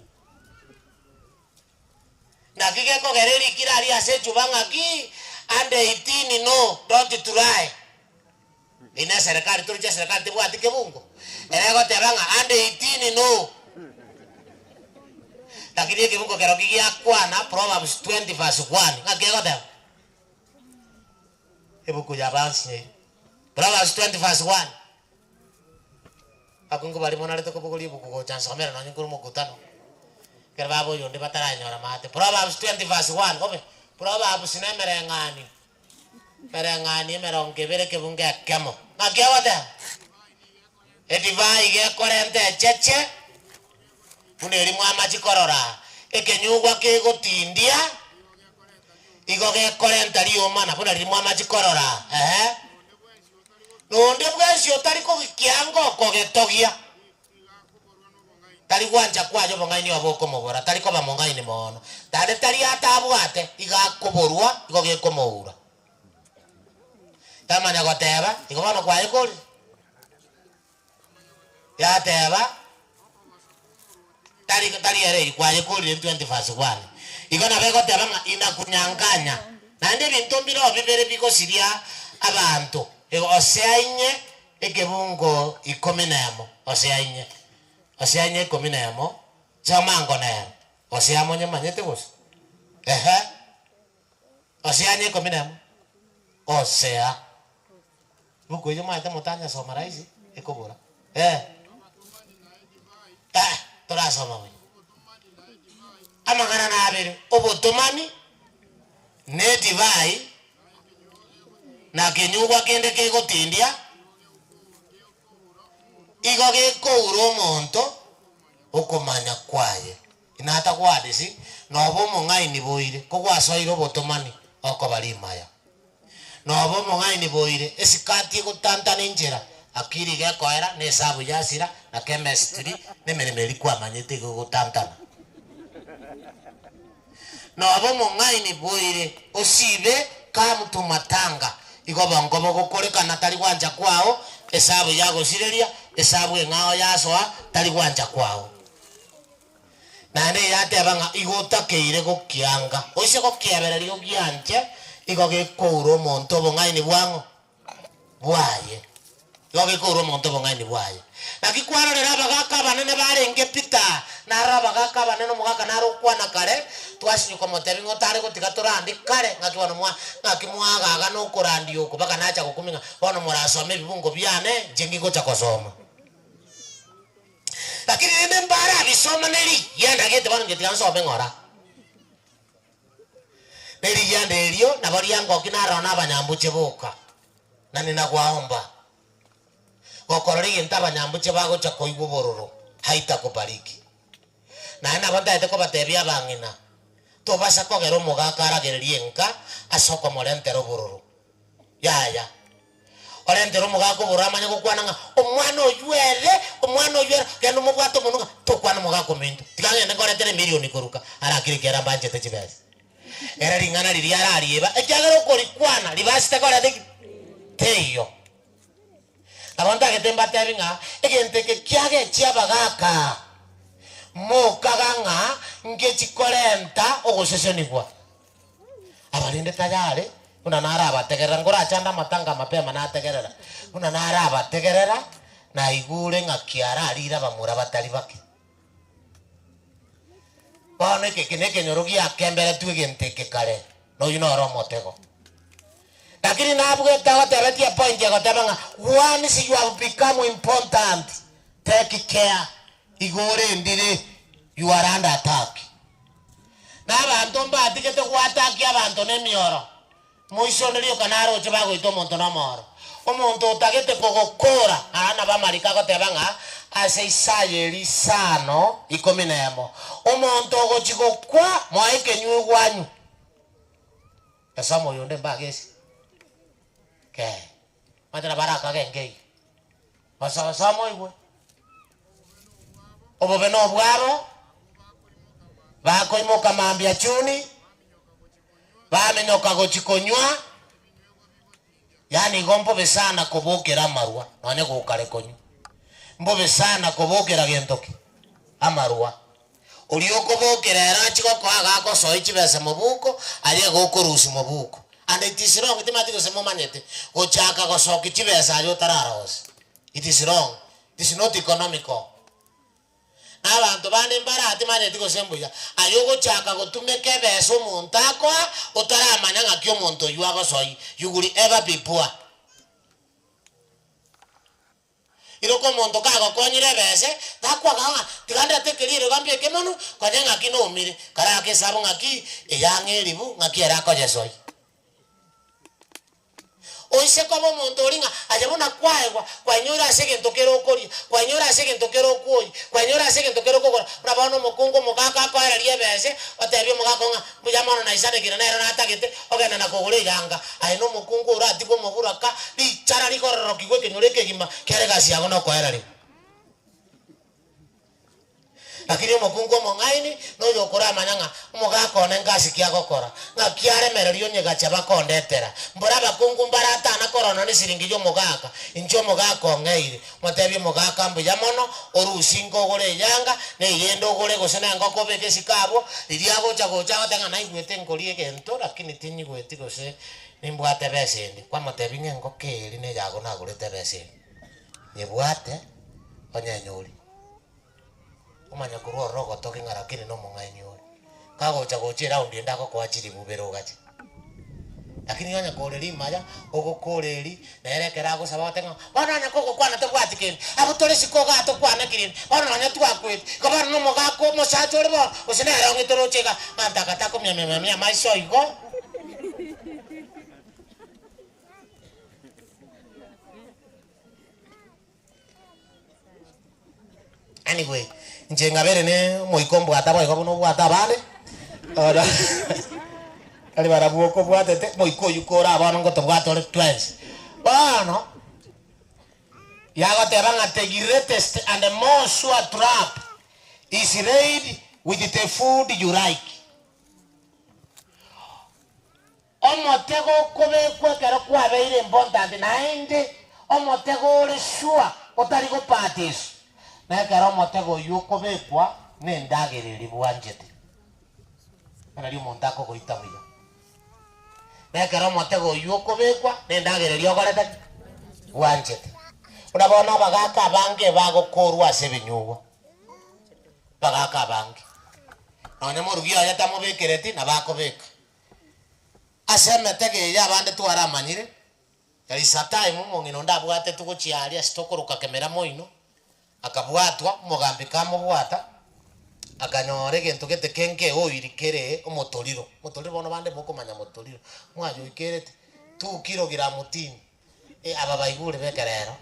na kige kogereri kirari ase chubanga ki under 18 no don't try ina serikali turija serikali tebwati kebungo erego tebanga under 18 no lakini kebungo kero kigia kwana Proverbs 20 verse 1 ngakego tebe ebuku ya bansi Proverbs 20 verse 1 akungo bali mona leto kubuguli buku go chansa kamera no nyukuru mokutano kerba bo yonde batara nyora mate Proverbs 20 verse 1 kobe Proverbs nemerengani merengani merongevere kebunge akemo ngakego tebe edivai ge korente cheche muneri mwama chikorora ekenyugwa kegotindia igo ge korenta rioma na muneri mwama chikorora nonde bwesi otari kogikiango kogetogia tari gwanja kwajo bongaini oboko mobora tari koba mongaini mono tade tari atabwate igakoborwa igo ge komoura tamanya goteba igo bano kwaye koli ya teba tari ere kwaje kuri 21 igona bego tebanga inakunyanganya nande bintu mbiro bibere biko siria abantu oseanye ekebungo ikomenemo oseanye ikomenemo chamango ne oseamo nyamanyete bos oseanye ikomenemo osea buko yo maite motanya somaraisi ekobora torasoma we amagana na abere obotomani ne divai na kenyugwa kende kegotindia igo gekouro omonto okomanya kwaye inata kwadisi nobo mongaini boire kogwasoire obotomani okobari maya nobo mongaini boire esikati egotantana enchera akiri gekoera ne esabu yasira na chemistry ne meremeri kwamanyete gogotantana nobo mongaini boire osibe kamutu matanga igobongo bogokorekana tari gwanja kwao esabu yagosireria esabu engao yasoa tari gwanja kwao nane yatebanga igotakeire gokianga oise gokiabereri gokianje igogekouro omonto obong'aini bwango bwaye igogekouro omonto obong'aini bwaye nakikwarorera abagaka abanene barenge pita nara abagaka abanene omogaka nara okwana kare twasinyuka omotebi ng'otare gotiga torandi kare ng'akimwagaga nokorandi oko mpaka nacha gokuminga bono morasoma ebibungo biane inche ngigocha kosoma lakini nende mbara abisoma neri yenda gete bono ngetiga nsome ng'ora neri yenda erio nabo riangoki narona abanyambuche boka na ninagwaomba gokorora egento abanyambuche bagocha koigwa obororo haita kubariki naye nabo ntaete kobatebia abang'ina tobasa kogera omogaka aragererie enka ase okomorentera obororo yaya orentera omogaka obororo amanye gokwana ng'a omwana oyuere genda omobwate omonwe ng'a tokwana omogaka ominto tiga ng'ende ngoretere emilioni koruka arakire kera mbanchete chibesa era ring'ana riria ararieba ekiagera okorikwana ribasite korete teiyo nabo ntagete mbatebi ng'a egento eke kiagechia abagaka mokaga ng'a ngechikorenta ogosesenigwa abarinde tayare buna nara abategerera ngorachanda amatanga mapema nategerera buna nara abategerera naigure ng'a kiara arira bamura batari bake bono eke nekenyoro giakembere tu egento eke kare noyu noro omotego lakini nabwete agotebetie point egoteba ng'a once you have become important take care igore ndire you are under attack n'abantu mbatigete gwataki abantu n'emioro moiso nerio kanaroche bagoita omonto n'omoro omonto otagete kogokora arana bamarika goteba ng'a ase isaye erisano 11 omonto ogochigokwa moe kenywe gwanyu esomo yonde mbagesi ke matera baraka gengei basomo igwe obobe no bwabo bakoimoka mambia chuni bamenyoka gochikonywa yani gombo sana kobokera marwa none gukare konyu mbobe sana kobokera gentoki amarwa ulioko bokera era chigoko agako soichi bese mobuko alie gokorusi mobuko and it is wrong timatiko semomanyete gochaka gosoki chibesa ayo tararos it is wrong, it is not economical. Abantu bande mbarati manyete gosembuya ayo gochaka gotumeke beso omonto akoa otaramanya ng'aki omonto oyu agosoi you will ever be poor. Iroko omonto kagokonyire bese takwaga tiganda tekerire gambie kemono konya ng'aki nomire kara kesabo ng'aki eyang'eribu ng'aki era kojesoi oise kobo omonto oringa ajabona kwaegwa kwanyora ase gento kero okori kwanyora ase gento kero okoi kwanyora ase gento kero okogora urabona omokungu omogaka akoererie bese otebia omogaka ng'a mbuya mono naisanekire nero natagete ogenda nakogora iganga aye no omokungu oratigwa omoburaka richara rikororokigwa ekenyoro ekegima kere gasi yago nokoereri lakini omokungu omongaini no yokora amanyanga omogako nengasi kia gokora nga kiare mererio nyegacha bakondetera mbora bakungu mbaratana korona ni siringi yo mogaka injo mogako ngeire motebi mogaka mbuya mono orusingo gore yanga ne yendo gore gosena ngoko beke sikabo iria gocha gotenga na igwete ngorie gento lakini tinyi gweti gose nimbwate besendi kwa motebi ngengo keri ne yago na gorete besendi nibwate onyenyori umanya kurwa rogo toki ngarakini no mongaini ore kagocha gochira undi ndako kwa chiri bubero gachi lakini yonya koreri maya ogo koreri nerekera go sabatenga bana nya koko kwana to kwatikeni abo tole sikoga to kwana kirini bana nya twakweti kabana no mogako mosacho rebo usinera ngitoro chega mantaka tako mia maisho igo anyway njenga bere ne moikombo atabo ikobuno bwata bale ora ali barabuo ko bwatete moiko yukora abana ngo tobwato le 12 bana yago te banga the greatest and the most sure trap is laid with the food you like omotego kobe kwekero kwa beire important naende omotego le sure otari go parties na karo motego yuko bekwa nendagiriri bwanjete ari montako goita buya na karo motego yuko bekwa nendagiriri ogoreta bwanjete urabona bagaka bange bagokorwa sebinyuwa bagaka bange none morugiyo yatamo bekereti na bakobeka asemetege ya bande twara manyire yari satime mungino ndabwate tugochiaria stokoroka kemera moino akabwatwa mugambi kamubwata akanyore gento gete kenke oirikere omotoriro bono bande bokomanya motoriro mwayo ikerete 2 kilogram tini aba baigure bekerero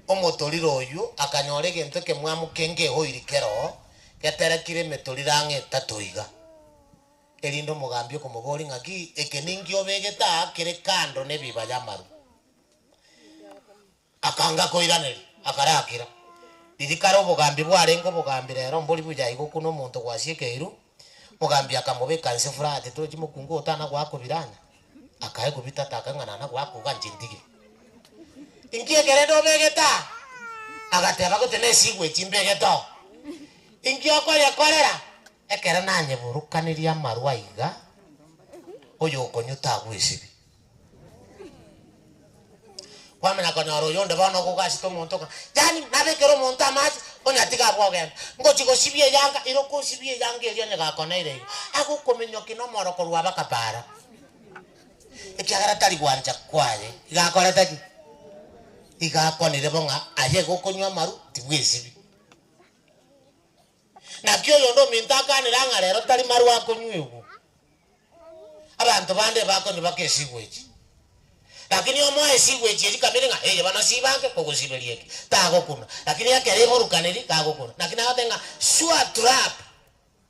omotoriro oyu akanyore gento kemwamu kenke oirikero geterekire metorira nge tatoiga elindo mugambi okomogori ngaki ekeningi obegeta kire kando ne bibaya maru akanga koiraneri akarakira dirikaro bugambi bwarengo bugambi rero mboli bujayi kuno muntu gwashikeiru mugambi akamubeka nse furate toji mukungu utana gwako birana akaye kubita takangana na gwako ganjindigi ingie geredo begeta agateba gutene sigwe chimbegeto ingie okoya korera ekera nanye burukaniria marwaiga oyo konyuta gwisibi kwamena konyoro yonde bano kugashito muntu yani nabekero muntu amaji onyatika bwogen ngochiko sibie yanga iroko sibie yanga elio nega koneire agukomenyo kino moroko rwa bakapara ekyagara tali gwanja kwaye igakoreta ki igakonire bonga aye gokonywa maru tibwesibi na kyo yondo mintaka niranga rero tali maru akonywewu abantu bande bako ni bakesigwechi lakini omoe sigwe chiri kamiringa bana sibanke koko sibelieke tago kuna lakini yakere morukaneri tago kuna lakini atenga sure trap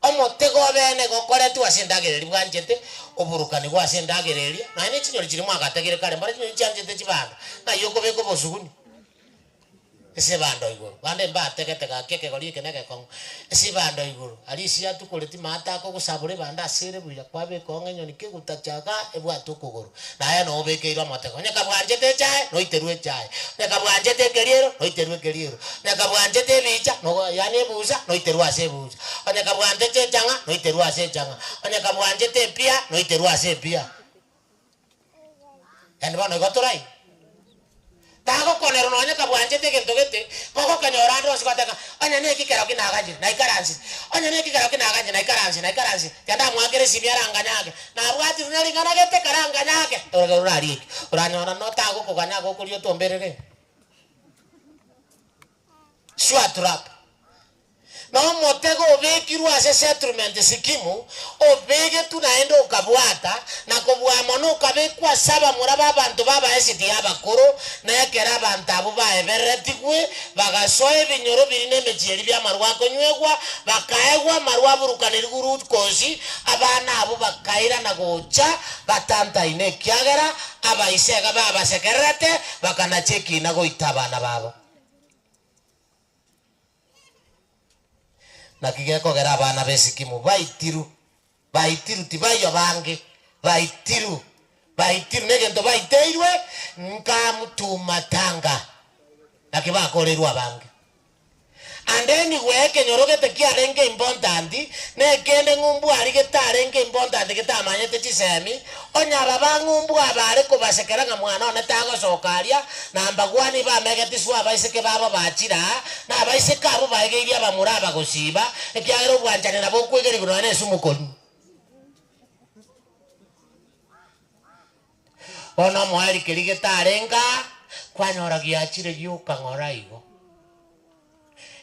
omotego bene gokore tu asendagereri bwanjete oburukani gwa asendagereri na ine chinyori chiri mwagategere kare mbara chinyori chanjete chibanda na yoko beko bosuguni ese bando iguru bande mbategete gakeke gori keneke kongo ese bando iguru alisi atukoleti mata ko kusabure banda asire buya kwabe konge nyoni kigutachaga ebwa tukuguru naye no bekeira mateko nyaka bwanjete chae no iterwe chae nyaka bwanjete keriero no iterwe keriero nyaka bwanjete bicha no yani buza no iterwa ase buza nyaka bwanjete changa no iterwa ase changa nyaka bwanjete pia no iterwa ase pia yani bano gotorai tago konero no nyaka bwanjete gento gete koko kanyorando sikateka anya neki kero kinaganje na ikaransi anya neki kero kinaganje na ikaransi tanda mwagere simiaranga nyake na bwati rinalingana gete karanga nyake urari uranyora no tago kokanya gokulio tomberere sure trap no motego obekirwa ase settlement sikimu obege tunaenda ukabwata na kubwa mono ukabekwa saba muraba abantu baba esiti abakuru na yakera abantu abo baeberetikwe bagasoe binyoro birine mejeri bya marwa konywegwa bakaegwa marwa burukaniri guru kozi abana abo bakaira na gocha batanta ine kyagera abaisega baba sekerete bakana cheki na goitabana baba na kigekogera abana besikimu baitiru tibayo bange baitiru negento baiteirwe nkamutumatanga na kibakorerwa bange and then weke nyorogete kiarenge important nekende ngumbu arigetarenge important gitamanyete chisemi onyaba bangumbu abare kubasekera nga mwana one tagocokaria na mbagwani bamegetiswa abaiseke babo bachira na abaiseke abo baigeiria bamuraba gushiba ekiagero bwanjane nabo kwegeri gurane esumukoni ono mwari kirigetarenga kwanyoragia chire yuka ngoraigo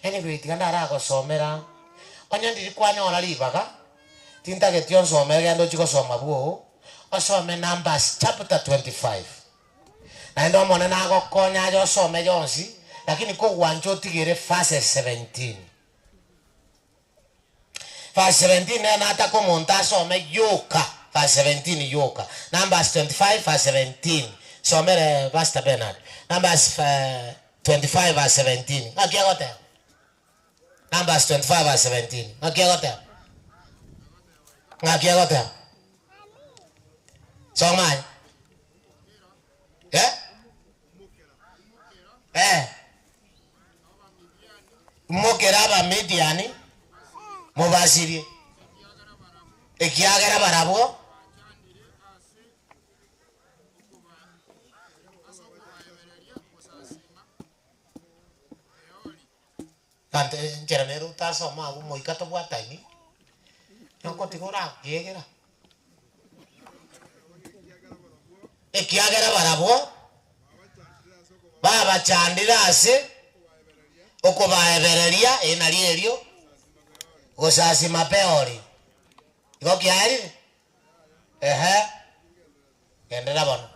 anyway tiganda aragosomera onya ndiri kwanyora ribaga tintagetio nsomera gendo chigosoma buo osome Numbers chapter 25 na ndo mone nagokonya jo some jonsi lakini ko gwancho tigere verse 17 na ata ko monta some yoka verse 17 yoka Numbers 25 verse 17 somere Pastor Bernard Numbers 25 verse 17 akiagote Numbers 25 verse 17 akiagote somai mokera ba Midiani mubasirie ekiagera barabo ante njeranero tasoma agu moikato bwataini noko tigora kiegera ekiagera barabo baba chandira ase okubaebereria enari erio gosasi mapeori iko kiari kendera bono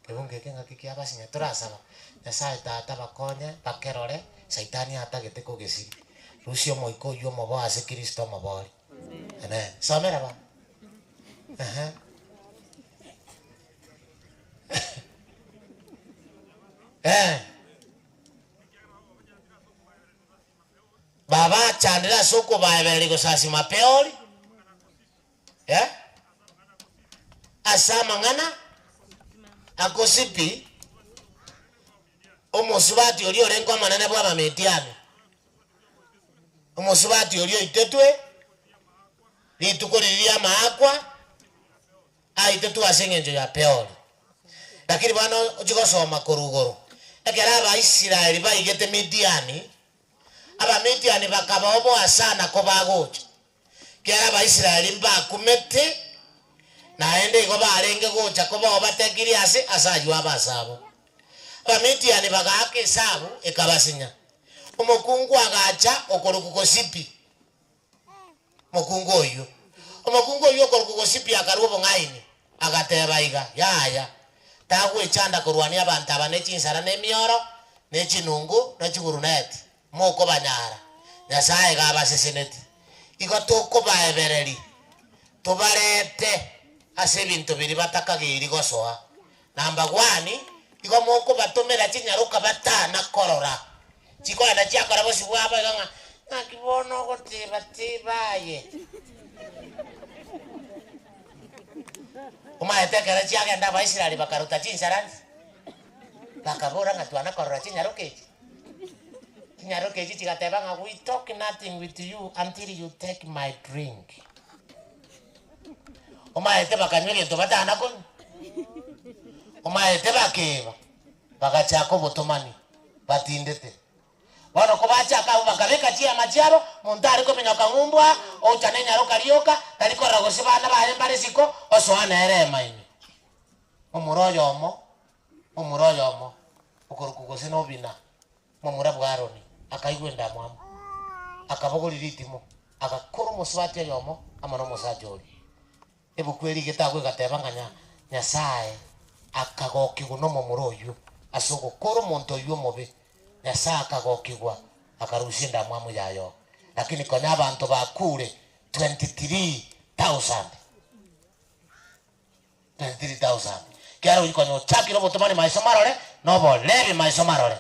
kebunge kenga kikiaba sinya turasaba Nyasaye tata bakonye bakerore saitani atagete kugesiri rusio moiko yo mobo ase Kristo mabori amen somera ba baba chandira soko baebere gosasi mapeori asama ngana akosipi omusubati oli orenko manene bwa Midiani omusubati oli itetwe litukolilia maakwa aitetu asengenjo ya peori lakini bwana ujikosoma korugoro ekera Abaisiraeli baigete Midiani Midiani bakaba obo asana ko bagocha kera Abaisiraeli mbakumete naende igo barenge gocha ko batekiri ase asajwa abasabo Midiani bagake sabu ekabasinya omukungu agacha okorukukosipi mukungu oyo okorukukosipi akarubo ngaini agateba iga yaya tagwe chanda kurwania abantu abanechinsara nemioro nechinungu nechiguruneti moko banyara Nyasaye gabaseseneti igo tukubaebereri tubarete ase bintu biri batakagiri gosoa namba 1 igo moko batomera chinyaruka batana korora chiko ana chakora bosi bwaba ganga nakibono goteba tibaye umaetekera chiagenda Abaisiraeli bakaruta chinsarani bakabora ngatwana korora chinyarukechi chigateba nga we talk nothing with you until you take my drink umaete bakanywe gento batana kon umaete bakeba bagachako botomani batindete bono ko bachaka bakabeka chia macharo montari ko menyoka ngumbwa o chanenya ro karioka tariko ragosi bana bahe baresiko osoana ere maini omuroyo mo okorukugose no bina momura bwaroni akaigwenda mwamo akabogoliritimo akakoro muswati yomo amano musajori ebukweri getagwe gatebanganya Nyasaye akagokigwa no muroyo asoko koro monto yo mobe Nyasaye akagokigwa akarushinda mwamu yayo lakini konya abantu bakure 23,000 kiaro iko no chakiro botomani maiso marore no bo lebi maiso marore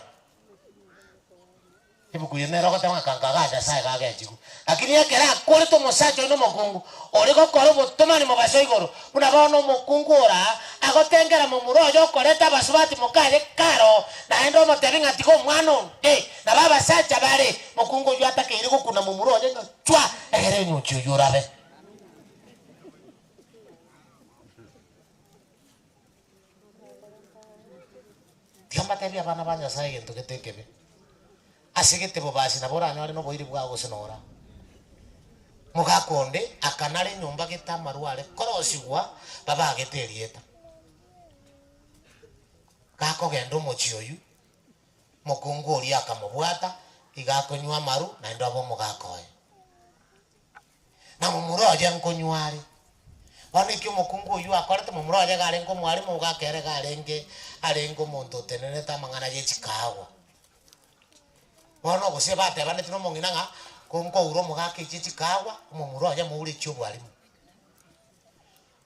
ibu kuyemera ko tama kangaga sai kage jigu lakini yakera kore to mosacho no mokungu oriko koro botomani mabasho igoro una bono mokungu ora agotengera mu muroyo koreta basubati mukaje karo naendo motevinga tiko mwano na baba sacha bare mokungu yu atake iriko kuna mu muroyo ngo chwa egere nyuchu yurabe Tiamba tebia bana banya sai gento ketekebe asigete bobasi na bora nyore no boiri bwa gusinora mugakonde akanare nyumba gitamaruare korosigwa baba ageterieta kako gendo mochioyu mokungu ori akamubwata igakonywa maru na ndobo mugakoye na mumuroje nkonywari bane kyo mokungu uyu akorete mumuroje gare ngo mwari mugakere garenge arengo muntu tenene tamangana yechikawa bono gose bate bane tino monginanga konko uro mugake yechikawa mumuroje muri cyo bwari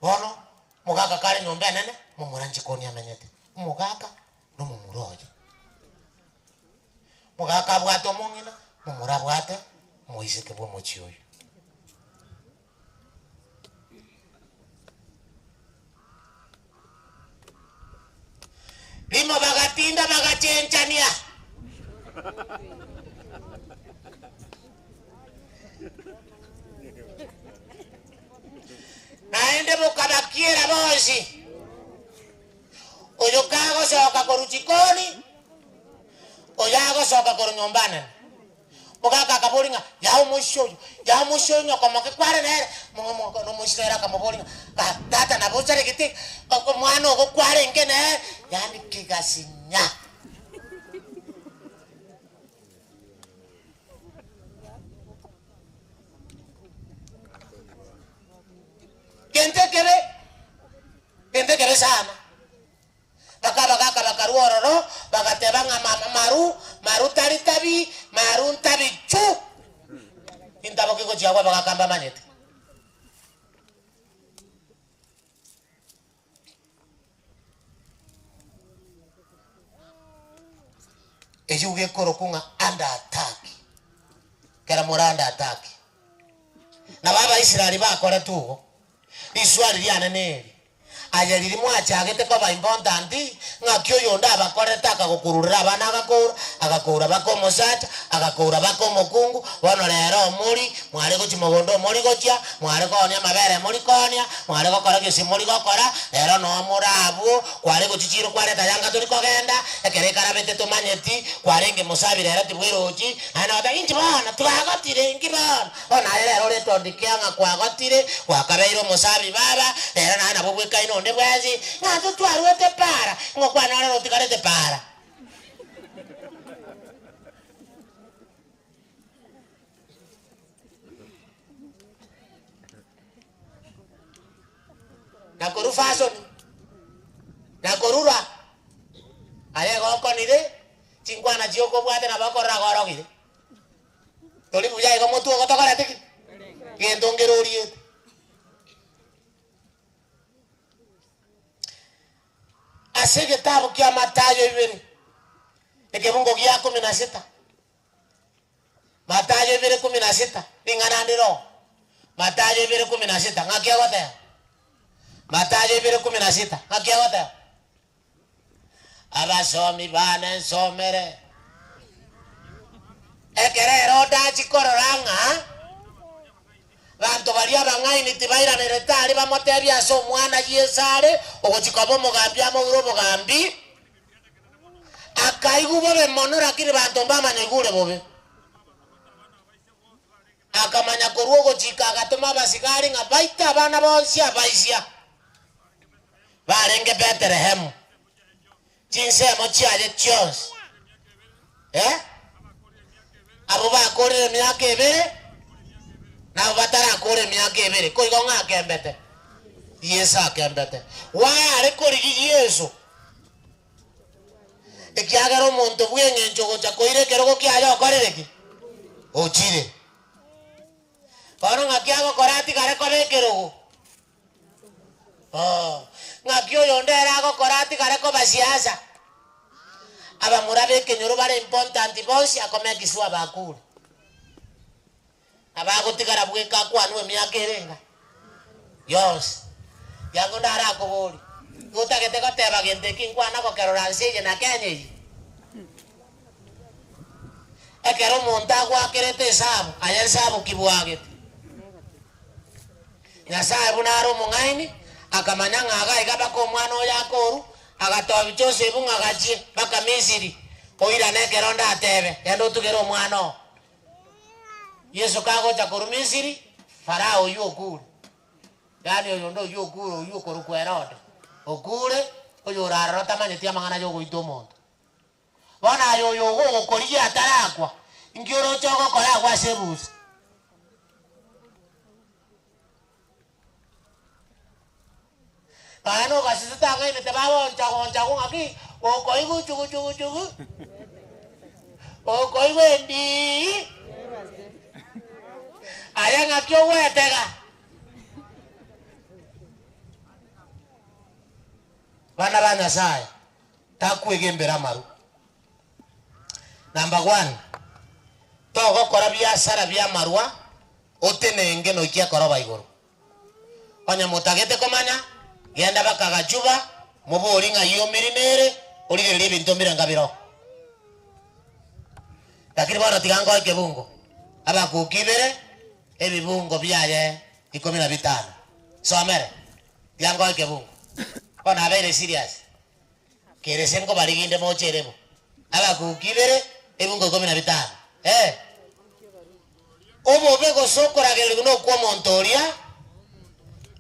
bono mugaka kare nyombe nene mumuranji koni amenyete mugaka no mumuroje mugaka bwato mongina mumura bwate muiseke bwo mochioyo limo bagatinda bagachenchania naende mukabakiera bosi oyo kago soka koruchikoni oyo ago soka korunyumbana mugaka kabolinga yao mushoyo nyoko moke kware nere mungo no mushira kamobolinga ka tata na bochare kiti ko mwana ogo kware ngene yani kigasinya gente kebe sana baka ruororo bagatebanga maru taritabi maru tabi chu intabo kiko chiagwa bagakamba manyete ejuge korokunga under attack kera moranda attack na baba Israeli bakora tugo iswali liana neri ayeriri mwachagete ko baimbontandi ngakyo yonda abakoreta akagukurura abana agakura bakomosacha agakura bakomokungu bono rero muri mwari guchimogondo muri gochia mwari konya mabere muri konya mwari gokora gisi muri gokora rero no murabu kwari guchichiro kware tayanga turi kogenda ekere karabete tumanyeti kwarenge musabire rero tibwiroji ana oda inji bana twagotire ngibana ona rero retondikianga kwagotire wakabeiro musabi baba rero nana bubwe kaino nde bwazi nazo twarwete para ngokwana rero tikarete para nakoru fashion nakorura aye goko nire chingwana jioko bwate na bakora gorogire toli buya ego motu ogotokara tiki gendo ngerorie ase kitabu kia Mathayo ibere ekifungo kia 16 Mathayo ibere 16 lingana ndiro Mathayo ibere 16 ngakia gote Mathayo ibere 16 ngakia gote abasomi bana nsomere ekerero dachi kororanga bantu baria bangaini tibaira neretari bamoteria so mwana yesare ogochikobo mugambi amoguro mugambi akaigu bobe monora kiri bantu bamanya igure bobe akamanya koruogo chika agatuma basigari nga baita abana bonsi abaisia barenge Bethlehem chinsemo chiaje chios abo bakorire myaka ebere na batara kore myaka ebere ko igonga akembete Yesu akembete wa ari korigi Yesu ekiagero muntu bwenge njogo chakoire keroko kiayo korereki ochire kono ngakiago korati kare kobekerogo ngakio yondera go korati kare ko basiasa aba murabe kenyoro bare important bosi akome kiswa bakuru abagotigara bweka kwanu emyaka erenga yos yango ndara kobori gutagete goteba gente kinkwana gokerora nsije na kenyi ekero monta gwakerete sabu ayer sabu kibwagete nyasaye bunaro mungaini akamanya ngaga igabako mwana oyakoru agatoa bichose bunga gachie baka Misiri oira nekero ndatebe yando tugero mwana Yesu kago cha koru Misiri Farao yokuru yani oyo ndo yokuru yokoru kwerode okure oyo raro tamanyetia mangana yogo itomondo bona yo yogo okoriye atarakwa ngioro chogo kora kwa sebusi ano kasita ngai mete bawo nchago ngaki okoigu chugu okoigu ndi aya ngakyo wetega bana bana saya takwegembera maru number 1 togo kora biashara bya marwa otenenge no kia koroba igoro onya mutagete komanya genda bakagachuba mubori nga yo mirinere orire bintu miranga biro lakini bwana tigango ikebungo aba kukibere ebibungo byaye 15 somere tigango ikebungo ona bere serious kere sengo bariginde mocherebo aba kukibere ebungo 15 obo bego sokora gele no kwa montoria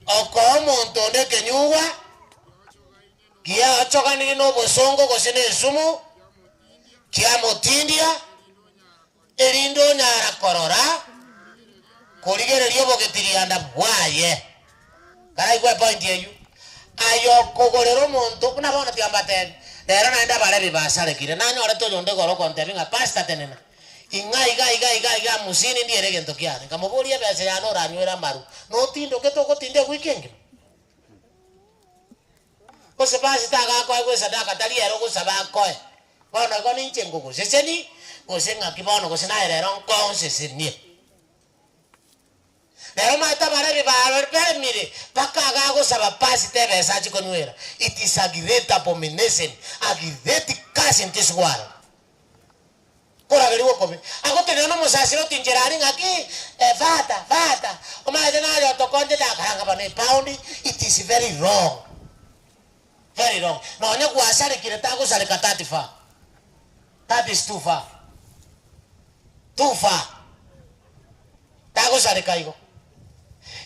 oko montonde kenyuwa kia achogani no bosongo kosene sumu kia motindia erindo nyara korora koligere lyobo getirianda bwaye kana igwe point yeyu ayo kogorero monto kuna bona tiambate dero naenda bale bibasale kire nanyore to yonde goro kontebinga pasta tenena iga musini ndiye regento kiane kamuburia bese ya no ranywera maru no tindo ketoko tinde weekend kose basi taga ko ko sadaka tali ero ko sabako bona ko ni chengo ko seseni ko senga kibono ko sina ero ko seseni pero mata bare ba per mire pakaga ko sabapasi tebe sa chiko nwera it is a great abomination a great curse in this world kora geliwo kome agotenera no musasiro tinjerari ngaki fata o ma de na yo to konde ta karanga bane pound it is very wrong no nya kuasale kile tago sale katati fa that is too far tago sale kaigo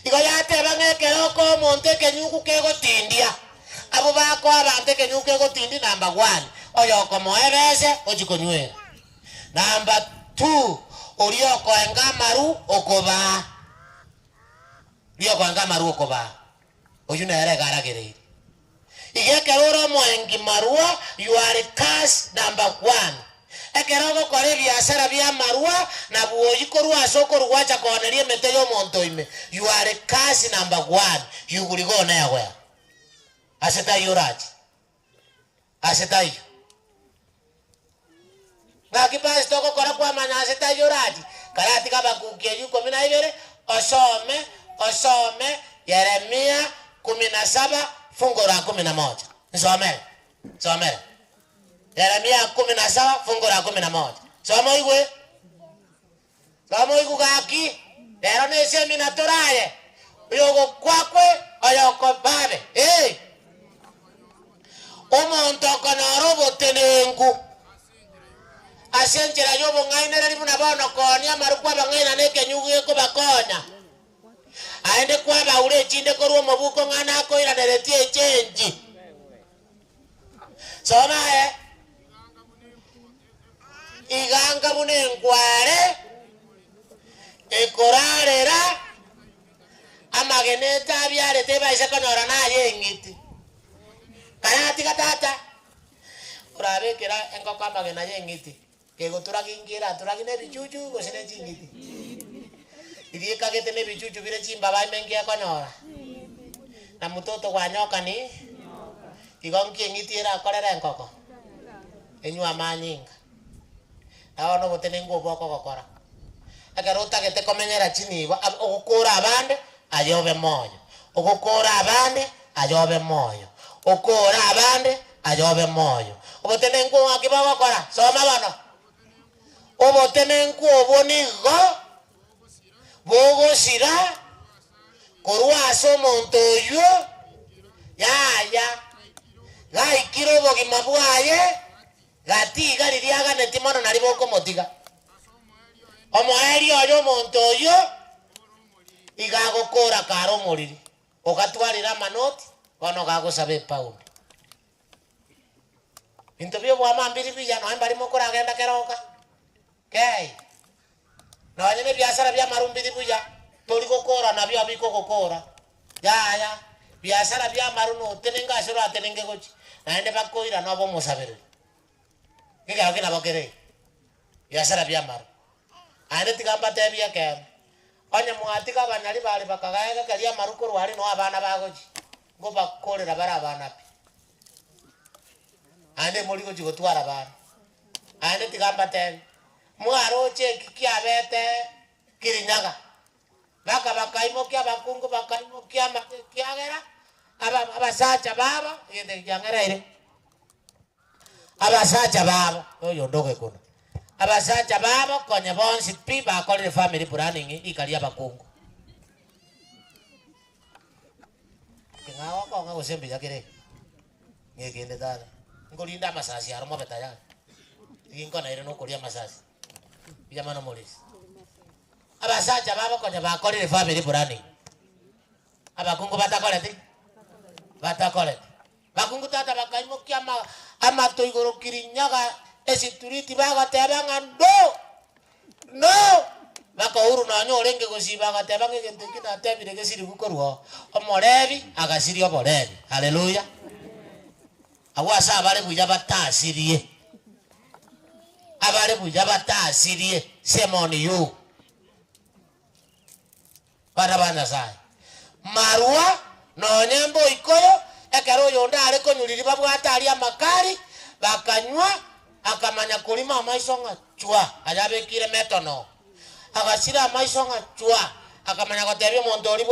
igo ya te bangekero ko monte kenyuku kego tindia abo ba ko abante kenyuku kego tindi number 1 oyo komo ebese ojikonywera number 2 orioko engamaru okoba lioko engamaru okoba oyuna ere garagere igekero mo engimarua you are cash number 1 ekerogo kore biashara bya marua na buoyikorwa soko rwacha konerie meteyo montoime you are cash number 1 you will go nowhere aseta yoraji aseta ngaki basi toko kora kwa manyase ta yoraji karati kaba kukie yuko mina ibere osome Yeremia 17 fungo la 11 nsomere Yeremia 17 fungo la 11 somo igwe gaki lero ne semina toraye yogo kwakwe oyoko babe omonto kono robo tenengu asenjera yobo ngainera libuna bono konya marukwa bangaina neke nyugu ko bakonya aende kwa ba ure chinde ko ruo mabuko ngana ko ira neretie chenji soma iganga mune ngware ekorarera amageneta byare teba isa kanora na yengiti kanati katata urabe kera enko kama gena yengiti kego turakingira turakine bichuchu ko sine chingiti idiye kagete ne bichuchu bire chimba ba mengia kanora na mtoto wa nyoka ni igonki ngiti era korera enkoko enywa manyinga naona gutene ngubo gokora agaruta gete komenyera chini ogukura abande ayobe moyo ogukura abande ayobe moyo okora abande ayobe moyo obotene ngubo akiba gokora soma bana obotene ngubo nigo bogoshira korwaso omonto oyo yaya gaikire obogima bwaye gatiga ririaganeti mono nari bokomotiga omoeri oyo omonto oyo igagokora karo omoriri ogatwarira amanoti bono gagosaba epaundi binto bio bwamambiri biya noe mbari mokoragenda keroka kei nonya ne biasara bia marumbiri buya tori gokora nabio abikogokora yaya biasara bia maruno tenenga asoro atenenge gochi naende bakoira no bomosabere kega kina bakere biasara bia maru ande tigamba tebia ke onya mwatika banyali bali bakagaega kalia marukuru wali no abana bagochi ngo bakorera bara abana pi ande moligo jigotwara bana ande tigamba tebia mwaro che kiabete kirinyaga baka bakaimo kia bakungu bakaimo kia kiagera abasacha baba yende kiagera ile abasacha baba oyo ndoge kuna abasacha baba konye bonsi pi bakole family planning ikalia bakungu kingawa ko ngago sembi yakire ngekende dala ngolinda masasi aroma betaya ingona ile no kolia masasi Yamano Moris. Abasacha baba konye bakole family planning. Abakungu batakoleti. Batakoleti. Bakungu tata bakaimo kiama ama toigoro kirinyaga esituriti baga tebanga no. Baka uru na nyo renge gosiba ga tebanga gentuki na tebire gesiri gukorwo. Omorebi agasiri oborebi. Hallelujah. Awasa abale buya batasirie. Abale buya batasirie semoni yu barabana sai marua no nyembo ikoyo ekero yonda ale konyuliri babwata ali amakari bakanywa akamanya kulima maisonga chua ajabe kire metono agasira maisonga chua akamanya kotebyo mondori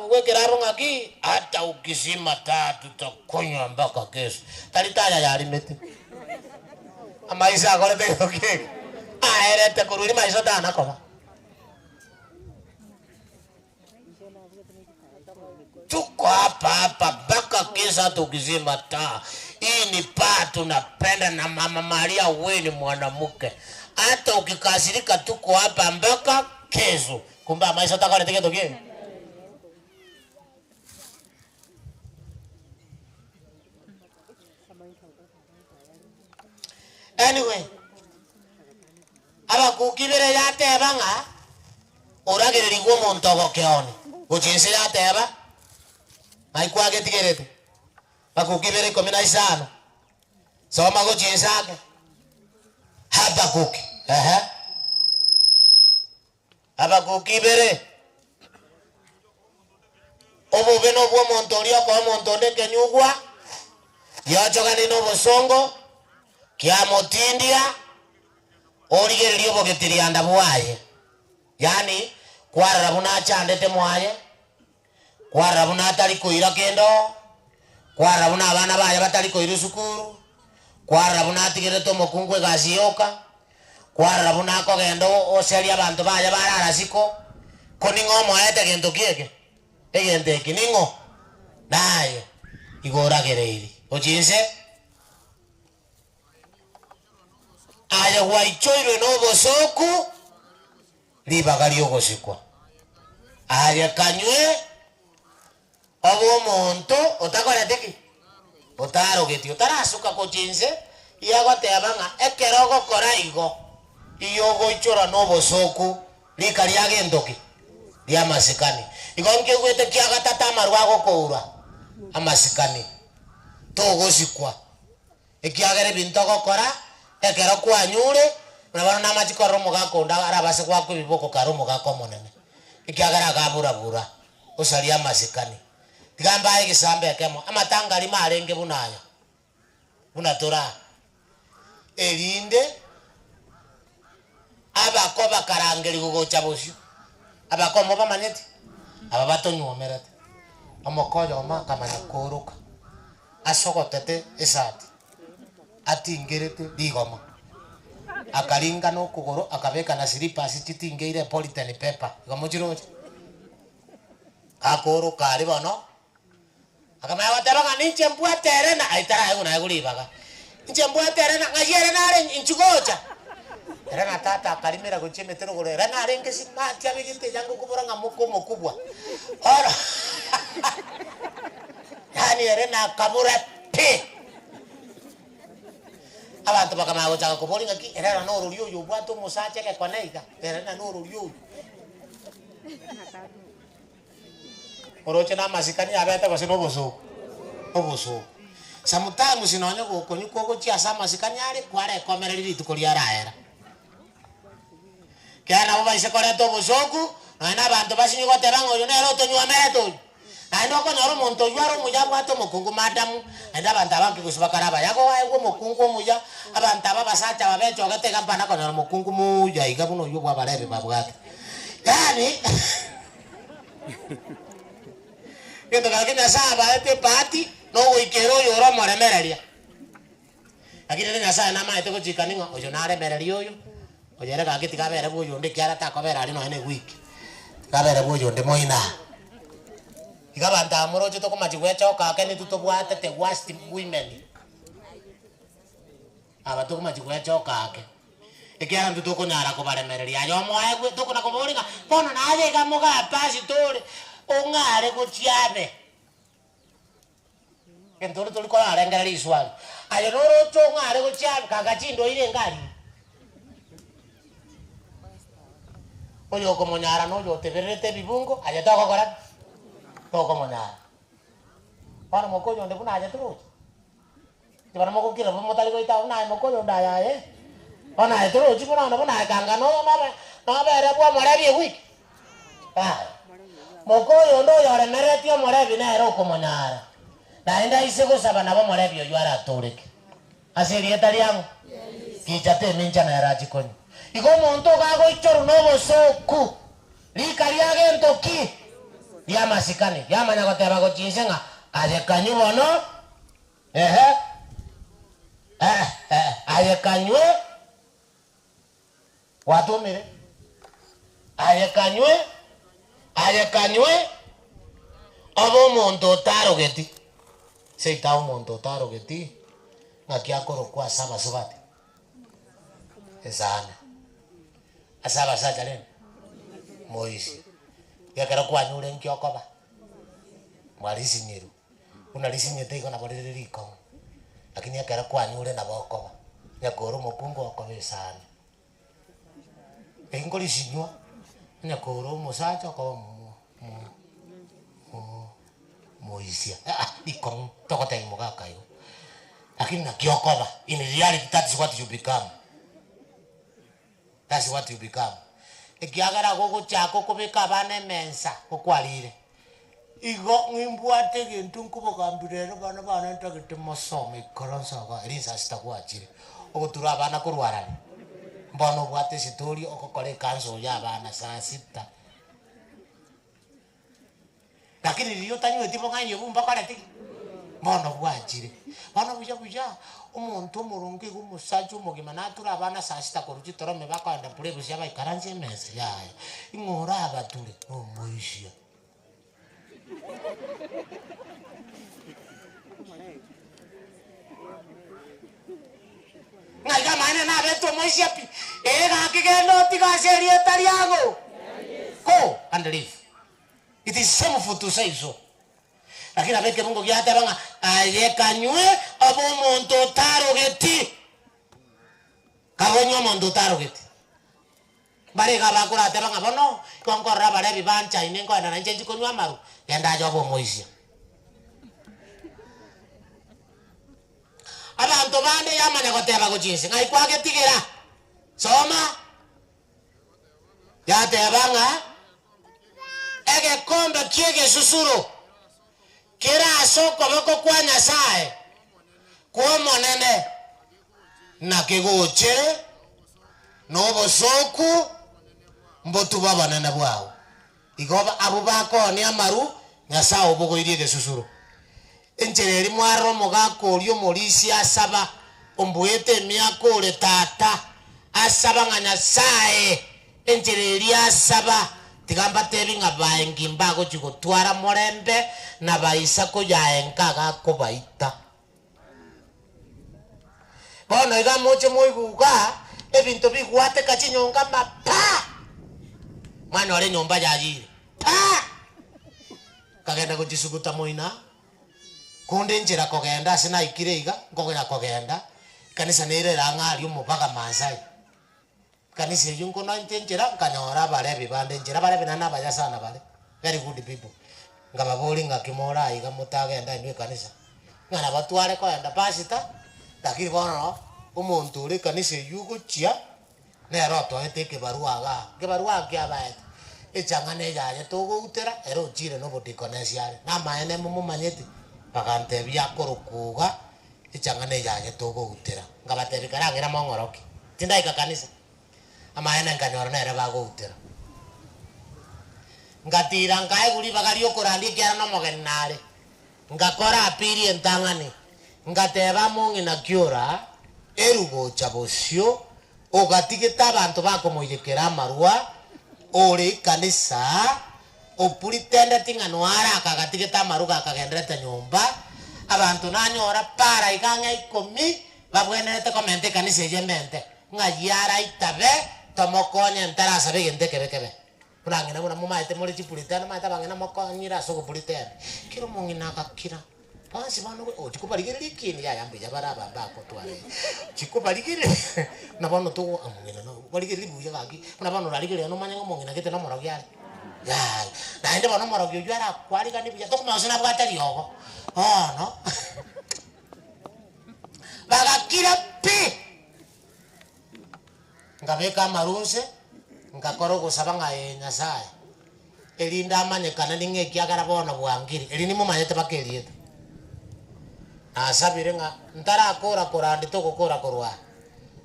wekeraru ngaki hata ukisima tatu takunywa mpaka kesho talitaya yali meti amaisa akole te okay aerete kururi maiso tana koma tuko hapa mpaka kesa tukizima taa. Hii ni paa tunapenda na Mama Maria wewe ni mwanamke. Hata ukikasirika tuko hapa mpaka kesho. Kumba maisha takale teke tokie. Anyway, aba kukibere yate banga oragere rigwo montogo keoni. Uchinse yate ba maikwa getigerete bakukibere 15 soma go chinsake Habakuki Habakukibere obo beno bwo montoria ko montonde kenyugwa yachogani no bosongo kya motindia origererio bogetiria bwaye yani kwarara buna chandete mwaye kwarara buna atari kuira kendo kwarara buna abana baye batari kuira sukuru kwarara buna atigerete mokungwe gasioka kwarara buna ko gendo oseria abantu baye barara siko koningo moete gendo kieke egende kiningo naye igora gereiri ochinse aya waichoiro no bosoku libagario gosikwa aya kanywe abo monto otakora teki otaro geti otarasuka kochinse iago tebanga ekerogo koraigo iyogo ichora no bosoku likaria gendoki dia masikani igonke gwete kiaga tata marwago koura amasikani togosikwa ekiagere bintogo kora ekero kwa nyure na bana namachiko romo gakonda arabase kwa kubiboko karomo gakomonene ikiagara gabura osaria masikani tigamba igisambe kemo amatangari marenge bunaya bunatora erinde abako bakarangeri gugocha bosio abako mo bamaneti aba batonywomerete omokoyo oma kamanya kuruka asogotete esati atingerete digoma akaringa no kugoro akabeka na slippers chitingeire polythene paper gamuchiroje akoro kari bono akamaya watabanga ninche mbwatere na aitara ayo na gulibaga ninche mbwatere na ngajere na are inchugocha era na tata akalimera gochemetero gore era na renge simati abigite yango kuboranga muko mukubwa ora yani era na kabura pe abantu bakamaya gocha kuboringa ki era no rulio yo bwato musache ke kwanaiga era na no rulio oroche na masikani abeta base no boso samutamu sinonyo gokonyu kogo chia sama masikani ari kware komereri tukoria raera kana baba ise kore to bosoku na abantu basinyo goteba ngoyo nero tonywa meto na ndo ko nyoro monto yaro muya bwato mukungu madamu enda abantu abanki kusibakaraba yako wae mukungu muya abantu ababa sacha babecho gatega mpana ko nyoro mukungu muya igabuno yo bwa barebe babwate yani Kito kakina saba ete pati no wikero yoro moremereria. Akire na saa na maete ko chikaningo ojo nare mererio yo. Ojo era kakiti kabere boyo nde kyara ta kabere ali no ene week. Kabere boyo nde moina. Igabanta amorojo to kuma chigwecha ka kene tuto bwate te worst women. Aba to kuma chigwecha ka ke. Ekiara ntuto ko nyara ko baremereria. Yo moe gwe to kuna ko boringa. Pono na age ga moga pasi tore. Ongare kuchiabe kentoro tuli kola arengera liswali ayo noro chongare kuchiabe kagachindo ile ngari oyo komonyara no yo teberete bibungo ayo toko kora toko monyara para mokoyo nde kuna ayo turu tibara moko kira motali ko ita una mokoyo ndaya ona ayo turu chikuna na bona kanga no bere bwa mara bi week mokoyo ndo yore meretio morebi na ero komonyara naenda ise gusaba nabo morebi yo ara toreke aseri etariamo kichate mincha na era chikonyo igo monto gago ichoru no bosoku likaria gento ki ya masikane ya manya goteba go chinsenga aje kanyu bono aje kanywe watumire aje kanywe abo mondo tarogeti seita mondo tarogeti ngakia koro kwa saba subati ezana asaba sajalen moisi yakara kwa nyure nkyokoba mwalisi nyiru unalisi nyete iko na boreri iko lakini yakara kwa nyure na bokoba yakoro mokungo okobe sana engoli sinywa nyakoro musacha ko moisia iko tokote mugaka yo lakini na kiokoba in reality that's what you become ekiagara gogo chako kubika bane mensa kokwalire igo ngimbwate gintu nkubogambirero bana ntagite mosome koronsa ga elisa sitakwachire ogutura bana kurwarani mbono bwate sitori okokore kanso ya bana saa 6 lakini liyo tanyo tipo nganye bumba kare tiki mbono bwachire bana buja umuntu murungi gumusaje umugima natura abana saa 6 koruchi torome bakanda pure bushya bayikaranze mese yayo ingora abature omoishia Naiga maana na beto moishia pi ega kigendo tiga serie tariago go and live. It is shameful to say so. Lakini abeke Mungu gyate banga ayekanywe abo mondo tarogeti kabonyo mondo tarogeti bare gaba kura te banga bono konkora bare bibancha inengo na nje konywa maru yenda jobo moishia abantu bande yamanya goteba gochinse ngai kwage tigera soma yatebanga ege kombe kiege susuru kira soko bako kwa nyasaye kwa monene na kigoche no bosoku mbotu baba nene bwao igoba abo bakoni amaru nyasao bogoirie gesusuru enchereri mwaro mogakorio morisi asaba ombuete miakore tata asaba nganyasae enchereri asaba tigamba tebi ngabaengi mbago chigotwara morembe na baisa ko yaenka gakobaita bono iga moche moiguga ebinto bigwate kachinyonga mapa mwana ore nyomba yagire pa kagenda gutisuguta moina kunde njira kogenda sina ikire iga ngogera kogenda kanisa nere rangari umubaga Masai kanisa yungo no njira kanyora bare bibande njira bare binana baya sana bare very good people ngababori ngakimora iga mutagenda ndwe kanisa ngana batware kwenda pasita lakini bono umuntu uri kanisa yugo chia nero tweteke baruaga ke barua kya bae echangane yaje togo utera ero chire no botikonesia na maene mumanyeti bagante bya korukuga echangane yaje togo utera ngabate bikarangira mongoroki tindai ka kanisa amaene nganyora nere bago utera ngatira ngae guri bagari okorandi kya no mogenare ngakora apiri entangani ngateba mungi na kyora erugo chabosio ogatigita abantu bakomoyekera marua ore kanisa opulitenda tingano ara akagatigita maruga akagendrete nyumba abantu nanyora para iganga ikomi babwenerete komente kanisa yemente ngayara itabe tomokonye ntarasa begende kebekebe kurangina buna mumaite muri chipulitenda maita bangena mokonyira soko pulitenda kiro mungina akakira pansi bano chikubaligire likini yayambe yabaraba bako twale chikubaligire nabano to amungina no baligire libuye gaki nabano raligire no manya ngomongina kete no morogyari ya naende bano morogyo yara kwali kandi bya to kumazina bwatari yogo no bagakira pi ngabeka marunse ngakoro gusaba ngaye nyasaye elinda amanyekana ninge kyagara bono bwangiri elini mumanyete bakeliete asabire nga ntara kora korandi to gukora korwa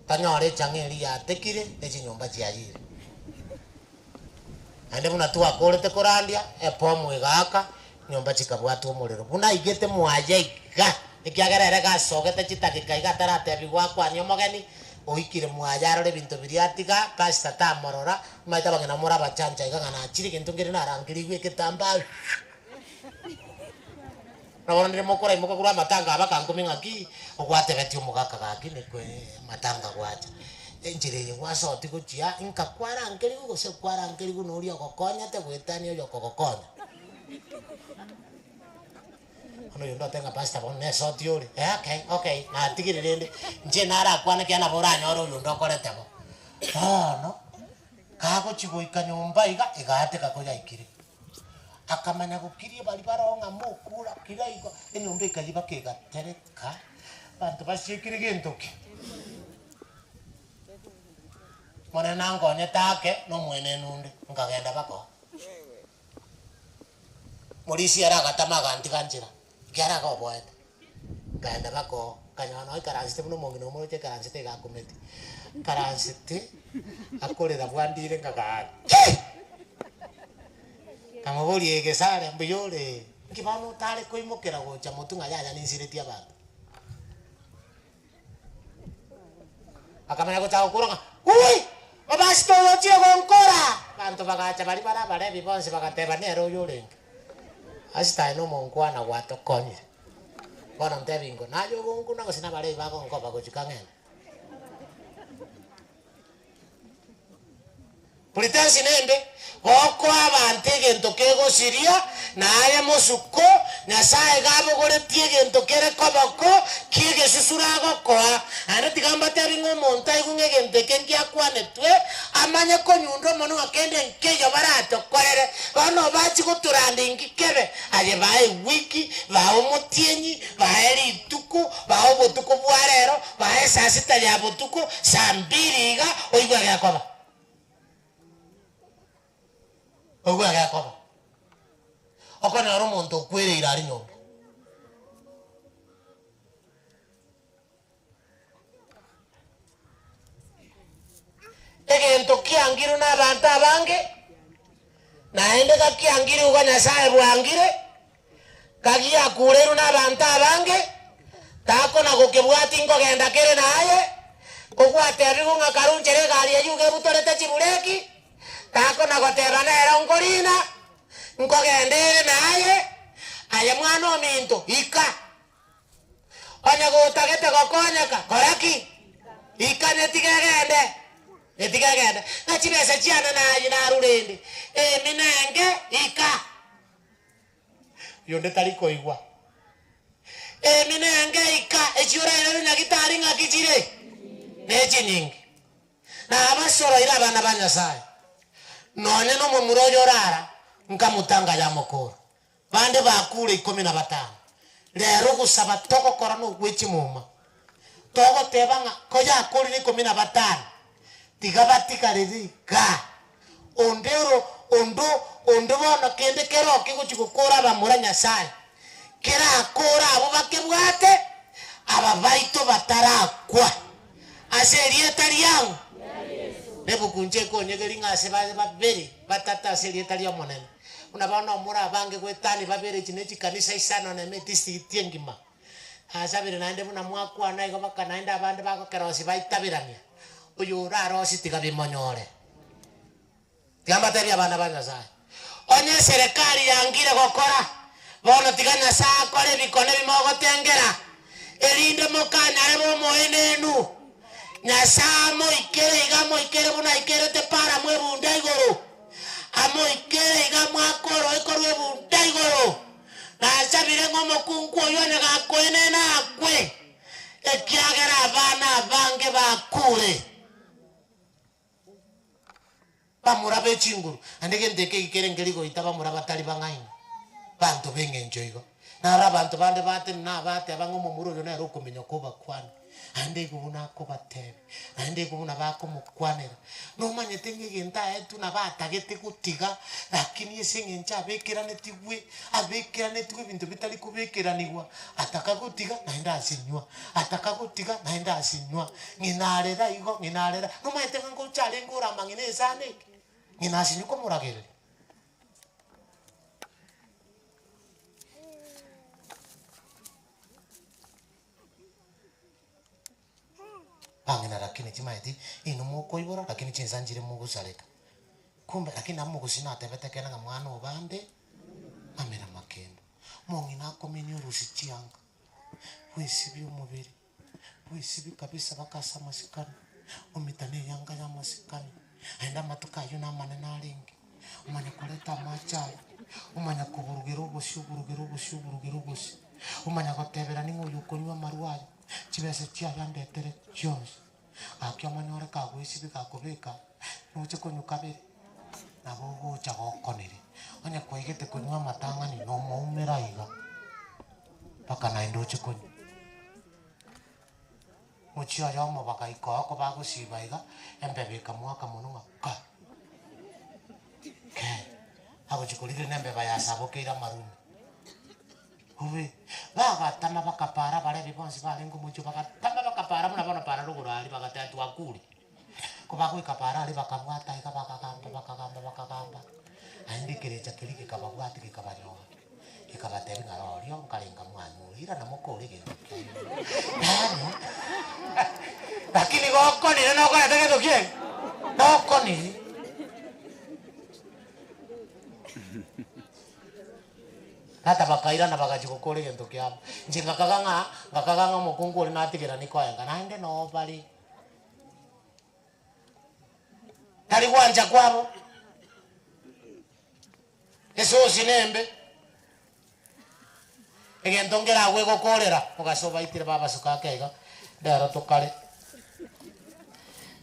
tanyore changeli ya tekire echinyomba chiayire ande buna tu akorete korandia epomo igaka nyomba chikabwatu umuriro buna igete mwajaiga ikiagerere gasogete chitakika igatarate bigwa kwa nyomogeni oikire mwajaro bintu biriatiga pasta tamorora maita bangena mora bachanja igana chiri kintu ngiri narangiri gweketamba na ndire mokora imoka kura matanga abakangumi ngaki ogwate beti umugaka gaki nekwe matanga gwacha enjire wasoti guchia inka kwara ngeri gose kwara ngeri gunori okokonya te gwetani oyo kokokonya ano yondo tenga pasta bon ne soti ori okay na tigirende nje nara kwana kyana bora nyoro yondo korete bo no kago chigo ikanyomba igate kakoya ikire akamanya gukirie bali baronga mukura kiraigo enyomba ikayiba kegatereka bantu bashikire gentoke mwana nango nyetake no mwene nunde ngagenda bako morisi ara gatamaga antikanjira gyara ko boete ganda bako kanyana ikaranzite muno mongino mo che karanzite ga kometi karanzite akorera bwandire ngaga kamobori egesare mbiyore ngibano tale koimokera gocha mutunga yaya ninsiretia abantu akamanya gotaka kuranga ui abasto yochie gonkora bantu bagacha bali bara bibonse bagateba nero yore asita no monkwana gwatokonye bona ntebingo nayo gonku nango sina bare bago nkoba gochikangena Pulitensi nende oko abante gento kego siria na aya mosuko nyasaye gabo gore tie gento kere koboko kiege susurago koa ane tigamba tari ngo monta igunge gento kengia kwane twe amanye konyundo mono akende nkeyo barato korere bano bachi guturande ngikebe aye bae wiki bao motienyi bae rituku bao botuko bwarero bae sasita ya botuko sambiriga oigwa yakoba ogwa yakoba okona ro monto kwere irari nyomba gakiangiru na abantu abange naende gakiangiru uga Nyasaye bwangire gagiakureru na abantu abange tako na gukibwati ngogenda kere naye kugwatebigu nga karunjere gari yuge butorete chibureki tako na goteba nera ngorina ngogendere naye aya mwana ominto ika onya gutagete gokonyeka koraki ika netigegende nachibese chiana naye narurende minenge ika yonde taliko igwa minenge ika echiura ero nyagitari ngakijire nechi nyingi na abasoro ira bana ba Nyasaye none no mumuroyo rara nkamutanga ya mukuru bande bakure 15 lero gusaba toko korano gwechi muma togo tebanga koja kuri ni 15 tigabatika rizika ondo bono kende kero kiguchukura bamura Nyasaye kera akora abo bakebwate ababaito batarakwa aserie tariao nebo kunje konyegeri ngase babere batata aserie tario monene unabona omura bange gwetani babere chinechi kanisa isano na metisi tiengima asabire nande buna mwakwa naigo bakanaenda abande bakokerosi baitabirania uyu rarosi tigabimonyore tiambateria abana ba Nyasaye onye serikali yangire gokora bono tiganya saa kore bikone bimogotengera erinde mukanyare bo moenenu Nyasamo ikere buna ikere te para mwe bunda igoro amo ikere iga mwakoro ikorwe bunda igoro na sabire ngomo kunku oyone gakoene na akwe ekiagera abana bange bakure bamura bechinguru andege ndeke ikere ngerigo itaba mura batali bangaini bantu benge njoigo na abantu bande bate na bate abangomo muro yone ro kumenyo kuba kwana ande kubuna kubatebe ande kubuna bako mukwanera no manye tenge genta etu na batagete kutiga lakini yesinge ncha bekirane tigwe abekirane tigwe bintu bitali kubekiranirwa ataka kutiga naenda asinywa ataka kutiga naenda asinywa nginarera igo nginarera no manye tenge ngo chale ngura mangine sane nginasinyuko muragere angina lakini timaiti ino moko ibora lakini chinsanjire mugusaleka kumbe lakini amugusina atebetekena nga mwana obande amera makendo mongina komini urusichianga wisibi umubiri wisibi kabisa bakasa masikani umitane yanga ya masikani aenda matuka yuna manena alingi umanya koleta machayo umanya kuburugero ubusi umanya gotebera ningo yukonywa marwayo chibese chia yandetere cyose akyo manyore kagwisibi kakubika nuche kunyuka bere nabo gucha gokonire onya kwigete kunywa matanga ni no moumera iga paka na ndoche kunyu muchia yomo baka iko ako bagusiba iga embebeka mwaka mununga ka abo chikulire nembe bayasabokeira maruni uwe bagatama bakapara bare bibonsi balengo mucho bagatama bakapara muna bona para rugurali bagatatu akuli kuba kwikapara ali bakamwata ika bakagamba andikire chakiriki kabagwati kikabanyoa ikabateri ngarorio nkalenga mwanurira na mukorege lakini goko ni no kwa tegezo kien goko ni hata bakaira na bagachikokore gento kyabo njinga ngakaganga mukungu uri natigera niko yanga nande no bali tali kwanja kwabo eso sinembe egento ngera gwe gokorera mugasoba itire baba sukakega ndaro tokale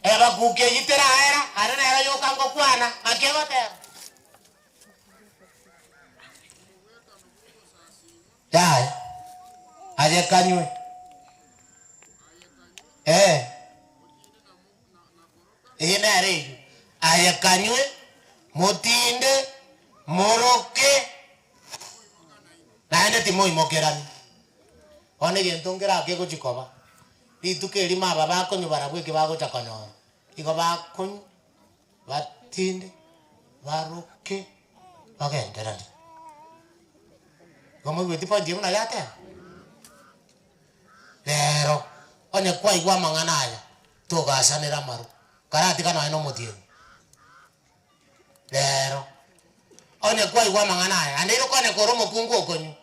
eba kuke yitera era arana era yokango kwana akebate dai aje kanywe ina reju aje kanywe mutinde moroke naende timoi mokerani one gentongera akego chikoba ituke lima baba konyo barabwe ke bago chakonyo iko ba kon batinde baruke bagenderani gomo gwiti po ndimu na yate lero onye kwa igwa mang'anaya tugasanira maru karati kana ino mutieni lero onye kwa igwa mang'anaya andiro kone koromo kungu okonyu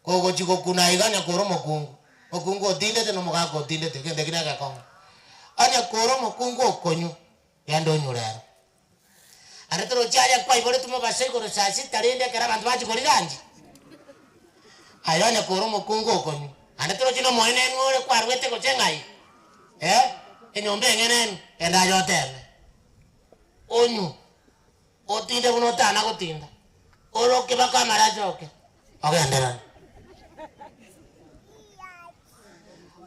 kogo chiko kuna iganya koromo kungu okungu otinde teno mugago otinde tegende kinaga kongo onye koromo kungu okonyu yando nyulero aretero chaya kwa ibore tumo basego sasi tarinde kera bantu bachi koliranji ayone koromo kungu okonyu aretero chino moine ngore kwa rwete ko chengai enyombe ngenen enda yoteme onyu otinde buno tana gotinda oroke bakamara joke agenderani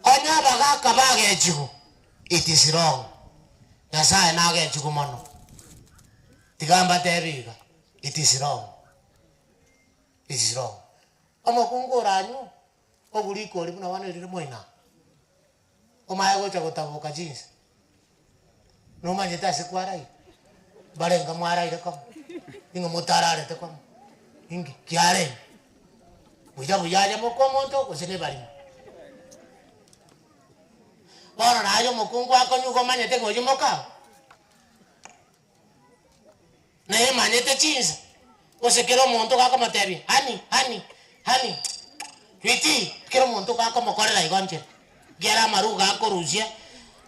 onya baga kabage chigu it is wrong Nyasaye nage chigu mono tigamba tebiga it is wrong omokunguranyu oguliko oli buna wana liri moina omaye gocha gotabuka jinsi no manyeta sekwarai barenga mwarai rekam ingo mutarare tekam ingi kiare buya mokomonto kusene bari bora nayo mokungu akonyu komanyete ngoji moka ne manyete chinza osekero monto kako matebi hani twiti kero monto kako mokorera igonche gera maruga akoruzia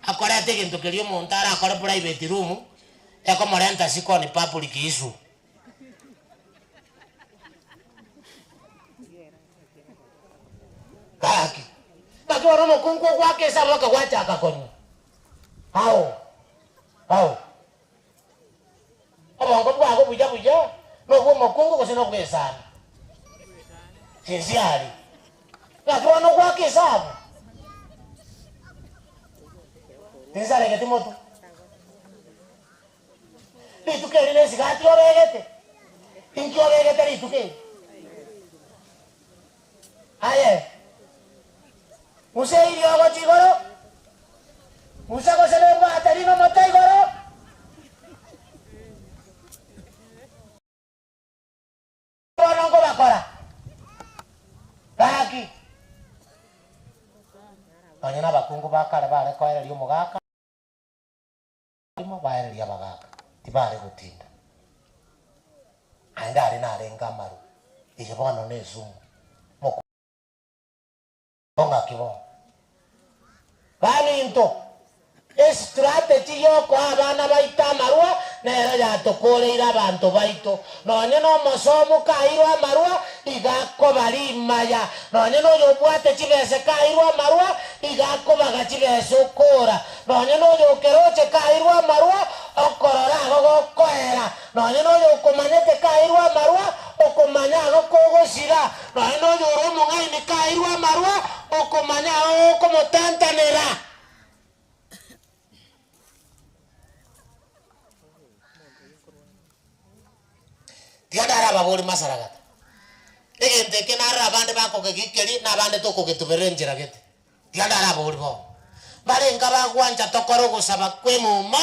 akora tegento kerio montara akora private room eko morenta sikoni public issue kaki oro mokungu kwake saboka kwacha akakonyu hao abongo bwako buja no bwo mokungu kusino kwesana sinziari lakini no kwake sabo tensare ke timoto lituke lile sigati obegete inki obegete lituke aye Musei yogo chigoro Musago selengo atarino motai goro Bonongo bakora Baki Banyana bakungu bakara bare kwaere lyo mugaka Limo bare lya bagaka tibare gutinda Anda ari na renga maru Ikibono nezumu Bonga kibo Bani into strategy yoko abana baita marua nero ya tokore ira bantu baito nonye no mosomo kairwa marua igako bali maya nonye no yobwate chibese kairwa marua igako bagachibese okora nonye no yokeroche kairwa marua okorora gogokoera nonye no yokomanyete kairwa marua okomanya gokogoshira nonye no yoromo ngaini kairwa marua okomanya okomotantanera Tiada babori masaragata. Egente ke nara bande bako ke gikeri na bande toko ke tuberenjera gete. Tiada babori bo. Bare ngaba gwanja tokoro go saba kwemu ma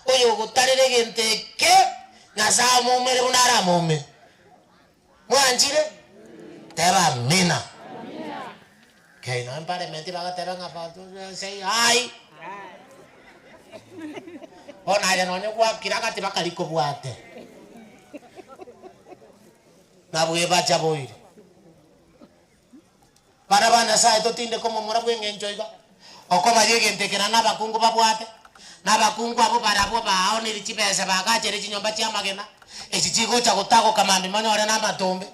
oyo gutarire gente ke nasa mu mere unara mume. Mwanjire teba mina. Okay, no empare menti baga teba ngafatu say hi. Ona ya no nywa kiraka tibakaliko bwate. Nabuye bacha boire para bana sai to tinde como mora bwen enjoyga okoma yegente kena na bakungu babwate na bakungu abo para abo ba oni lichipesa bagache ri chinyomba chia magena echichigo cha gutako kamambi manyo ore na matombe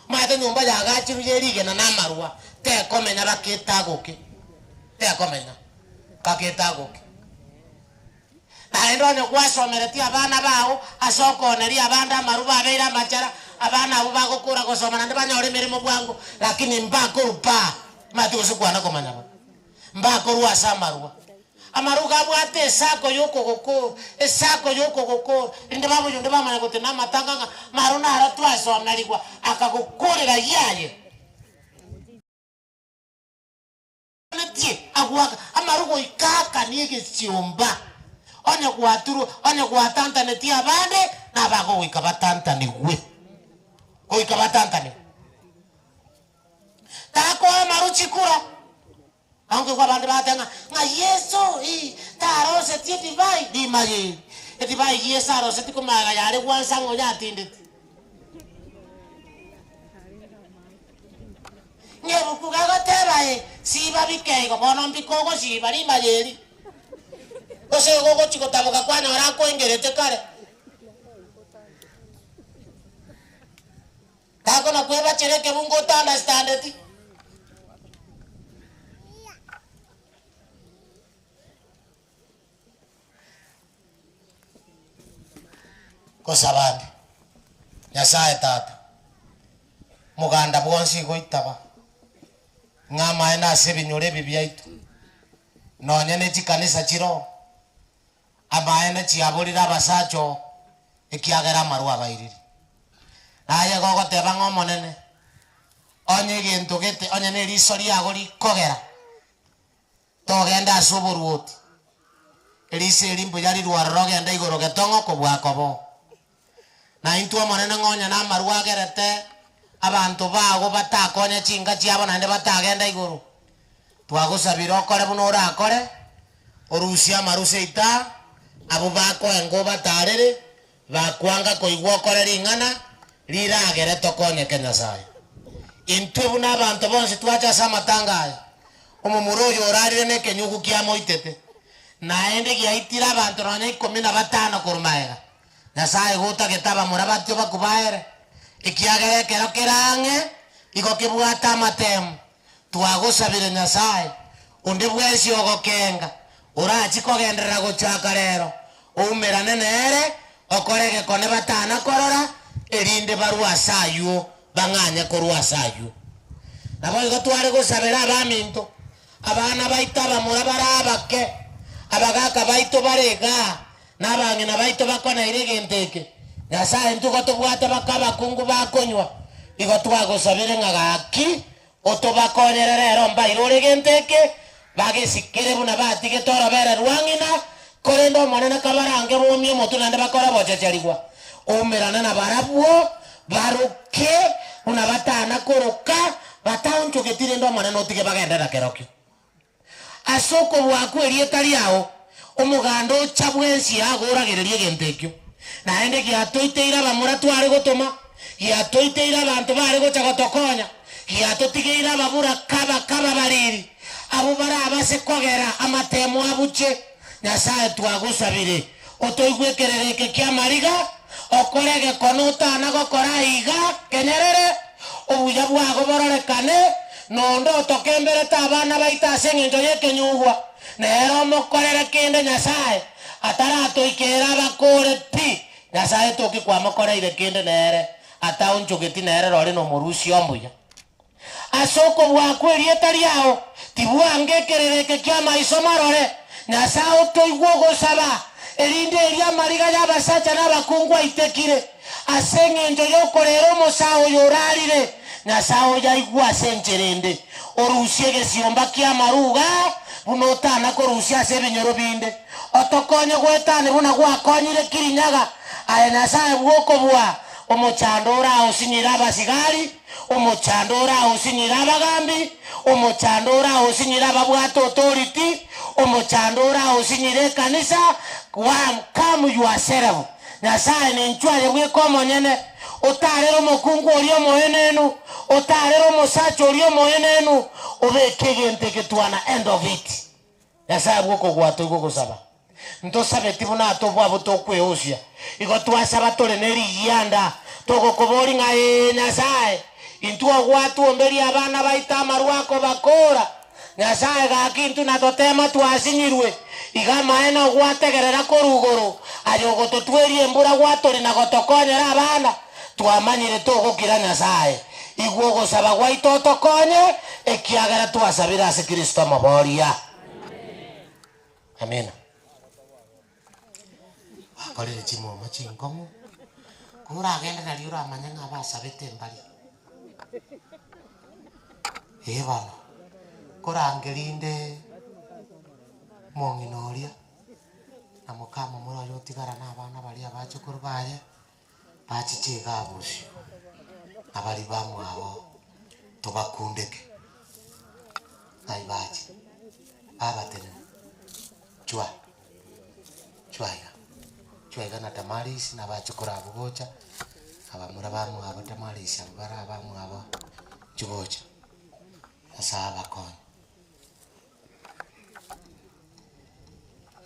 maite nyumba ya gachi ruyerige na marua te komenya baketagoke te komenya baketagoke Naendo ne kwasomere ti abana bawo asokoneri abanda maruba abeira machara abana abo bagokura gosomana ndibanyore mirimo bwangu lakini mbako rupa mati usukwana komanya mbako ruwa samarwa amaruga bwate sako yoko goko inde babo yonde bamanya gote na matanga maruna ara twasomerigwa akagukorera yaye nati agwaka amarugo ikaka niege siomba onye gwaturu onye gwatantane ti abande na bago wikabatantane gwe wikabatantane tako maruchikura aunque kwa bande batenga nga yeso taro se ti divai di maye e divai yesaro se ti kumaga yale wansango ya tinde nyebu kugago tebae siba bikego bono mbikogo siba ni mayeri ose gogo chiko taboka kwana ora kwengerete kare tako na kweba chereke bungo understand it kosabandi nyasaye tata muganda bwonsi goitaba ngama ena sebinyore bibyaitu nonye ne chikanisa chiro abaene chiaburira basacho ekiagera marwa bairiri naye gogo teba ngomonene onye gintu gete onye ne risori agori kogera togenda asuburuoti elise limbo yari rwaro genda igoro getongo kobwakobo na intuwa monene ngonya na marwa gerete abantu bago batakonye chinga chiabo nande batagenda iguru twagusabira okore buno orakore orusia maruse ita abo bako engo batarere bakwanga koigwa okore ringana riragere tokonye Nyasaye intwe buna abantu bonse twacha samatanga omumuro yo orarire ne kenyugu kia moitete naende giaitira abantu nonye 15 kurumaega Nyasaye guta getaba murabatyo bakubaere ikiagere kero kerange iko kibwata matem twagusabire Nyasaye undi bwesi ogokenga urachi kogendera gochaka rero umirane nere okorege kone batana korora erinde barua sayu banganya korwa sayu nabo gotware gusabira abaminto abana baitaba murabarabake abagaka baito barega nabangina baito bakona iregenteke Nyasaye ntuko tubwate bakaba kungu bakonywa igo twagusabire ngagaki otobakonyere rero mbairore genteke bagesikire buna batige toro bere rwangina korendo monene kabarange bomye motu nande bakora bochecherigwa umirana na barabuo baruke una batana koroka batauncho getire ndo monene otige bagendera kerokyo asoko bwako erietari yao omugando chabwensi aguragererie gentekyo naende giatoiteira bamura tware gotoma giatoiteira abantu bare gocha gotokonya giatotigeira babura kaba bariri abo barabase kogera amatemo abuche Nyasaye twagusabire otoigwekerereke kia mariga okorege konuta nagokora iga kenyerere obuya bwago bororekane nondo tokembere tabana baita seng'enjo yekenyugwa nero mokorere kinde Nyasaye atarato ikera bakore pi Nyasaye toki kwa mokoreire kinde nere ata unchugeti nere rori no murusi ombuya asoko bwako erietari yao tibwange kerereke kia maiso marore Nyasaye toigwo gosaba erinde eria mariga yabasacha n'abakungwa itekire aseng'enjo yokorero musao yorarire Nyasaye yaigwa sencherende orusie gesiomba kia maruga bunotana korusia sebinyoro binde otokonye gwetane buna gwakonyire kirinyaga aye Nyasaye bwoko bwa omochandora osinyira basigari omochandora osinyira bagambi omochandora osinyira babwato authority omochandora osinyire kanisa come yourself Nyasaye nenchwaye bweko nyene otarero mokungu orio moyenenu otarero mosacho orio moyenenu obekegente ketwana end of it Nyasaye bwoko gwato gugusaba ntosabe tibuna atobwa butokweosia igo twasaba tole neri yanda togokobori ngaye Nyasaye intuo gwatu omberi abana baita marwako bakora Nyasaye gakintu natotema twasinyirwe igama ena gwategerera korugoro ayogo totwerie mbura gwatori na gotokonyera abana twamanyire togokira Nyasaye igwo gosaba gwaito tokonye ekiagera twasabira ase Kristo maboria amen akorire chimo machingomo kura agenda na liura amanyanga basabete mbali bana korangerinde monginoria na mukama muri yo tigara na abana bali abachukuru baye bachichega abusyo abali bamwe abo tubakundeke aibaji abatene chwa na tamaris na bachukura abugocha abamura bamwe abo tamaris abara bamwe abo chugocha asaba kon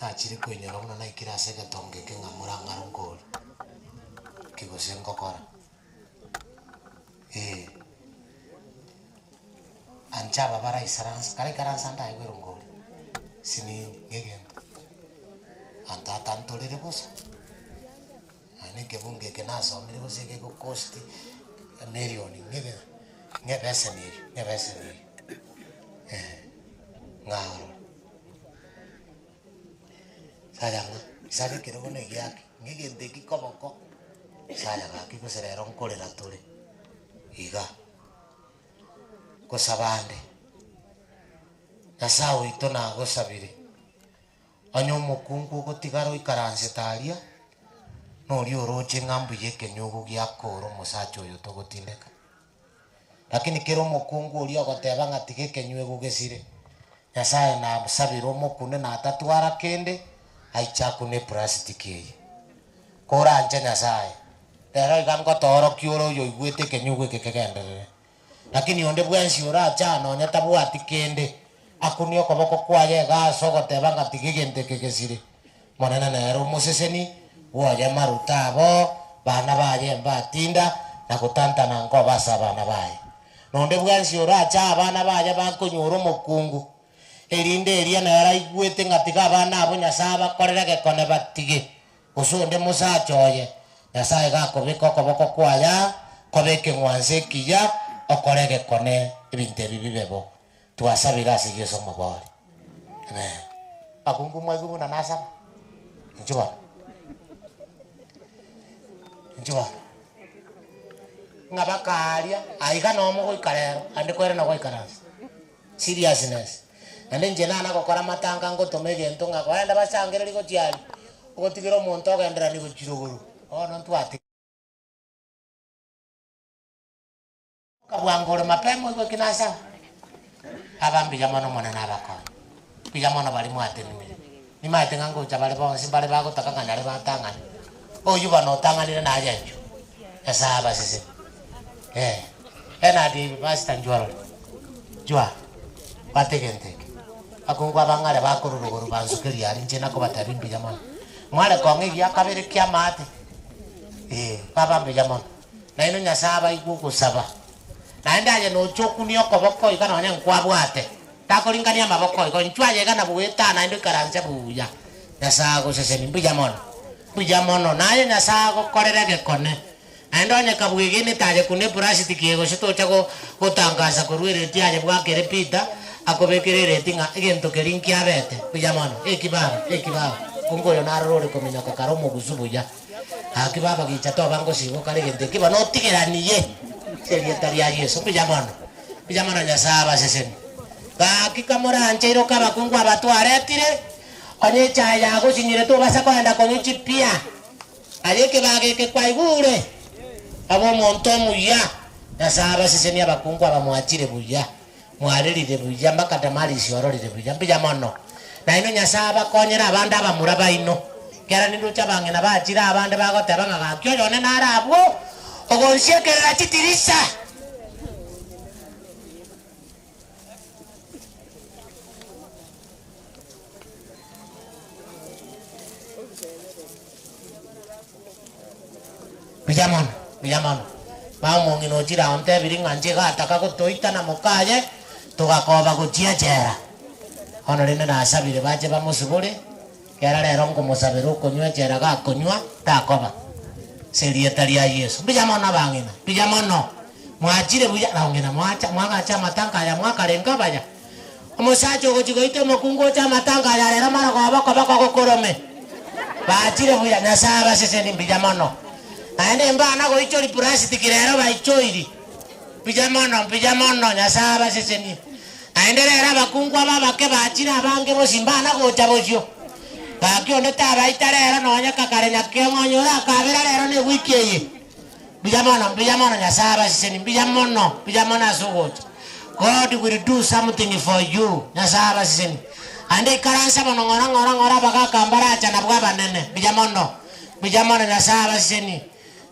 achire kwenye rono na ikirase gatonge kengamura ngarongol kigosengo kora anchaba bara isarans kare karansa ndai werongol sini ngegen anta tanto le bosa ane ke bunge ke naso mire bose ke ko costi merioni ngegen ngebeseni ngaro sayang isari kero kone yaki ngegen de ki komoko saya ga ki ko serero nkole la tole iga ko sabande nasao ito na go sabire anyo mukungu ko tigaro ikaranse taria no rio roche ngambu yeke nyugo gyakoro musacho yo to gotindeka lakini kero mukungu uri agoteba ngatige kenywe gesire nyasaye na sabiro mukune na tatwara kende aichakune plastic ye kora anje nyasaye tera igamko toro kioro yo igwete kenyugo kekekendere lakini onde bwansi ora chano nyata bwati kende akunio koboko kwaye gaso goteba ngatige gente kekesire monana na ero museseni woya marutabo bana baye mbatinda na kutanta na ngo basa bana baye nonde bwansi ora cha bana baye bakunyuro mukungu erinde eria na ara igwete ngatiga abana abo nyasaba korera gekone batige usonde musachoye nyasaye gakobeka okoboko kwaya kobeke ngwanse kiya okore gekone ebinte bibibebo twasabira sigeso mabali amen akungu mwagubu na nasa njua ngabakaria aiga no mo goikarero ande kwere na goikaransa seriousness ande njena na gukora matanga ngotome gento ngakwenda basangereri gotiari ugotigiro muntu ogendera ni gochiruguru ono ntwati kabwangore mapemo iko kinasa abambi jamano mona na bakon pijamano bali mwate ni mate ngango chabale bonsi bali bago takanganya le batanganya oyu bano tanganire na ajenjo esaba sisi ena di basta njwaro jwa bategente akungwa bangale bakururuguru banzukiri yari njena ko batabimbi jamano mwale kongi yakabere kya mate baba mbi jamano na ino nyasaba igugu saba na ndaje no chokuni okoboko ikana nya nkwabwate takolingania maboko iko nchwaje kana buweta na ndo karanze buya nyasago sese ni bujamono naye nyasago korera gekone ando nya kabwigine taje kune plastic yego shito chako gutangaza kurwire tiaje bwakere pita akobekerere tinga egento kerinki abete bujamono ekibaba kungoyo narore komenya kakaromo guzubuya akibaba gichato bango sigo kale gente kiba no tigeraniye serietaria Yesu bujamono nyasaba sese kakikamora anchero kaba kungwa batu aretire onye chaya go sinyire to basa kwenda konyo chipia aleke bage ke kwaigure abo montomu ya nasaba siseni abakungwa bamwachire buya mwarerire buya mbaka tamali siororire buya bujamono na ino nyasaba konyera abanda abamuraba ino kera nindu chabange na bachira abande bagoteba ngakyo yone narabwo ogonshekera chitirisa Bijamono mau ngino chira onte biringa njega ataka ko toita na mokaye tugakoba guchiachera honorine na asabire baje bamusubure kera rero ngo musabiro kunywa chera ga kunywa takoba serietaria Yesu bijamono bangina bijamono mwachire buya raungena mwaga cha matanga ya mwaka renga baya omusacho gochigoite mokungo cha matanga ya rero mara ko bako korome bachire buya nasaba sese ni bijamono ane mbana go ichori plastic rero baichoiri bijamono nyasaba seseni aendelera bakungwa babake bachira abange bosimbana go chabosyo Kakio ndeta baita rero nonya kakare nyakio ngonyora kabira rero ni wiki iyi. Bijamono nyasaba siseni bijamono asugocha. God will do something for you. Nyasaba siseni. Ande karansa ngora baka kambara chana bwa nene. Bijamono nyasaba siseni.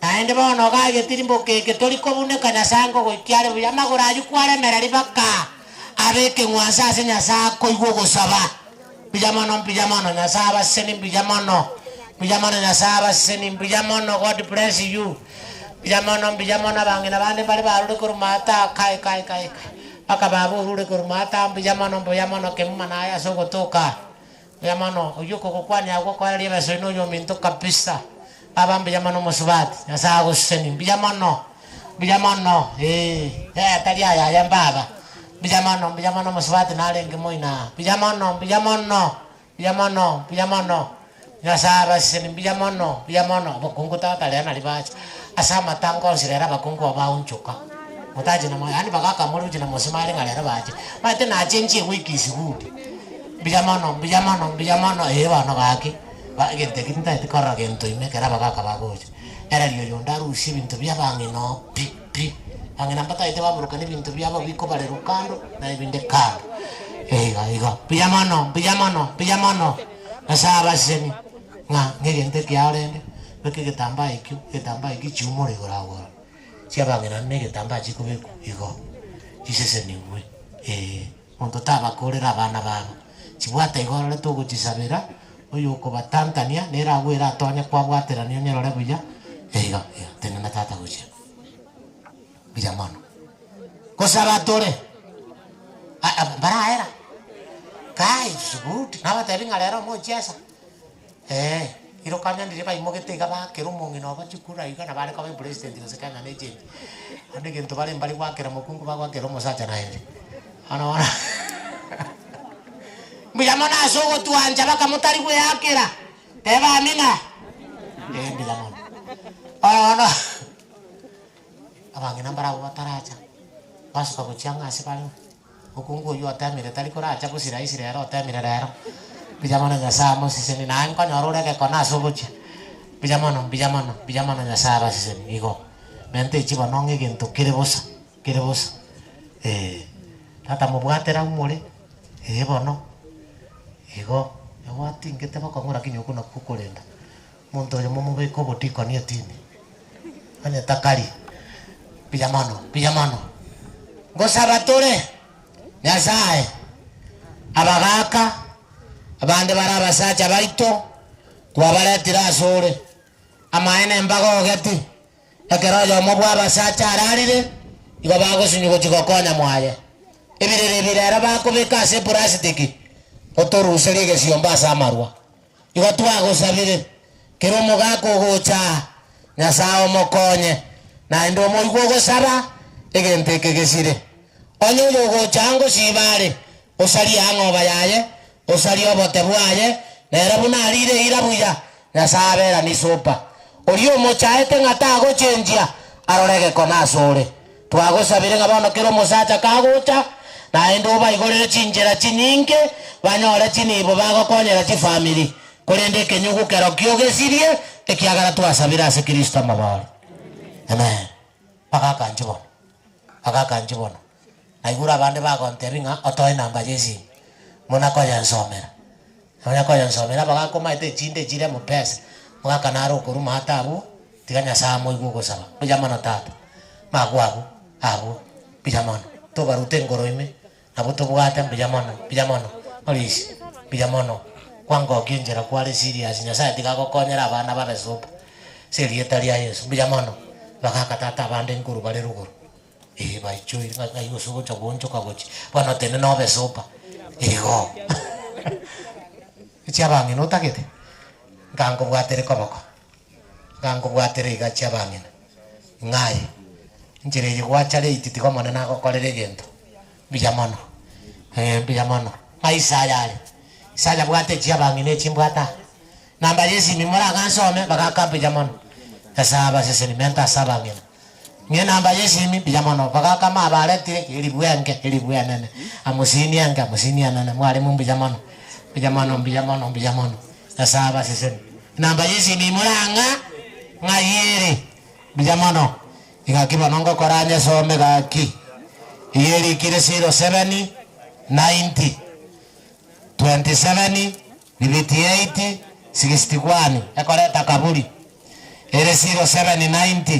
Aende bono ga getirimbo ke toliko bune kanyasango go kiare bijamagora aju kware merari baka. Abeke ngwasa se nyasa ko igo go saba. Bijamono nyasaba siseni bijamono nyasaba siseni bijamono. God bless you. Bijamono bangina bande bali barude kurumata kai paka babu rude kurumata bijamono kemana ya sogo toka bijamono yuko kokwani ako kwa liba soino yo minto kabisa baba bijamono musubati yasago seni bijamono talia ya baba bijamono musubati nalenge moina bijamono yasaba seni bijamono bakungu tata lena libacha asama tango sirera bakungu abaunchuka mutaji na yani bakaka muri jina mosimali ngalera baje mate na chenji wiki sigudi bijamono bana baki bagente kinta tikara gento imekera bakaka bagoje era liyo yondaru usibintu byabangino pi angina mpata ite baburuka ni bintu byabo biko bale rukando na ibinde kando iga bijamono asaba seni nga ngegente kyarende beke getamba iki chumore gorago siabangena nege tamba chikubeku igo chisese niwe onto taba korera bana babo chibwata igoro to guchisabira oyo ko batantania nera gwera tonya kwa bwatera niyo nyarore buya iga tena na tata guchi bijamono kosabatore bara era kai subuti na batabinga lero mo chesa iro kanya ndire bai mogete gaba kero mongino abachukura iga na bale ka president gosekana neje ande gento bale mbali kwa kera mokungu bagwa kero mosacha na ende ana bijamono asogo tuanja baka mutari gwe yakira teba amina bijamono ana abangina mbara wataracha basuka kuchanga asipalo mokungu yo atamire tali koracha kusiraisire ero atamire rero bijamono nyasamo siseni na anko nyorore ke kona subuchi bijamono nyasaba siseni igo mente chiba nonge gento kirebosa tata mubwatera umure bono igo yawati ngete bakongora kinyoku na kukolenda muntu yo mumube ko botiko ni atini ane takari bijamono ngosabatore nyasaye abagaka abande barabasacha baito twabaretira asore amaene mbago geti ekero mo bwa basacha ararire igo bagosunyugo chikokonya mwaye ibirere bakubika se plastic otoruseri gesiomba samarwa igo twagosabire kero mugako gocha nyasao mokonye na ndo mo igo gosaba egente kegesire onyo yo gochango sibare osari angoba yaye osari obote bwaye nera buna arire irabuya nasabera ni sopa orio mochaete ngata gochenjia arorege kona sore twagosabire ngabono kero mosacha kagocha na endo baigorere chinjera chinyinge banyore chinibo bagokonyera chi family korende kenyugu kero kiogesirie ekiagara twasabira ase Kristo amabare amen akakanjibona naigura abande bagonteringa otoe namba yesi mona koya nsomera bagakomaite chinde chire mupesa mugakanaro kuruma hatabu tiganya samo igugo saba bijamono tata magwabu abu bijamono to barute ngoroime nabo to bwata bijamono polisi bijamono kwango kinjera kwale serious nyasaye tigagokonyera abana babesopa serieta ria Yesu bijamono bagakatata abande nkuru bale ruguru baichoi ngayo sogo chaboncho kagochi bana tene no besopa igo chiabangi no takete gango bwatere koboko gango bwatere gachiabangi ngai njire yigwachare ititiko mona nako kolere gento bijamono maisa yale saya bwate chiabangi ne chimbwata namba yesi mimora gansome bagaka bijamono kasaba sesenimenta sabangi nye namba yesi mi bijamono bagaka mabarete ilibwenge amusini nene mwalimu bijamono asaba sesen namba yisi ni mulanga ngayiri bijamono ikakiba nongo koranya some gaki yeri kire 07 90 27 58 61 ekoreta kaburi ere 07 90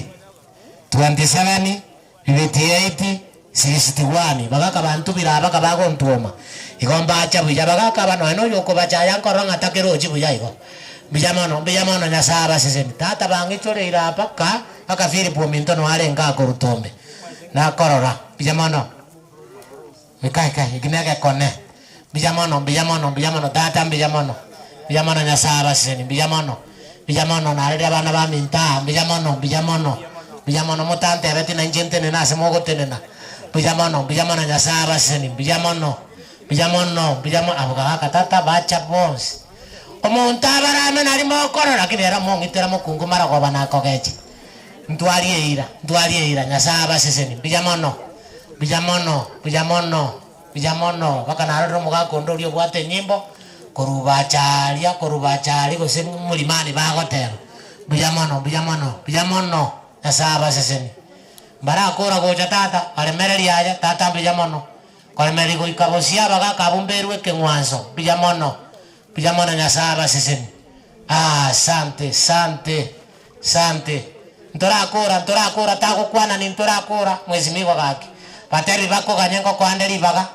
27 58 61 bagaka bantu biraba kabago ntoma igomba acha buya bagaka bano eno yoko bachaya nkoronga takeroji buya igo bijamono nyasaba sesen tata bangi chore irapa ka akafiri pominto no arenga korutombe na korora bijamono kai ignege kone bijamono tata bijamono nyasaba sesen bijamono na rede bana ba minta bijamono mutante abeti na njente na semogo tenena bijamono nyasaba sesen bijamono abuga katata bacha boss omonta barame nari mokoro lakini era mongitera mokungu mara kwa bana kogeje ntwari ira nyasaba sesen bijamono baka naroro muga kondo lyo bwate nyimbo korubachari gose mulimani bagotero bijamono nyasaba sesen bara kora gocha tata alemereri aya tata bijamono kolemeri go ikabosia baga kabumberwe kengwanso bijamono nyasaba sesen sante ntora kora tako kwana ni ntora kora mwezi miwa gaki pateri bako ganyengo kwa anderi baga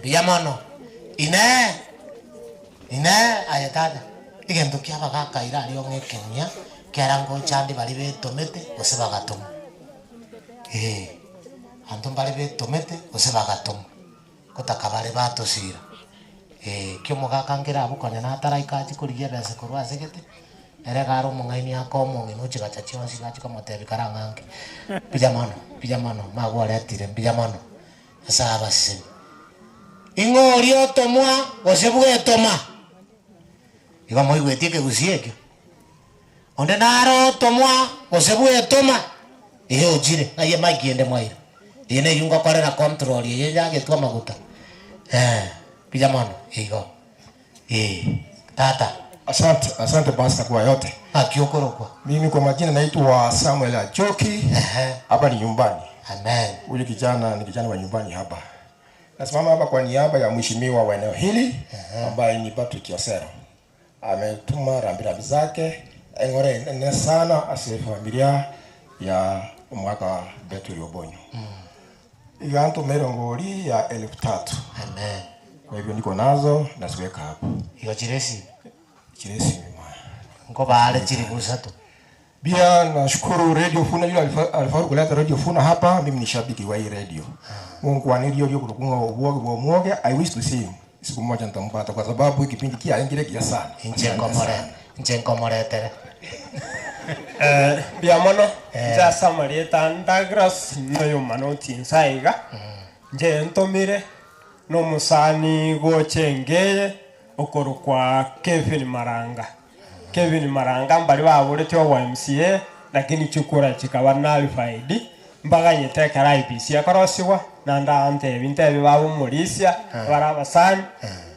bijamono ine ayatada igento kia baga kaira ari ongekenya kiarango chandi bali betomete ose bagatoma antum bali betomete ose bagatoma kotakabare batosira kyo mugakangira abukonya na taraika chikurigia bese korwa segete ere garo mungaini akomo ngino chigacha chionsi gachi kamotebi karangange bijamono magware atire bijamono asaba sin ingori otomwa gosebwe toma iga moigwetie ke gusieke onde naro tomwa gosebwe toma iyo jire aye magiende mwaira ine yunga korera control ye yage twa maguta bijamono igo tata asante basta kwa yote akiokoro. Mimi kwa majina naitwa Samuel Ajoki. Hapa ni nyumbani. Amen. Huyu kijana ni kijana wa nyumbani hapa. Nasimama hapa kwa niaba ya mheshimiwa wa eneo hili ambaye ni Patrick Yosero. Ametuma rambirambi zake engore nene sana asiye familia ya mwaka betu Liobonyo. Iganto merongori ya 3,000. Amen. Kwa hivyo niko nazo na siweka hapo. Hiyo chiresi mwa. Ngo baale chiri kusatu. Bia nashukuru Radio Funa yule alifaulu kuleta Radio Funa hapa. Mimi ni shabiki wa hii radio. Mungu anirio hiyo kutokunga uoge I wish to see him. Siku moja nitampata kwa sababu hiki kipindi kia ingire kia sana. Njenkomore tere. Bia mono ja Samarieta Ndagras noyo manoti insaiga. Je ntomire no musani gochengeye okoro kwa Kevin Maranga mbali baburete wa MCA lakini chukura chikaba nalified mbaga yetekera IPC akorosiwa nanda ante bintebe babo Malaysia barabasani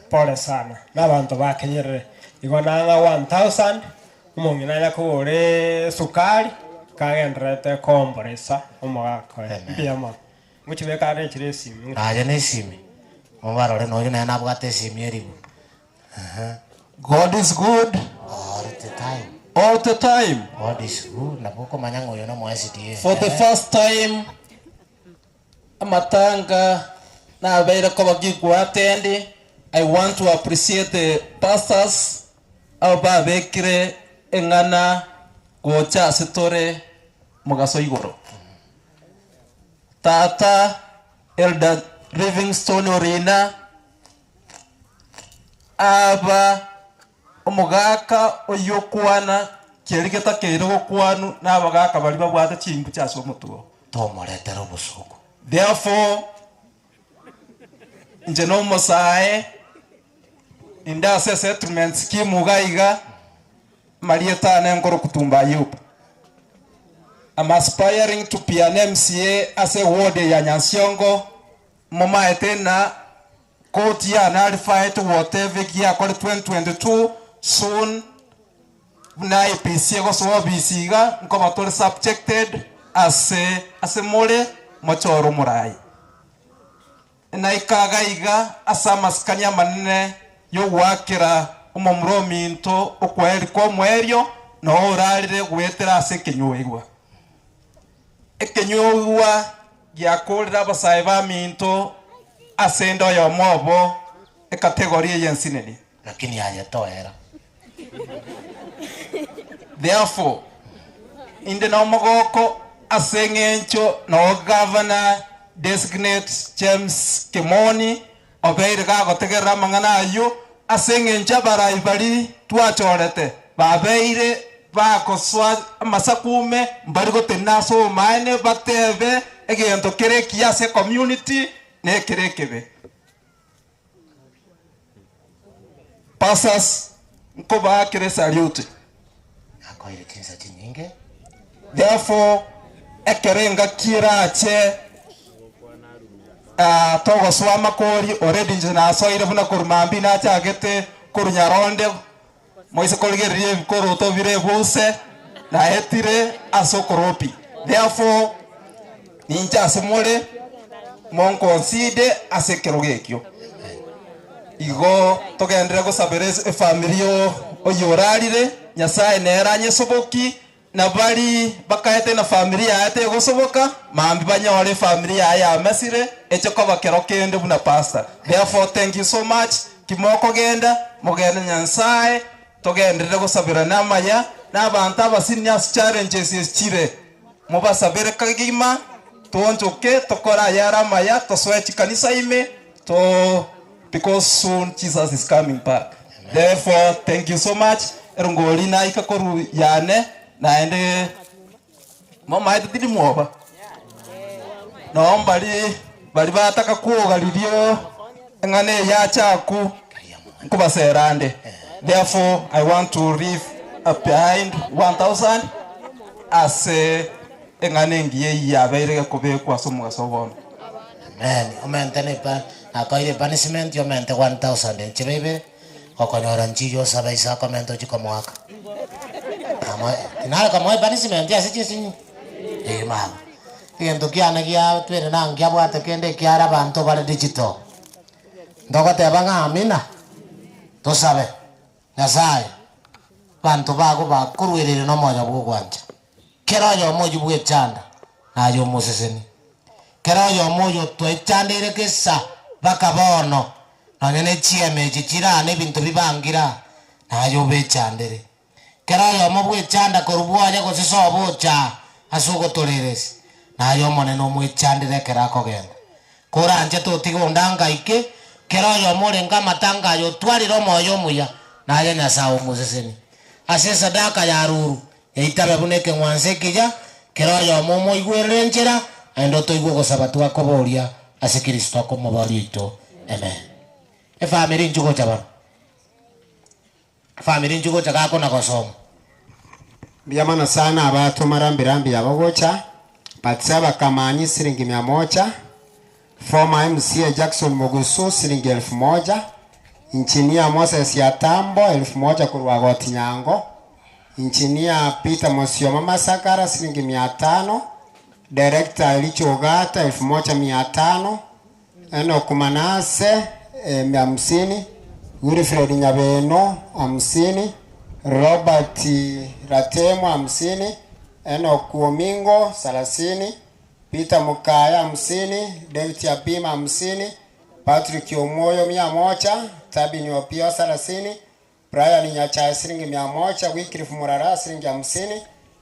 pole sana nabantu bakenyerere igonanga 1000 umongina yakore sukari kagendrete kompresa umugako biyama muchibeka rechire simu aje ne simi obarore no yuna na bwate simi eribu God is good all the time. God is good na boko manyango yo no mwasidi For the first time amatanga na abeira ko bagigwa attend. I want to appreciate the pastors aba bekire engana gocha setore mugaso igoro tata Elder Livingstone Orina aba omugaka oyokwana kerigeta kerego kwanu nabagaka bali babwata chimbu chaso mutuo tomoretera obusuku. Therefore nje no mosae indase settlements kimugaiga marieta na ngoro kutumba yupa. I'm aspiring to be an MCA as a ward ya Nyansiongo mama tena court ya nullified whatever kia kwa 2022 soon na IPC go so bisiga nko batore subjected as mole mochoro murai na ikagaiga asa maskania manene yo wakira umomro minto okweri ko mwerio no urarire gwetera ase kenyuigwa ekenyuigwa gyakorera basaye ba minto asendo yo mobo ekategoria yensineni lakini hayatoera. Therefore inde no mogoko asengencho no governor designate James Kimoni obeire ga gotegera mangana ayo asengencha barai bari twachorete babeire bakoswa masakume mbari gotena so maine batebe egento kere kiase community ne kere kebe pasas nkoba kere salute akoire kinsa tinyinge. Therefore ekerenga kirache togo swama kori already njina soire buna kurmambi na chagete kurunyaronde moise kolgerie koro to vire buse na etire asokoropi. Therefore ninja semole mon consider asekerogekyo igo togendere go saberes familio oyorarire nyasaye neranye soboki na bali bakaete na familia yate gosoboka mambi banyore familia ya mesire echoko bakero kende buna pastor. Therefore thank you so much kimoko genda mogenda nyasaye togendere gosabira namaya n'abantu abasinias challenges chire mubasabire kagima tonjoke tokora yara maya toswechi kanisa ime to because soon Jesus is coming back. Therefore thank you so much erongoli na ikakoru yane naende mama etiri mwoba no bali bataka kuogalirio ngane ya chaku nkubaserande. Therefore I want to leave behind 1000 as ngane ngiye yabeire kubekwa somo gasobono. Amen tenepa akoire punishment yo mente 1000 chibebe okonyora nchiyo sabaisa komento chikomwaka ama inala kama punishment ya sichisi mama ngento kiana kia twere nangia bwate kende kiara bantu bale digital ndoko te banga amina to sabe nyasaye bantu bago bakurwirire no moyo bwo kwanja kero yo moyo bwo chanda na yo museseni kero yo moyo to echandire kesa bakabono nanyene chieme chichirane bintu bibangira na yo bechandire kero yo mobwe chanda korubwaje gosisobocha asugo toreres na yo moneno mwechandire kerako genda kuranje totigo ndanga ike kero yo morenga matanga yo twariro moyo muya na ya nyasawo museseni ase sadaka ya ruru eitabe buneke mwanse kija kero yo momo igwerenjera endo to igwo gosabatu akoboria ase Kristo akomobarito. Amen. Family njugo chaba family njugo chaka kona kosomo Biamana sana abatu marambirambi yabogocha patsaba kamanyi siringi 100 former MCA Jackson Mogusu siringi 1000 Engineer Moses Yatambo 1000 kurwa goti nyango Engineer Peter Mosioma Masakara siringi 500 Director Elicho Ogata 1500 Eno Kumanase 50 Wilfred Nyabeno 50 Robert Ratemo 50 Eno Kuomingo 30 Peter Mukaya 50 David Abima 50 Patrick Omoyo 100 Tabi Nyopio 30 Brian Nyacha shilingi 100 Wycliffe Murara shilingi 50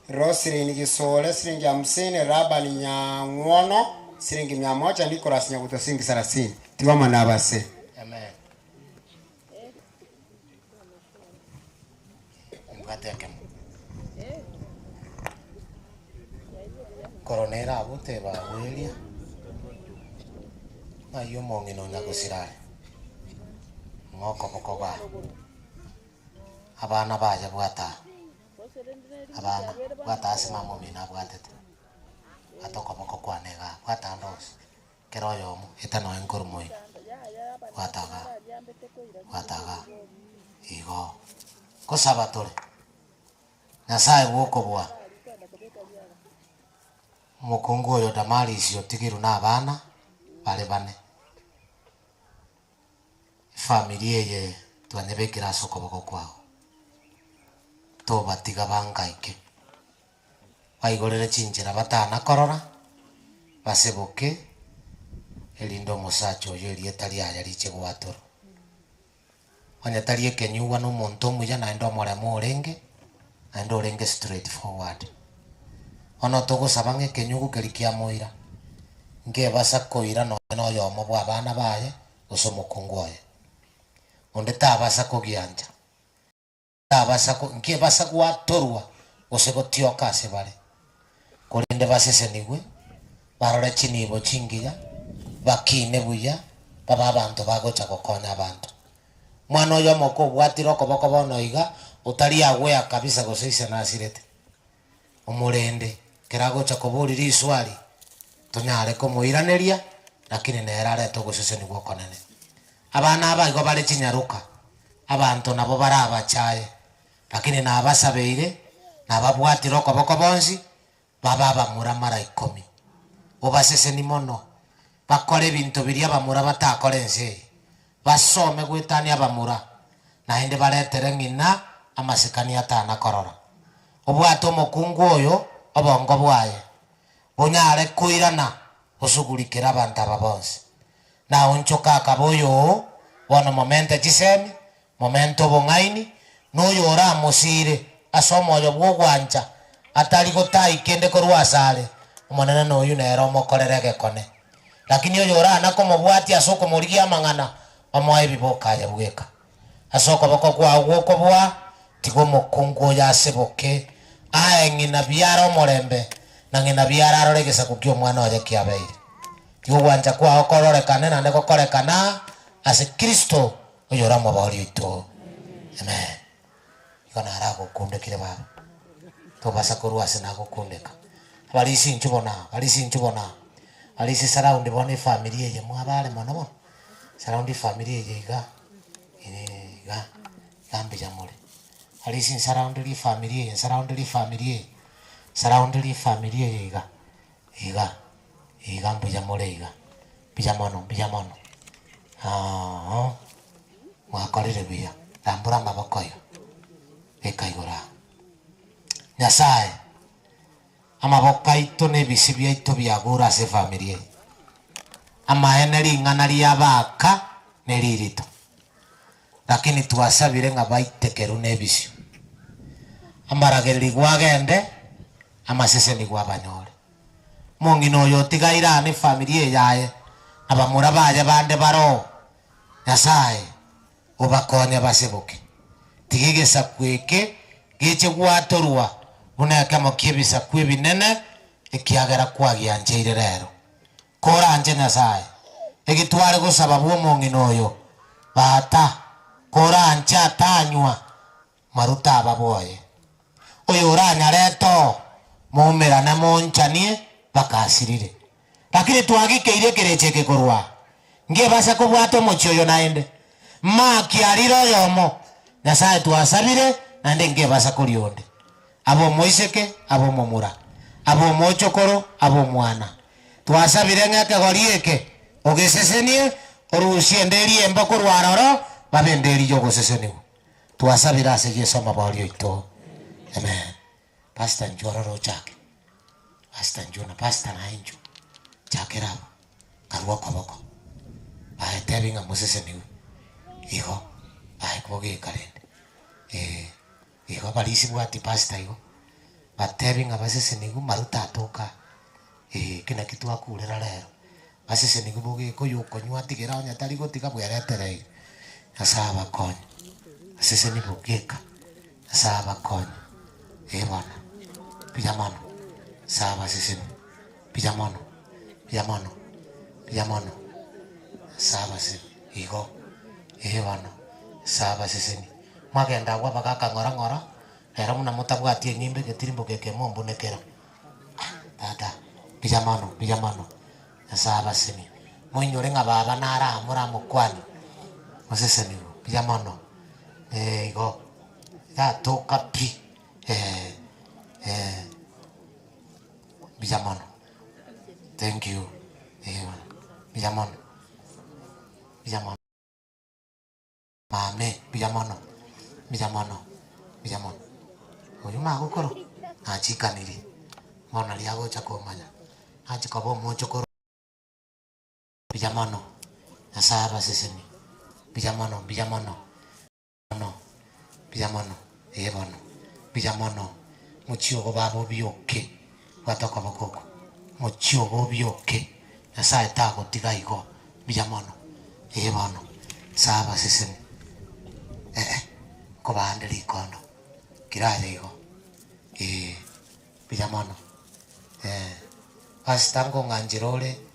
Roslyn Gisole shilingi 50 Rabani Nyang'ono shilingi 100 Nicholas Nyaguto shilingi 30 Tiwama na base. Amen. Mkateke. Koronera abute ba welia. Ayo mongino nyagusirare. Ngoko bokoba. Abana baje bwata. Abana bwata asima momina bwatete. Atoko boko kwanega bwata ndos. kero yomo etano enkoro moi wataga igo kosaba tore Nyasaye guoko bwa mukungu oyo Damaris otigiru na abana bale bane familia ye twanebekira sokoboko kwao tobatiga bangaike baigorere chinjira batana korora baseboke elindo musacho yo erietari aya riche gwatoro onyatari ekenyuwa no muntu muya na ndo more morenge ando orenge straight forward ono togosaba ng'ekenyugu kerikia moira ngebasa koira no yomo bwa abana baye osomokungu oye onde tabasa kogianja tabasa ko nkebasa gwatorwa osegotioka ase bare korende basesenigwe barore chinibo chingiya bakine buya baba abantu bagocha gokonya abantu mwana oyo moko bwatiro koboko bono iga utari agwea kabisa goseise na asirete omurende keragocha koburiri iswali tonyare komuiraneria lakini nerare togoseseni gwokonene abana abaigo bare chinyaruka abantu nabo barabachaye lakini nabasabeire nababwatiro koboko bonsi baba bamura mara 10 obaseseni mono bakore ebintu biria bamura batakore nse basome gwitania bamura naende baretere ng'ina amasikani atana korora obwato omokungu oyo obongo bwaye bunyare kuirana osugurikira abantu aba bonse na onchoka akaboyo bono momente chisemi momento bong'aini noyo ora mosire asoma oyo bwogwanja atari gotai kende korwasare omonene noyu nero omokorere gekone lakini oyo ora nakomobwati asoko morigia amang'ana omoe bibokaye bweka asoko boko kwa gwoko bwa tigo mokungu ya seboke ae ng'ina biara omorembe na ng'ina biara aroregesa kukio mwana oye kiabeire tigo gwanja kwa okororekane nande gokorekana ase Kristo oyo ora mobori oito amen igona aragokundekire baba tobasa korwa ase nagokundeka abarisi nchubona alisi surround bone family ye mwabale mono mono surround family ye iga gambe jamole alisi surround li family ye iga mbu jamole iga pijamono mwakorire buya tambura maboko yo ekaigora Nyasaye amaboko aito nebisi byaito byagura ase family amaene ring'ana riabaka neririto lakini twasabire ng'a baitekeru nebisio amaragereri gwagende amaseseni gwabanyore mong'ina oyo otigaira ni family yaye abamura baye bande baro Nyasaye obakonye baseboke tigigesa kweke giche gwatorwa uneka mokibisa kwibinene ikiagera kwagianjeire rero koranje Nyasaye egitware gusaba bwo mong'ina oyo bata koranje atanywa maruta ababoye oyo oranya reto mumerana monchanie bakasirire lakini twagikeire kireche kikorwa ngebasa kubwato mochioyo naende maki ariro yomo Nyasaye twasabire nande ngebasa kurionde abo moiseke abo momura abo mochokoro abo mwana twasabire ng'ake gorieke ogesesenie orusie nderi emba kurwaroro babenderi yogoseseniu twasabira ase Yesu mabori oito amen pastor njororo chake pastor njona pastor na injo chakera karwa koboko aetebi ng'a moseseniu igo aikoge karende igo barisi bwati pastor igo batebi ng'a baseseniu maruta atoka kina kitu akurera rero baseseniu boge koyokonywa tigera onya tari gotiga bweretere asaba konye aseseni bogeka asaba konye bana pijamano saba seseni pijamano saba se igo bana saba seseni magenda gwa bagaka ngora era muna mutabwatie nyimbe getirimbo keke mombo nekera tata pijamano saba seseni moinyore nga baba nara mura mukwani museseni pia mono igo ya toka pi pia mono thank you pia mono mame pia mono uyu magukoro achikaniri mona liago chakomanya achikobo mochokoro pijamano asaba seseni pijamano ebono pijamano muchiogo babo bioke batoko bakoko muchiogo bioke asa etago tigaigo pijamano ebono saba seseni ko bande likondo kiraje igo pijamano asitango nganjirole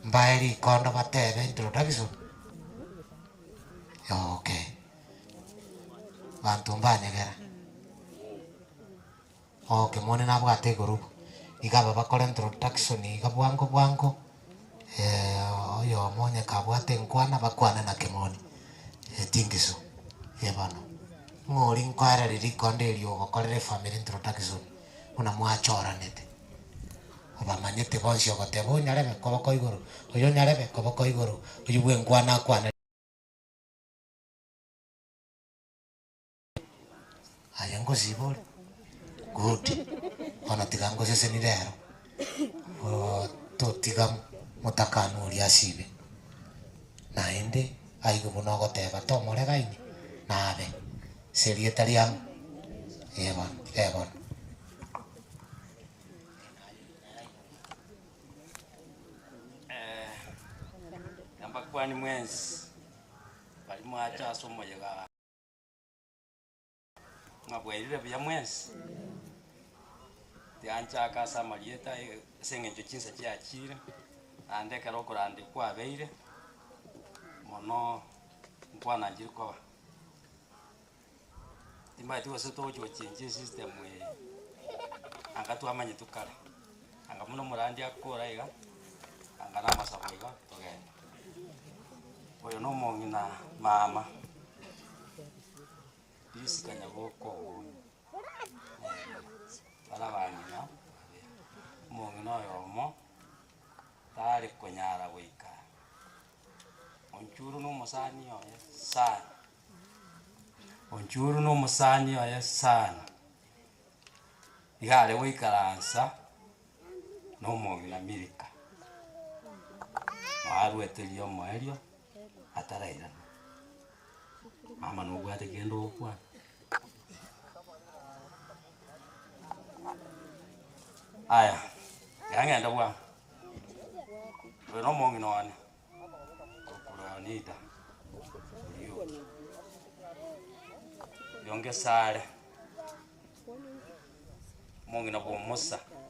mbaeri kondo batebe introduction okay bantu mbanyegera okay mone nabwate group igaba bakora introduction iga bwango oyo monye kabwate nkwana bakwana na kemoni tingiso yebano ngori nkwara riri konde rio gokorere family introduction una mwachoranete obamanyete bonsi ogotebo nyarebe koboko igoro oyo nyarebe koboko igoro oyo bwenkwana kwana ayango zibole good ona tigango sese ni rero to tigam mutakano uri asibe naende aigo bono goteba to moregaini nabe serietariam ebon kwani mwezi bali mwacha somo yaga ngabwelile bya mwezi tiancha kasa malieta sengenjo chinsa chiachire ande karokora ande kwa beire mono nkwana njiriko timba tu waseto jo change system we angatu amanye tukara anga muno murandi akora iga anga na masabo iga togenda oyo no mongina mama disikanya boko barabanyina mongina oyo tari konyara wika onchuru no musani oyo sana onchuru no musani oyo sana igale wikaransa no mongina milika arwetelio moerio ataraira mama no gwate kendo kwa aya yangenda bwa no mongi no ane kuranita yonge sare mongi na bo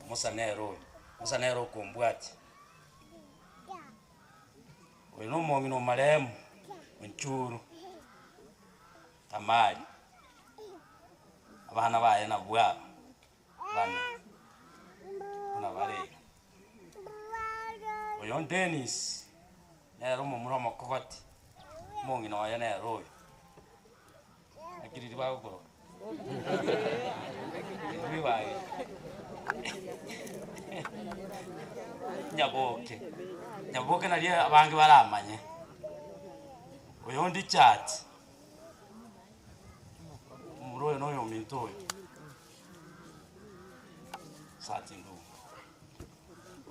musa nero kumbwati no mongi no maremu nchuru amali abana baye na bwa bana na bare oyo Dennis nero mumuro makobati mongi no ya nero akiri ba goro bibaye nyaboke nali abange baramanye oyo ndi chat muroyo no yo mintoyo sati ndo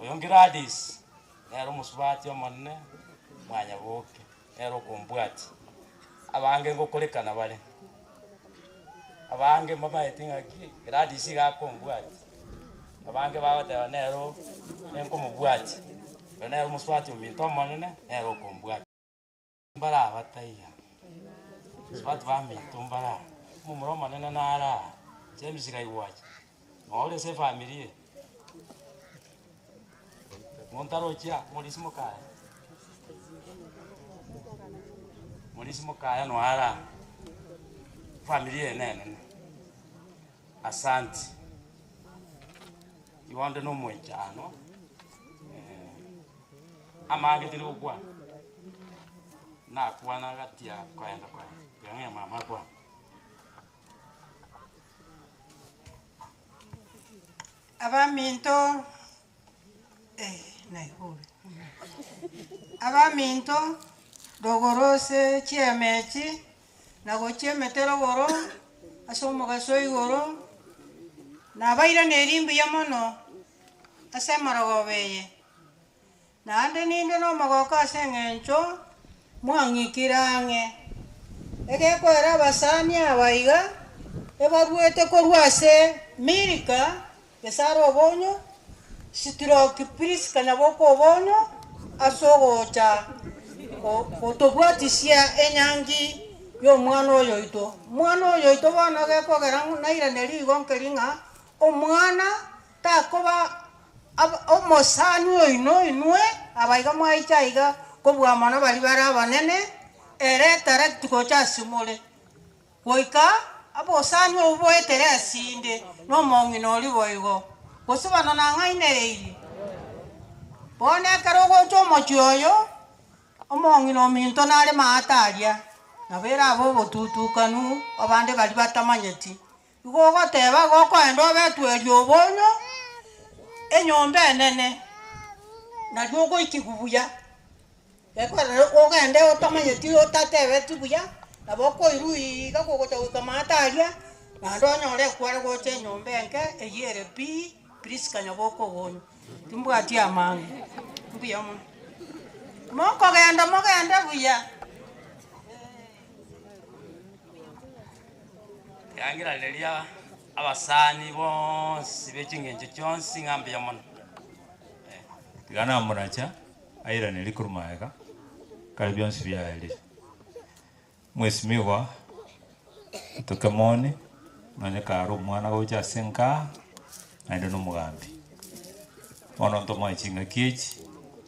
oyo Gladys nero musubati omonne mwanya boke nero kumbwati abange ngokolekana bale abange mama etinga ki Gladys ga kumbwati abange bawote nero enko mubwati nero musubati ominto omonne nero kumbwati mbara bataiya swatu bami tumbara mumuro manene nara James gaiwaje ole se family montaro chia morismo kaya no ara family nene asante iwande no mwenjano amange tiri gukwana nakwana gatia kwaenda yange mama kwa abaminto naihuri abaminto dogorose chiemechi nago chiemetero goro asomogaso igoro nabaira nerimbi ya mono asemorogobeye naende ninde nomogoka ase eng'encho mwang'ikirange egekoera abasani abaiga ebaruete korwa ase milika gesara obonyo sitiroki priska naboko obonyo ase ogocha otobwatisia enyangi y'omwana oyo ito omwana oyo ito bono gekogera nairaneri igo nkeri ng'a omwana takoba omosani oino inwe abaiga mwaicha iga kobwa mono bari bare abanene direct gocha asimore goika abosani oboetere asinde nomong'ina ori boigo gose bano nang'ainereiri bono ekero ogocha omochi oyo omong'ina ominto nare maataria nabere abo obotutukanu abande bari batamanyeti igo ogoteba gokoenda obetweria obonyo enyomba enene nario ogoiki buya ekorera ogende otamanyeti otatebeti buya nabo okoiru iga gogocha goika maataria naende onyore ekware gocha enyomba enke eyere priska nyaboko obonyo timbwati amange mbuya mono mogende buya yangiraneria abasani bonsi b'eking'encho chionsi ng'ambuya mono tigana muracha airaneri kurumaega kari byonsi byaerire mwesimiwa tukemoni nonye kari omwana gocha ase nka naende n'omogambi bono ntomoe ching'aki echi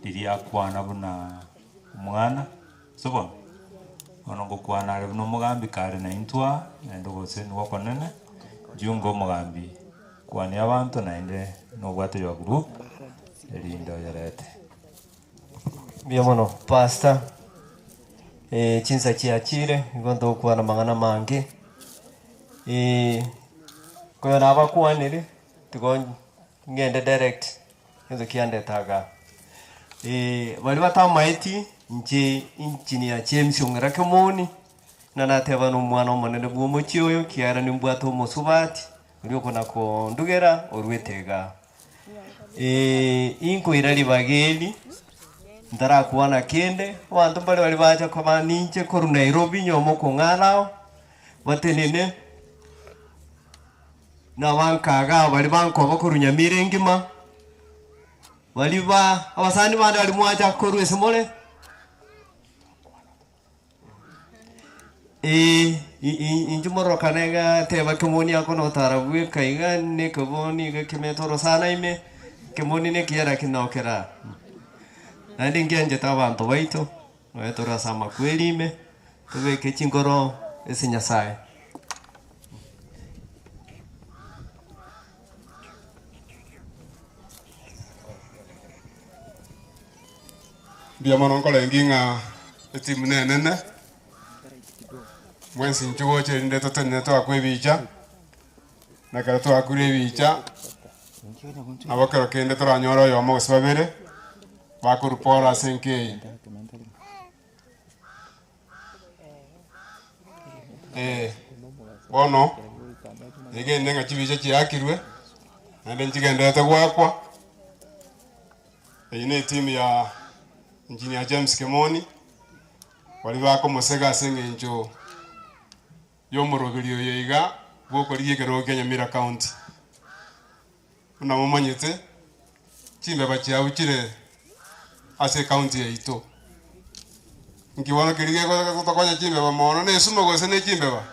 riria akwana buna omwana sobono bono ngokwana are buna omogambi kare na intwa naende gose nigo okonene junga omogambi kwania abanto naende nobwate ya group erinde oyerete Bien mono, pasta. Chinsa chiachire, igondo kwana mangana mangi. Koyo naba kwanire, tugo ngende direct. Nzo kiande taga. Bali batamaiti nje engineer James Ongera Kemoni. Nana teba no mwana omonene bwomo chioyo kiara ni mbwato musubati. Uri kona ko ndugera orwetega. Inko irali bageli. Ndara kuana kende abantu bali bali bacha kwa ninche koru Nairobi nyomo kong'alao batenene na bankaga bali bankoba koru Nyamire ngima bali ba abasani bandi bali mwacha koru esemole injumoro kanega teba Kemoni akono tarabwe kaiga ne Kemoni ga kimetoro sana ime Kemoni ne kiara kinokera nandi ngenje tabanto baito wetora sama kwelime tubeke chingoro ese Nyasaye bia mononkole nginga etimu nenene mwensi nchugo chende totene to akwebicha na kara to akurebicha abakara kende toranyoro yo mo sebabere bakurupora senke bono egende nga chibicha chiakirwe nande nchigendete gwakwa eyine timu ya engineer James Kemoni wali bako musega seng'encho y'omorogerio yoiga bokorigie ekero kia Nyamira County una momanyete chimbeba chiauchire ase county yaito nkiwana kirige gotokonya chimbeba mono nesumo gose ne chimbeba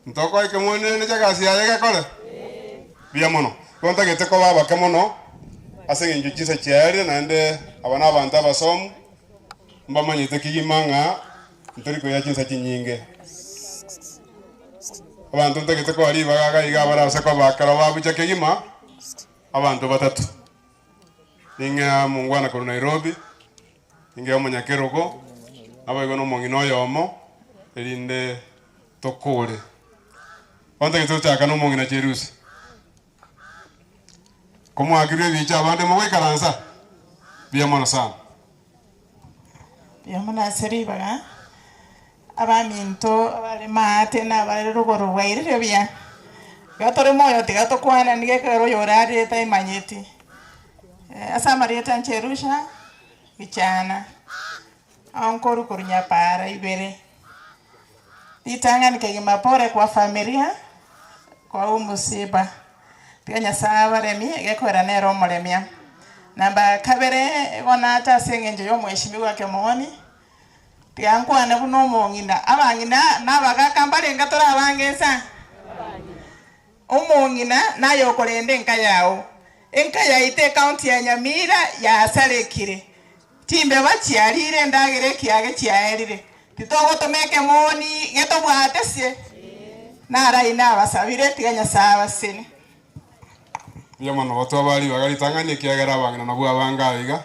ntoko Kemoni ne chagasi yaye gakore bia mono konta gete ko baba Kemono ase ng'encho chisa chiare naende abana abantu abasomu mbamanyete kigimanga ntori ko yachinsa chinyinge abantu ntagete ko ari baga iga bara ase ko bakara babucha kigima abantu batatu ninga mungwana ko Nairobi ninga Munyakerogo abago no mongino yomo erinde tokore onde gito chaka no mongina Jerusi como agire bicha abande mo karansa bia mona sana bia mona seri baga abaminto abale mate na abale rugoro waire bia gatore moyo tigato kwana nige kero yorari tai manyeti asa marieta Ncherusha bichana ankoru kurunya para ibere ditanga nikegimapore kwa familia kwa umusiba pia sawa remi gekora nero moremia namba kabere gona ta sengenje yo mweshimiwa Kemoni pia nkwane buno mongina abangina nabagakambare ngatora abangesa umongina nayo korende nkayao enkayaite county ya Nyamira ya Salekire timbe bachiarire ndagire kiage chiaerire titogo tomeke moni geto bwatesie nara ina basabire tiganya sawa sini bia mano bato bali bagali tanganye kiagera bangina nabu abangabiga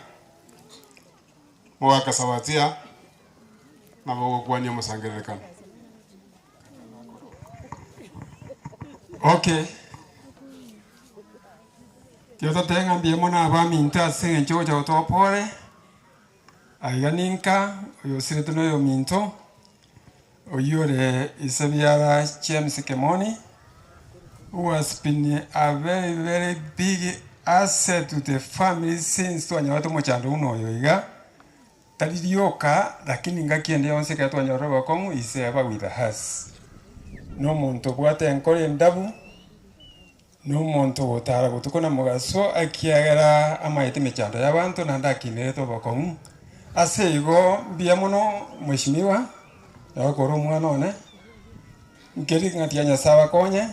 mwaka sabatia nabo kwanya musangerekana. Okay. Yo tenga mbiyemo na abaminta singe nchoja utopore. Ayaninka yo siretuno yo minto. Oyore isabiara James Kemoni, who has been a very, very big asset to the family since tuanyawato mochando uno yoiga. Taliyoka lakini ngakiende onse ka tuanyoroba komu is ever with us. No muntu bwate enkore ndabu. No muntu utara gutukona mugaso akiagera amaite mechando y'abantu nandakine to bakomu. Ase igo biamuno mweshimiwa yakoro mwana one ngeri ngati Nyasaye konye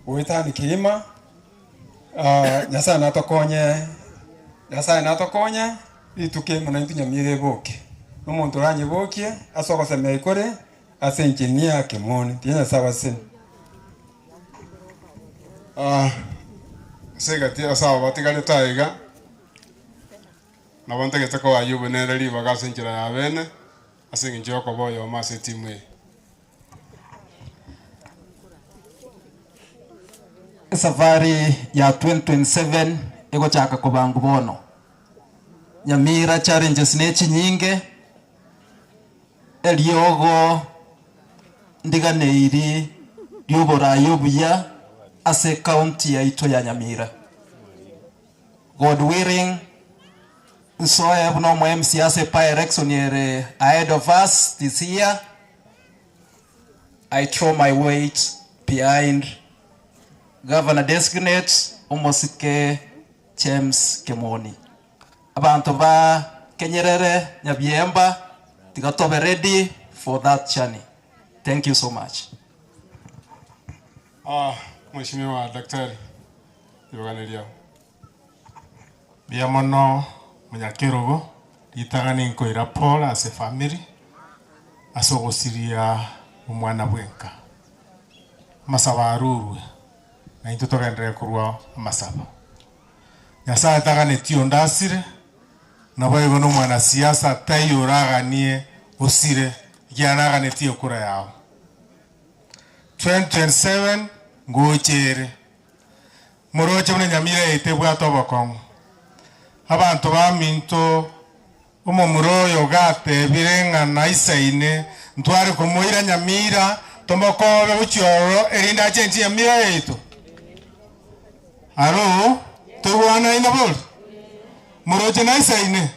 wetani kirima Nyasaye natokonye ituke muna Nyamira boke n'umuntu ranye boke asoko seme ikore ase engineer Kemoni tinya sawa sin segati asawa batigale taiga nabonte getako ayubu nereri bagasenjira ya bene asingi njoko boyo mase timwe safari ya 2027 ego chaka kubangu bono Nyamira challenges nechi nyinge eliogo ndiganeiri lyobora yobuya ase county ya ito ya Nyamira. God willing so I have no more MCS by-election here ahead of us this year. I throw my weight behind Governor Designate Omosike James Kemoni. Abantu ba Kenyerere Nyabyemba tigatobe ready for that journey. Thank you so much. Mheshimiwa Daktari Yoganelia. Biamono Munyakerogo itangani nkoira Paul as a family asogosiria umwana bwenka masaba aruru na intutogendere kurwa masaba Nyasaye tagane tio ndasire na bayo no mwana siasa tayuraganie osire yanagane tio kura yao 2027 ngochere moroche mune Nyamira itebwa tobokongo abantu baminto umumuroyo gate birenga na isaine ntware kumuira Nyamira tomokobe bucyoro erinda chenji Nyamira yetu aro tuwana ina bol muroje na isaine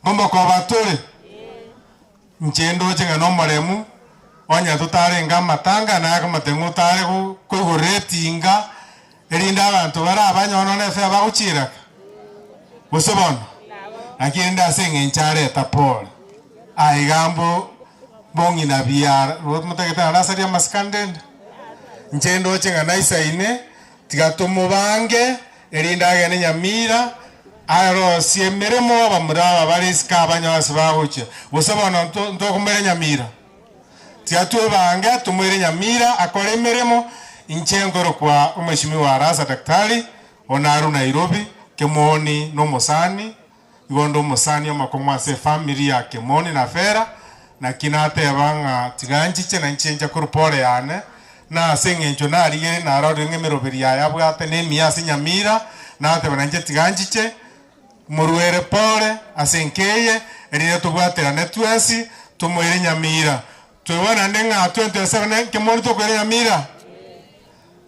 bomba ko batore nchendo chenga no maremu onya tutare nga matanga na ka matengu tare ko goretinga erinda abantu bara abanyono ne fe abaguchira Busabon, akienda senge nchare tapol. Aigambo bongi na biara. Rot mutaketa rasa dia maskandend. Nchendo chenga naisa ine. Tigato mubange. Erinda gane Nyamira. Aro siemere mo bamura baris kabanya wasbahuche. Busabon ndo kumere Nyamira. Tigato bange tumere Nyamira akore meremo. Inchengoro kwa Mheshimiwa Rasa Daktari Onaru Nairobi. Kemoni no musani igondo musani amakomwa se family ya Kemoni na Fera na kinate banga tiganjiche na nchenja kurupore yane na sengenjo na riye na rode ngemeroberi ya bwate ne miasi Nyamira na ate bananje tiganjiche muruere pore asenkeye erire tubwatera netwesi tumwere Nyamira twebona ndenga 27 Kemoni tokwere Nyamira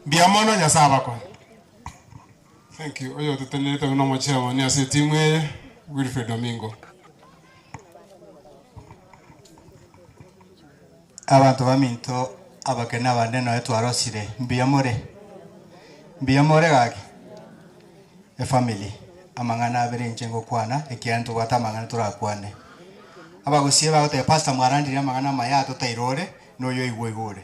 biamono nyasaba ko. Thank you. Oyo tutendeleta uno mochema ni ase timwe Wilfred Domingo. Abantu baminto abakena bande no etwarosire mbiyamore gake e family amangana abere njengo kwana ekiantu batamangana turakwane abagusie bagote pastor mwarandire amangana mayato tairore noyo igwegore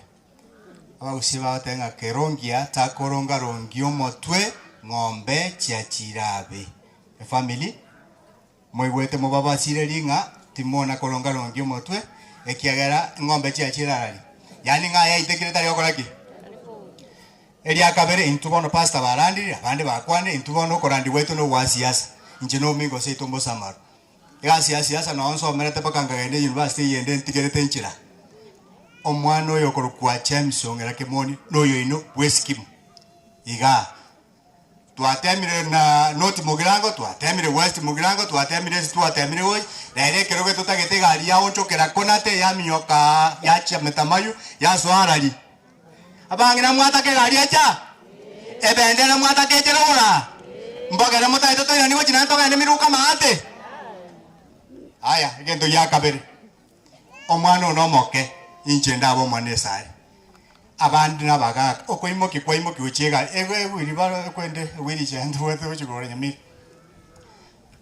abagusie bagote nga kerongia takoronga rongio motwe ng'ombe chiachirabe e family moigwete mubaba sire ringa timona koronga rongio motwe ekiagera ng'ombe chiachirari yani nga yaitekireta yokoraki eria kabere intubono pastor barandire abandi bakwane intubono korandi wetu no wasiasa inje no mingo se itombo samaro ya siasa na onso merete pakanga gende university yende ntigerete nchira omwana oyo korukwa Chamsong Kemoni noyo ino weskim iga twatemire na north Mugirango twatemire west Mugirango twatemire hoy rere keroge tutagete gari ya onchokera konate ya miyoka ya chametamayu ya soarali abangira mwatake gari acha ebendera mwatake cherora mbogera mutaito toya niwo chinanto gane miruka maate aya gendo ya kabere omwana no moke inchenda abo mwanesai abandi nabaga okoimoki uchega ewe wiribaro kwende wiri chendu wete uchigore nyami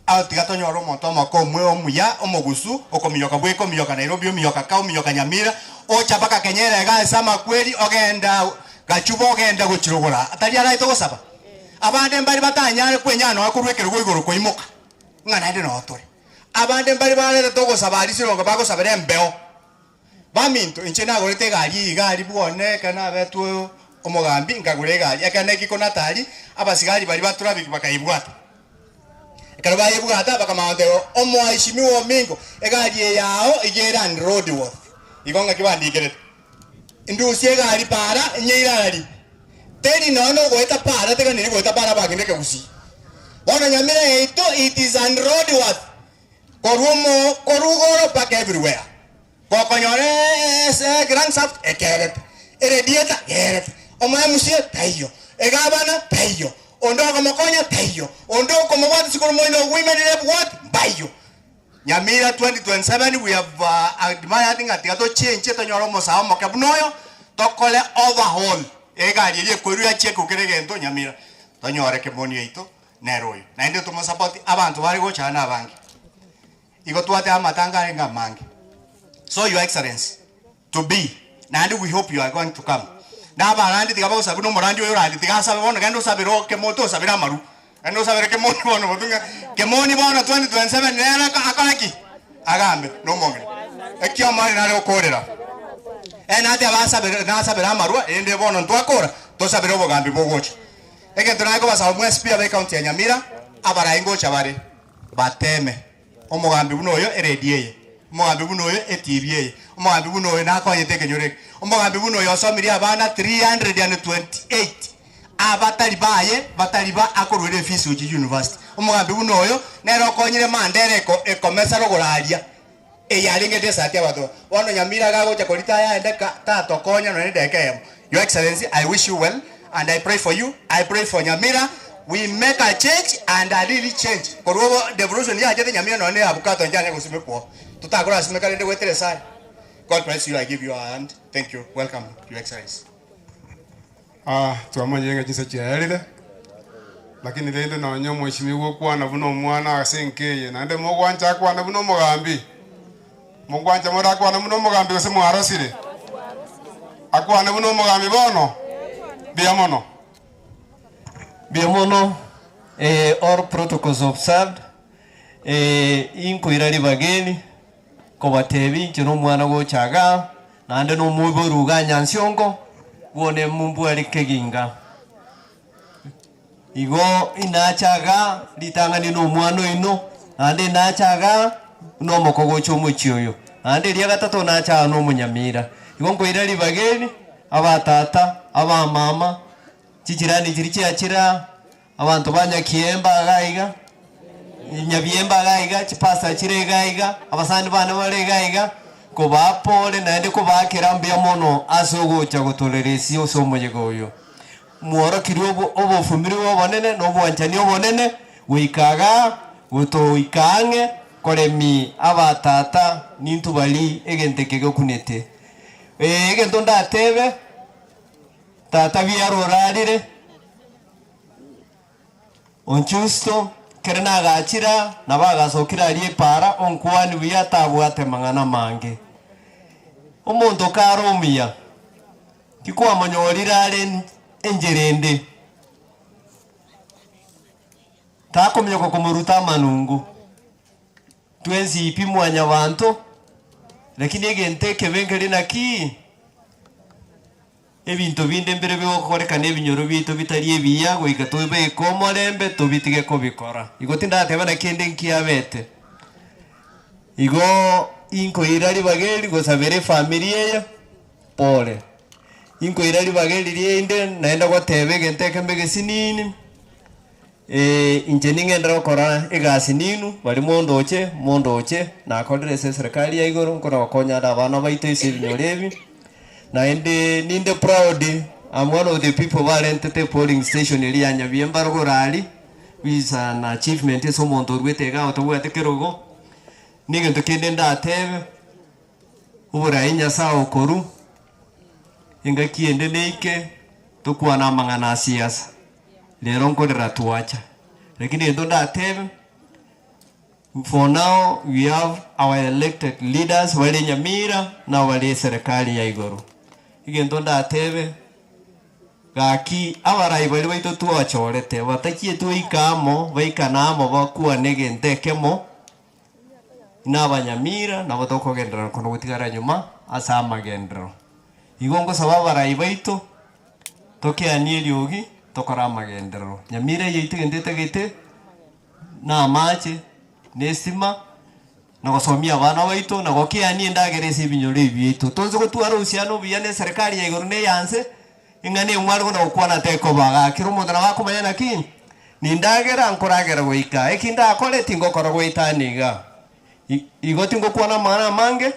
atigato nyoro monto mako mwe omuya omogusu okomiyoka bweko miyoka Nairobi omiyoka ka omiyoka Nyamira ochabaka kenyera ga sama kweli ogenda gachubo ogenda guchirogora atari ara ito gosaba abande mbari batanyare kwenyano akurwekero gwigoro koimoka ngana inde no tore abande mbari bare to gosaba ari sirongo bagosabere mbeo baminto inchena gorete gari bwone kana betu omogambi ngagure gari akane kikona tari abasigari bari baturabiki bakaibwata ekaro bayibwata bakamandero omoishimiwo mingo egari yao igera and roadworth igonga kibandi igerete indusie gari para nyeirari teri nono goeta para tega niri goeta para baginde ke usi bona Nyamira eito it is and roadworth korugoro back everywhere kokonyore se grand south ekeret eredieta geret omoya musie tayo egabana tayo ondo komokonya tayo ondo komowati sikoro moino women rep what bayo Nyamira 2027 we have admired ngatigato change to nyoro mosao mokabunoyo tokole overhaul egari ile kweru ya cheko keregento Nyamira tonyore Kemoni eito neroyo na ndio tumosupport abantu bari gochana abangi igotwate amatanga ngamangi. So your excellency to be and we hope you are going to come na barandi tigaba sabuno morandi oyo randi tigasa bono gendo sabiro Kemoto sabira maru endo sabira Kemoni bono botunga Kemoni bono 2027 nera akanaki agambe no mongere ekyo mari nare okorera ate abasabira na sabira maru ende bono ntwakora to sabira bogambi bogocha ege tunako basa mu SP ya county ya Nyamira abara ingocha bare bateme omogambi buno oyo eredieye omogambi buno oyo etibie omogambi buno oyo nakonyete kenyore omogambi buno oyo osomiri abana 328 abatari baye batariba akorwere fees uji university omogambi buno oyo nero konyire mandereko ekomesa rogoraria eyaringe desati abato wono Nyamira gagocha korita ya endeka tato konya no ndeke. Your Excellency, I wish you well and I pray for you. I pray for Nyamira. We make a change and a really change. Korobo devolution ya jete Nyamira no ne abukato njane kusimepo. Tutakora simeka nende wetere sai. God bless you. I give you a hand. Thank you. Welcome, Your Excellency. Tuamonyenga jinsa chiaelile. Lakini lende na onyo mheshimiwa kwana buno mwana asenkeye nande mogwanja kwana buno mogambi. Mogwanja mora kwana buno mogambi ose mwarosire. Akwana buno mogambi bono. Biamono, all protocols observed. Inkwirari bageni kobatebi nchino mwana gochaga nande no muiboruga nyansiongo wone mumbu alikeginga igo inachaga litangani no mwana ino ande nachaga no mokogo chomuchioyo ande ria gatatu nachaga no munyamira igo ngoira libageni abatata abamama chichirani chirichiachira abantu banyakiemba gaiga nyabiemba gaiga chipasa chire gaiga abasani bana bale gaiga kubapole naende kubakira mbia mono asogocha gutoleresi osomoyego uyo muoro kirio obofumiri obonene no bwanchani obonene wikaga gutoikange koremi abatata nintu bali egenteke gokunete egento ndatebe tata biarorarire onchusto kerena gachira nabagasokira ali para onkwani biyatabwate mangana mange omuntu karomia kikwa manyorira ale enjerende takomenya kokumuruta manungu twenzi ipimwanya bantu lakini egenteke bengeri naki ebintu binde mbere byokorekana ebinyoro bito bitari ebiya goika tobe komorembe tobitige kobikora igotinda tebana kende nkiabete igo inko irari bageri gosabere familia ya pole inko irari bageri riende naenda gotebe genteke mbege sinini inje ningenda gukora egasi ninu bari mondoche nakorere serikali ya igoro nkora bakonya abana baito ise ebinyoro ebi naende ninde proud I'm one of the people who rented polling station eri anya biemba rogorali with an achievement so monto gwetega otobwate kerogo nigento kende ndatebe ubura inya sao koru inga kiende neike tukwana mangana siasa lero nkorera tuacha lakini ndo ndatebe for now we have our elected leaders wale Nyamira na wale serikali ya igoro igento ndatebe gaki abarai bali baito tuachorete batakie tuikamo baikanamo bakuwa negentekemo n'abanyamira nabo tokogendera kono gutigara nyuma asama gendero igongo saba barai baito tokianie lyogi tokora magendero nyamira yitigendete gete na mache nesima na gosomia bana baito na gokianie ndagerese binyore bito tonze gotwara usiano biyane serikali ya igoro ne yanse ingane umwari gona ukwana teko baga kirumo na bakumanya naki nindagera nkoragera goika ekinda akole tingo koro goitaniga igoti ngokwana mana mange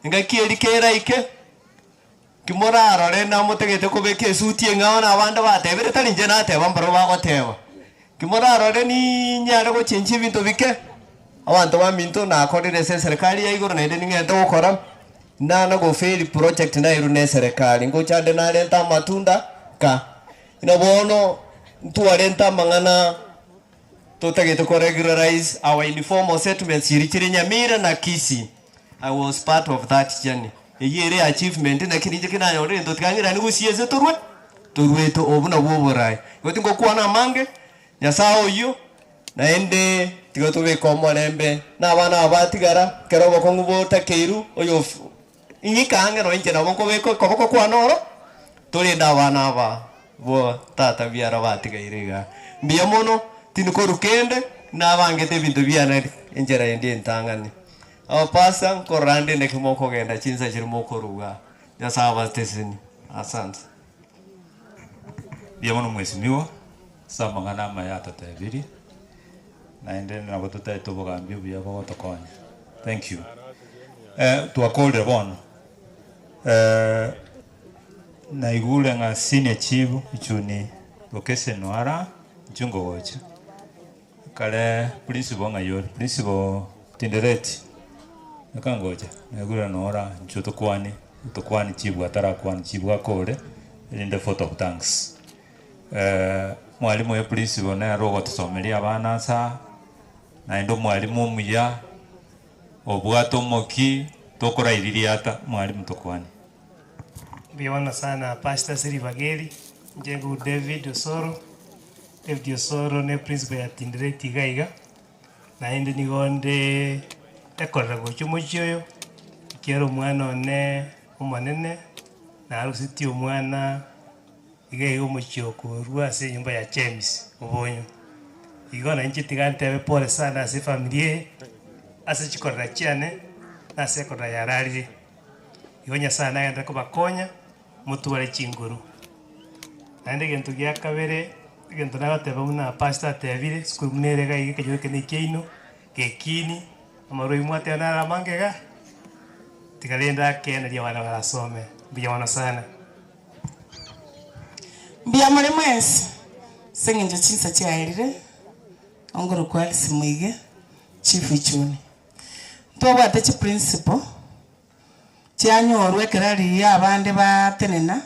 ngakieri kera ike kimoraro le na mutegete kubeke sutie ngana abanda batebere tali njena teba mbaro bagoteba kimoraro le ni nyare go chenchi bintu bike abantu baminto na akorere serikali ya igoro na ende ningenda gukora nana go fail project na irune serikali ngo chande na lenta matunda ka inabono tuarenta mangana totagete ko regularize our informal settlements yirichiri Nyamira na Kisii. I was part of that journey yere achievement na kinije kinayo ndo tikangira ni gusieze turwe to obuna boborai gotingo kuana mange nyasao yo naende tigotobe komolembe na bana abatigara kerobo kongubo takeiru oyo inyikange no inje nabo kobeko koboko kwanoro tolinda bana ba bo tata biara batigairiga mbia mono tiniko rukende na bangete bintu biana injera ende ntangani aho pasa korande nekimoko genda chinza chirimo koruga nyasaba tesini asante bia mono mwesimiwa samangana mayata tabiri naende nabo tutatobogambi bia bogotokonya thank you tuakole bono na igule nga senior chief ichuni location wara jungo wocha kale principal nga yori principal tindereti nakangoja nagura nora nchuto kwani chief atara kwani chief akole in the photo of thanks mwalimu ya principal na rogo tusomelia abana sa na ndo mwalimu muya obwato moki tokora iriri ata mwalimu tokwani biona sana Pastor Siri Bageri njengu David Osoro ne principal ya Tindereti gaiga na ende nigonde ekorera gochumo chyoyo kiero mwana one umanene na arusiti omwana iga igo mochioko rua ase nyumba ya James Obonyo igo na inchi tigantebe pole sana ase familia ase chikorera chiane ase korera yararire igo Nyasaye nagenda kobakonya motware chinguru naende gento gia kabere gento nagateba buna pastor atebire skuru munere ga ige kenyo kene keino gekini amaroi mwate na ramangega tikalenda kena dia wana barasome biyaona sana mbia muri mwesi sengenje chinsa chairire ongoro kwa simuige chief ichuni tobwate chi principle chanyorwe kerari abande batenena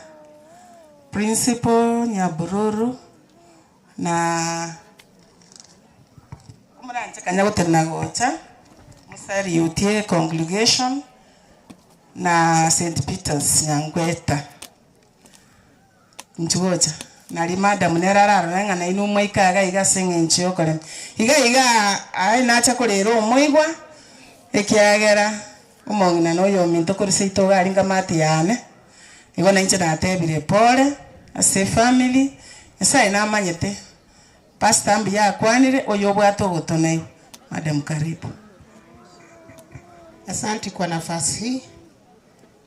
principal Nyabururu na kumuranje kanya guterna gocha musari utie congregation na St Peter's Nyangweta nchugocha nali madam nerararo ngana inu mwaikaga iga sengenche okore iga ai nacha kolero omwigwa ekiagera omongina noyo minto kuri seito gari ngamati yane igo na inche natebire pole ase family esa ina manyete pastor ambi yakwanire oyo bwato gotonai madam karibu. Asante kwa nafasi hii.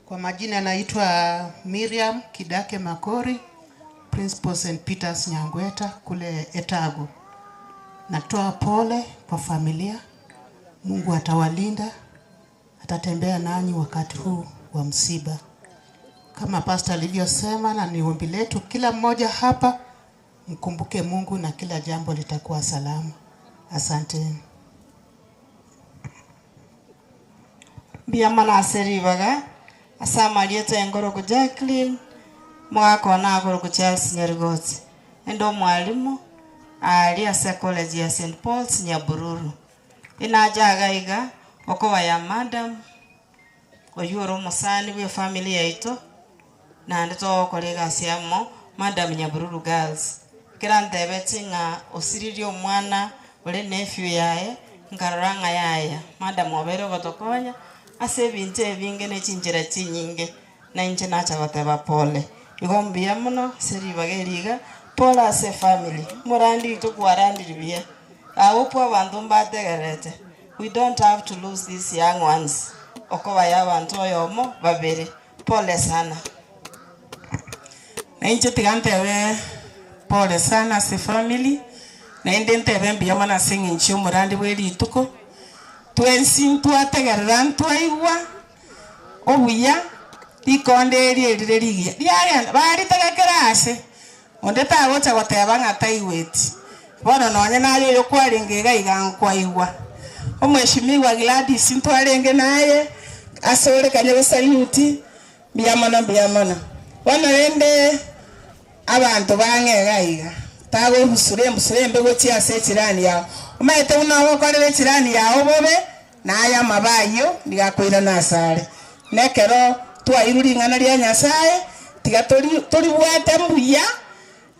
Kwa majina naitwa Miriam Kidake Makori, Principal St Peter's Nyangweta kule Etago. Natoa pole kwa familia. Mungu atawalinda, atatembea nanyi wakati huu wa msiba. Kama pastor alivyosema na ni ombi letu kila mmoja hapa mkumbuke Mungu na kila jambo litakuwa salama. Asanteni. Biyamana aseribaga asama lieto engoro ko Jacqueline mwako na agoro ko Charles Nyarigoti endo mwalimu ali ase college ya St Paul's Nyabururu inajaga iga okoba ya madam oyuro musani we family yaito na ndito kolega siamo madam Nyabururu girls kirante betinga osiririo mwana ole nephew yae nkaranga yaya madam obero gotokonya ase binte bingene chinjira chinyinge na inche nacha bateba pole igombia muno seribageriga pole ase family murandi tukwarandi ribia awopo abantu mbategerete we don't have to lose these young ones okoba ya abantu oyomo babere pole sana na inche tigantewe pole sana ase family na inde ntebe mbia mana singinchi murandi bweri tuko twensi twategerera ntwaigwa obuya likonde erire ligia liaya bari tegekera ase onde tagocha goteba ngata iweti bono nonye nayo yokwalenge igankwaigwa omweshimiwa Gladys ntwarenge naye asore kanye saluti biyamana bono ende abantu bangega iga tago busure mbego chia se chirani yao umaete unawo korere chirani yao bobe naya mabayo ndigakwira nasare nekero twairuri ngana ria Nyasaye tiga tori bwate mbuya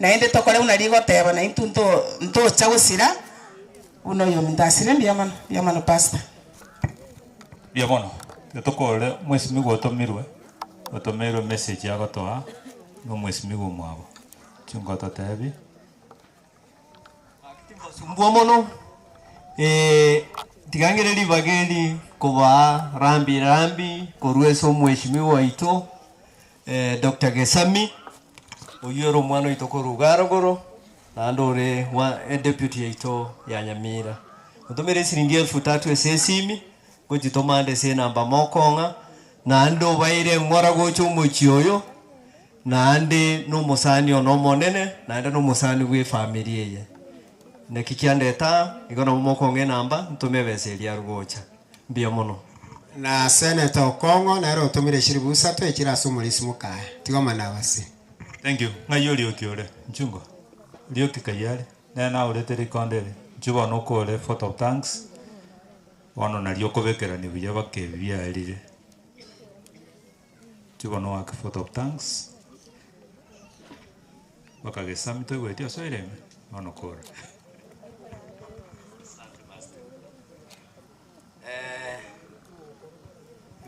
na ende tokore unarigoteba na intunto ntocha gusira uno yo ndasire biyamana pastor biyamana tokore mwesimi gotomirwe message yagotoa no mwesimi gomwabo chungoto tebi sumbua mono tigangere libageli kuba rambi korueso mheshimiwa ito Dr. Gesami oyoro mwana ito ko Rugarogoro na ndore wa deputy ito ya Nyamira utomere siringi 3000 esesimi gojitomande se namba mokonga na ndo baire ngora gocho mochioyo na ande no musani ono monene na ande no musani we family ye na kikiandeta igona mokonge namba ntumebeseria rugocha mbia mono na Senator Okongo na ero tumire shiribusa to ekira sumulisi mukaya tigoma na wasi. Thank you ngayori okiore njungo lio kikayale na na urete rikondere njuba no kole photo of thanks wano na lio kobekera ni buya bakebia erire njuba no wake photo of thanks Bakagesami to wetia so ireme wano kore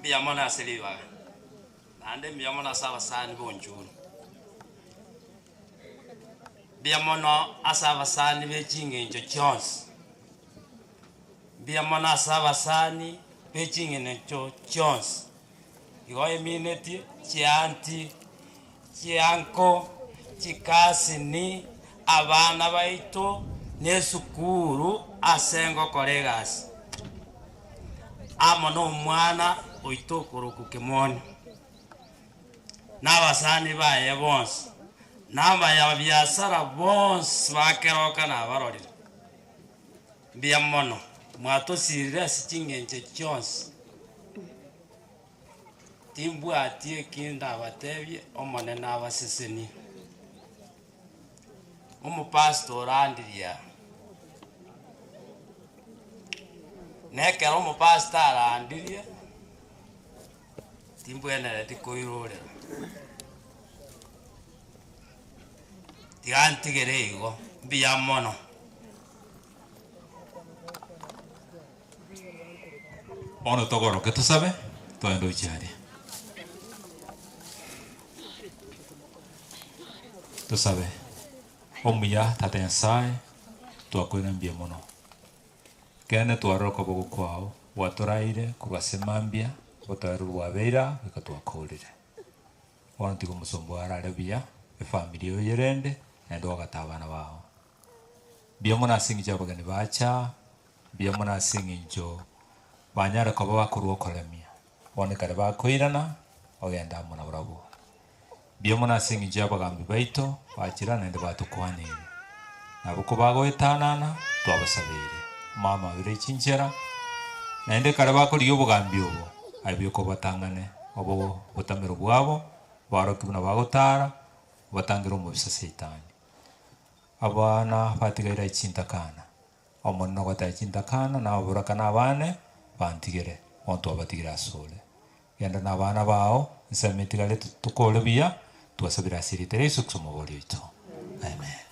Biyamana seliva ande biyamana sawa sani bonjuni biamono asabasani bechingencho chonsi biamono asabasani bechingencho chonsi igo emineti chianti chianko chikasini abana baito nesukuru asengo kolegasi amo n'omwana oito okoroku Kimoni n'abasani baye bonsi n'abanyabiasara bonsi bakeroka nabarorire mbia mono mwatosirire ase chingenche chionsi timbwatie ekinde abatebie omonene abaseseni omopastor andiria nekero omopastor arandirie timbwenereti koirorera tigantigere igo mbia mono bono togoroke tusabe twende ochiaria tusabe omuya tata nyasaye twakwira mbia mono kene twaroka bogo kwao waturaire kubasemambia botaru bwabeira bikatwakurire bono tigo musombo arare bia efamily oyerende nendo agatabana bao bia mona singi abagani bacha bia mona singi njo banyara ko bakurwo kolemia bone kare bakoirana ogenda mona bravo bia mona singi njo abagambi baito bachira nende batukwanire nabo ko bagoetanana twabasabire mama bire chinchera nende kare bakori obugambi obo abyo ko batangane obo botamero bwabo barokibuna bagotara batangira omubisa seitani abana batigaira ichintakana omonno gota ichintakana na buraka na abane bantigere onto abatigira asole yenda na abana bao nsametigale tukole bia twasabira siritere isuksumo bolito amen.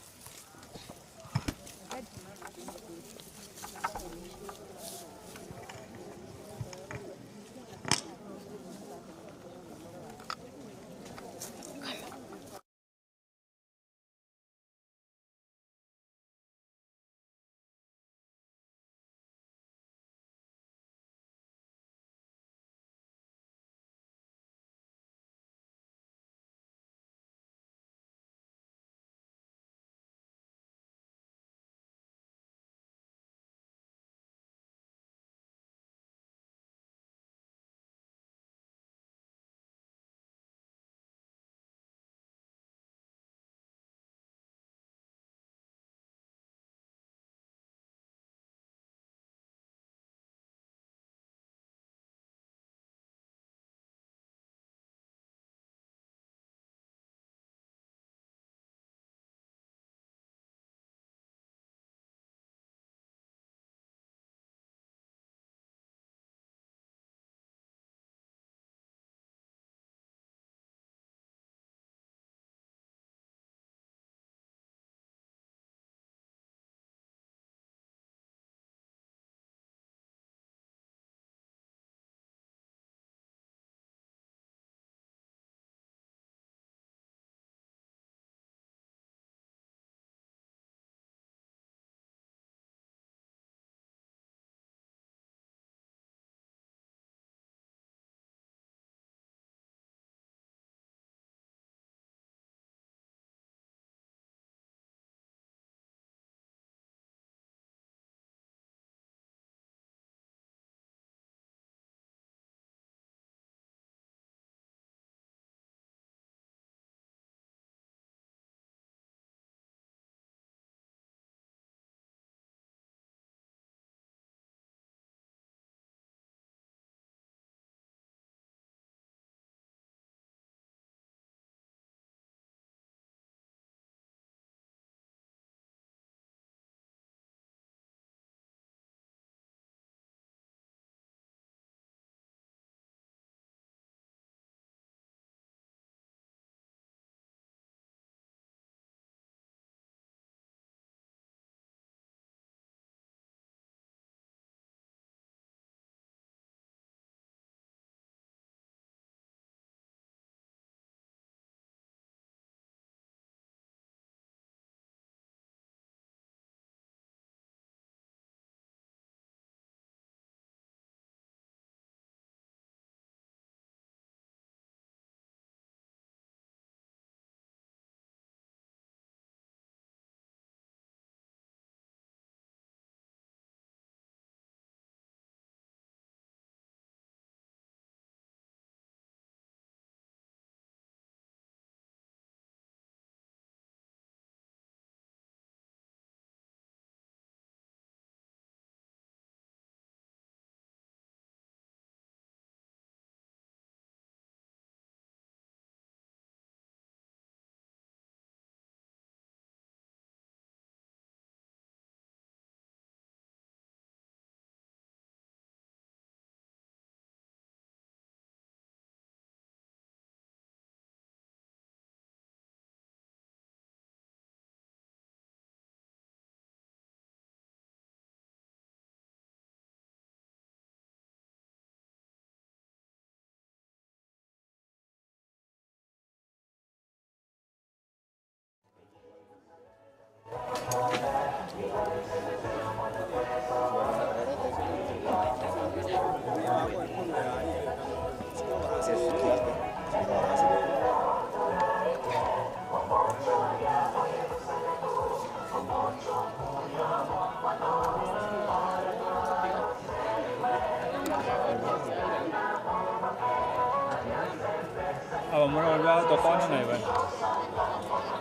omoro lwa tokona na iba.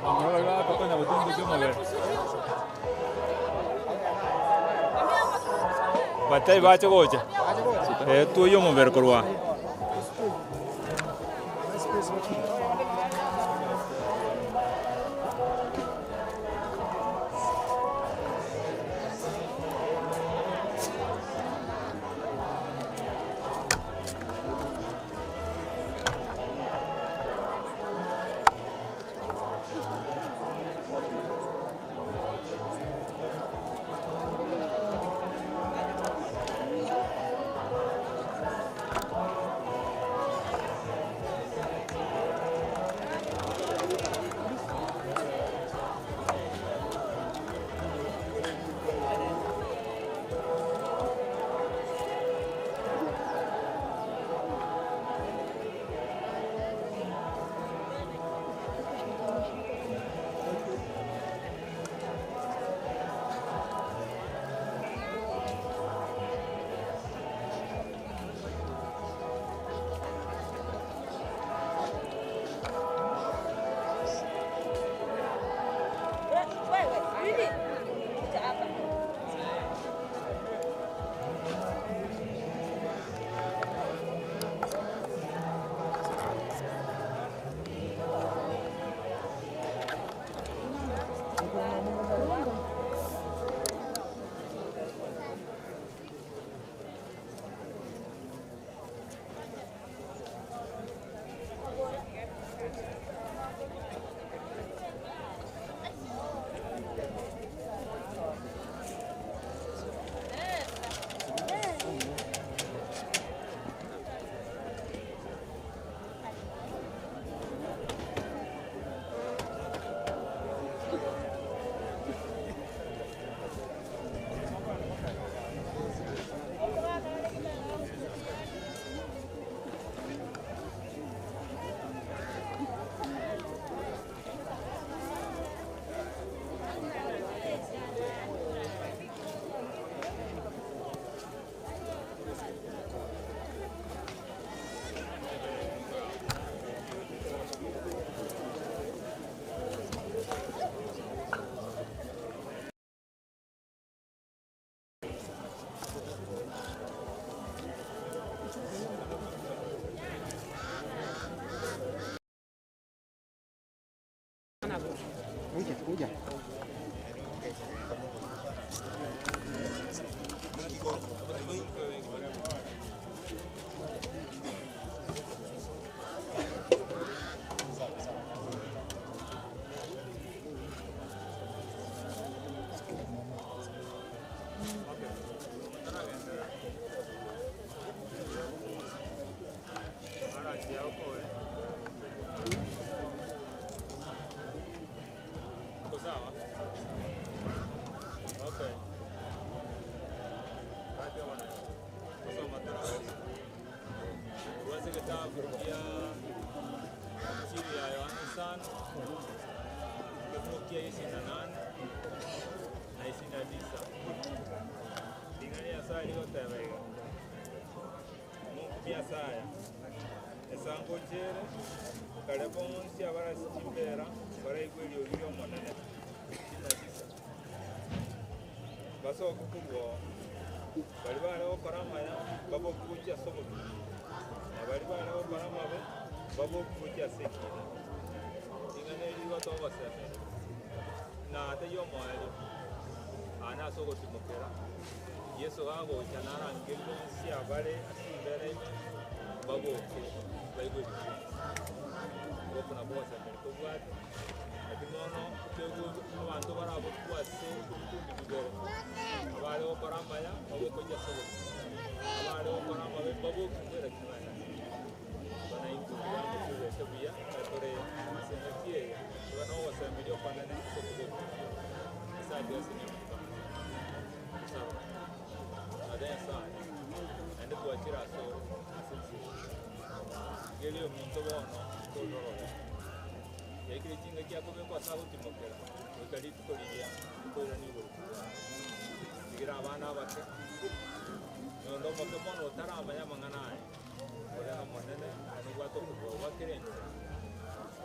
Omoro lwa tokona butundu kimo be. Batai bache gocha. Tu yo mo ver korwa. Kuja.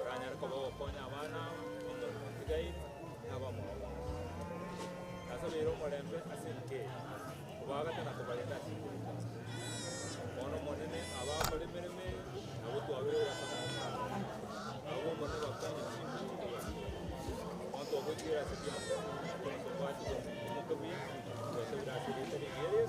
Oranyara koba gokonya abana omotigaire n'abamwogo. Asa bero omorembe ase enkeeri. Obagatana kobarenda ase enkeeri. Bono monene abakora emirimo nabo twabeire ase omwana. Abo mbone bakonya esimbi onto ogoikera ase byamo. Onto kwati omokobi twasebira ase ritari ngeri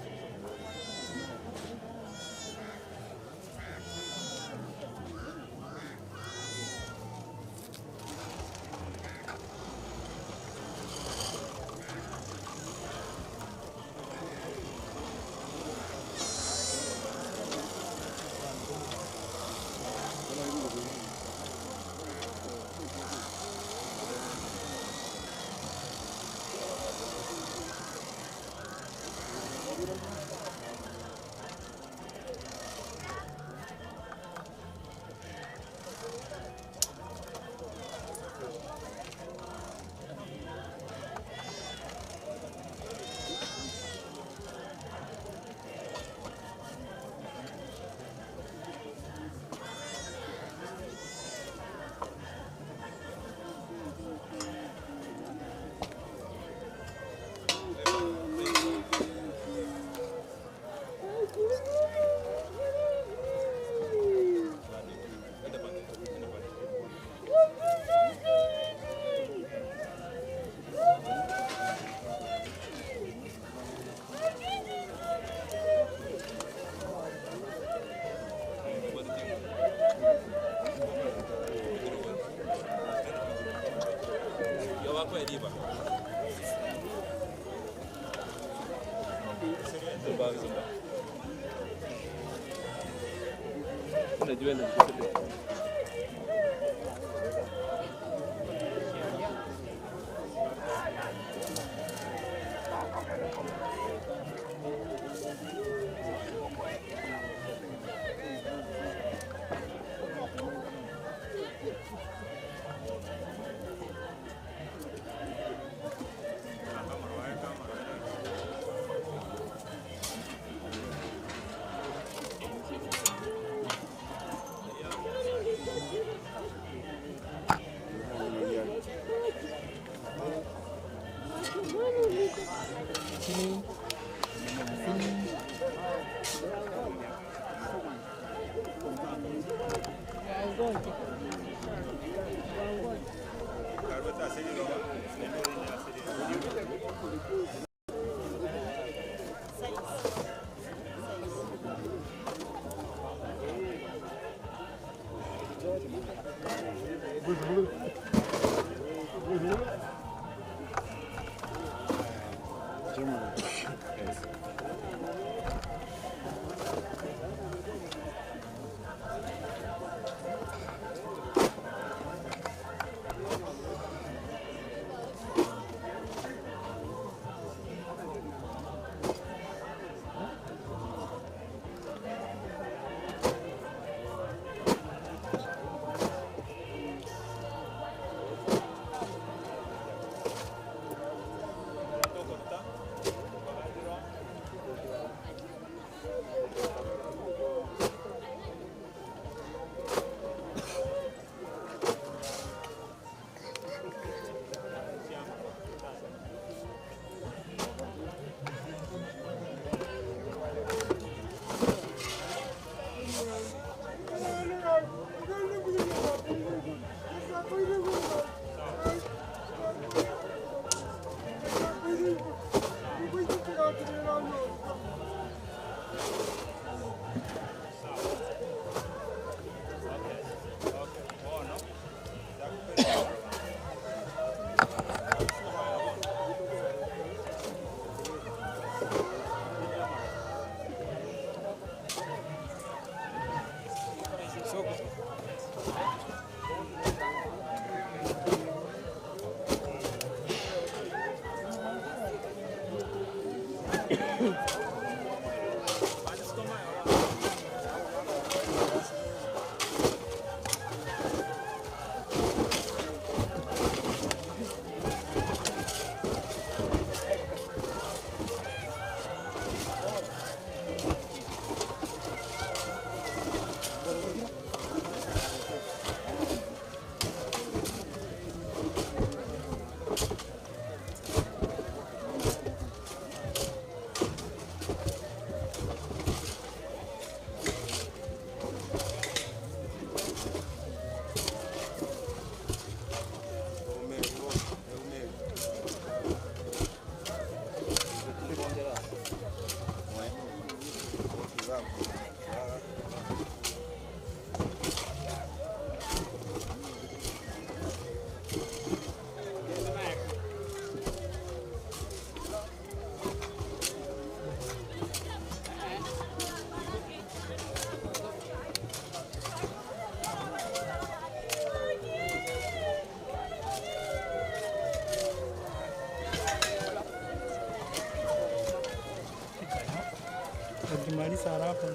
Ukimaliza halafu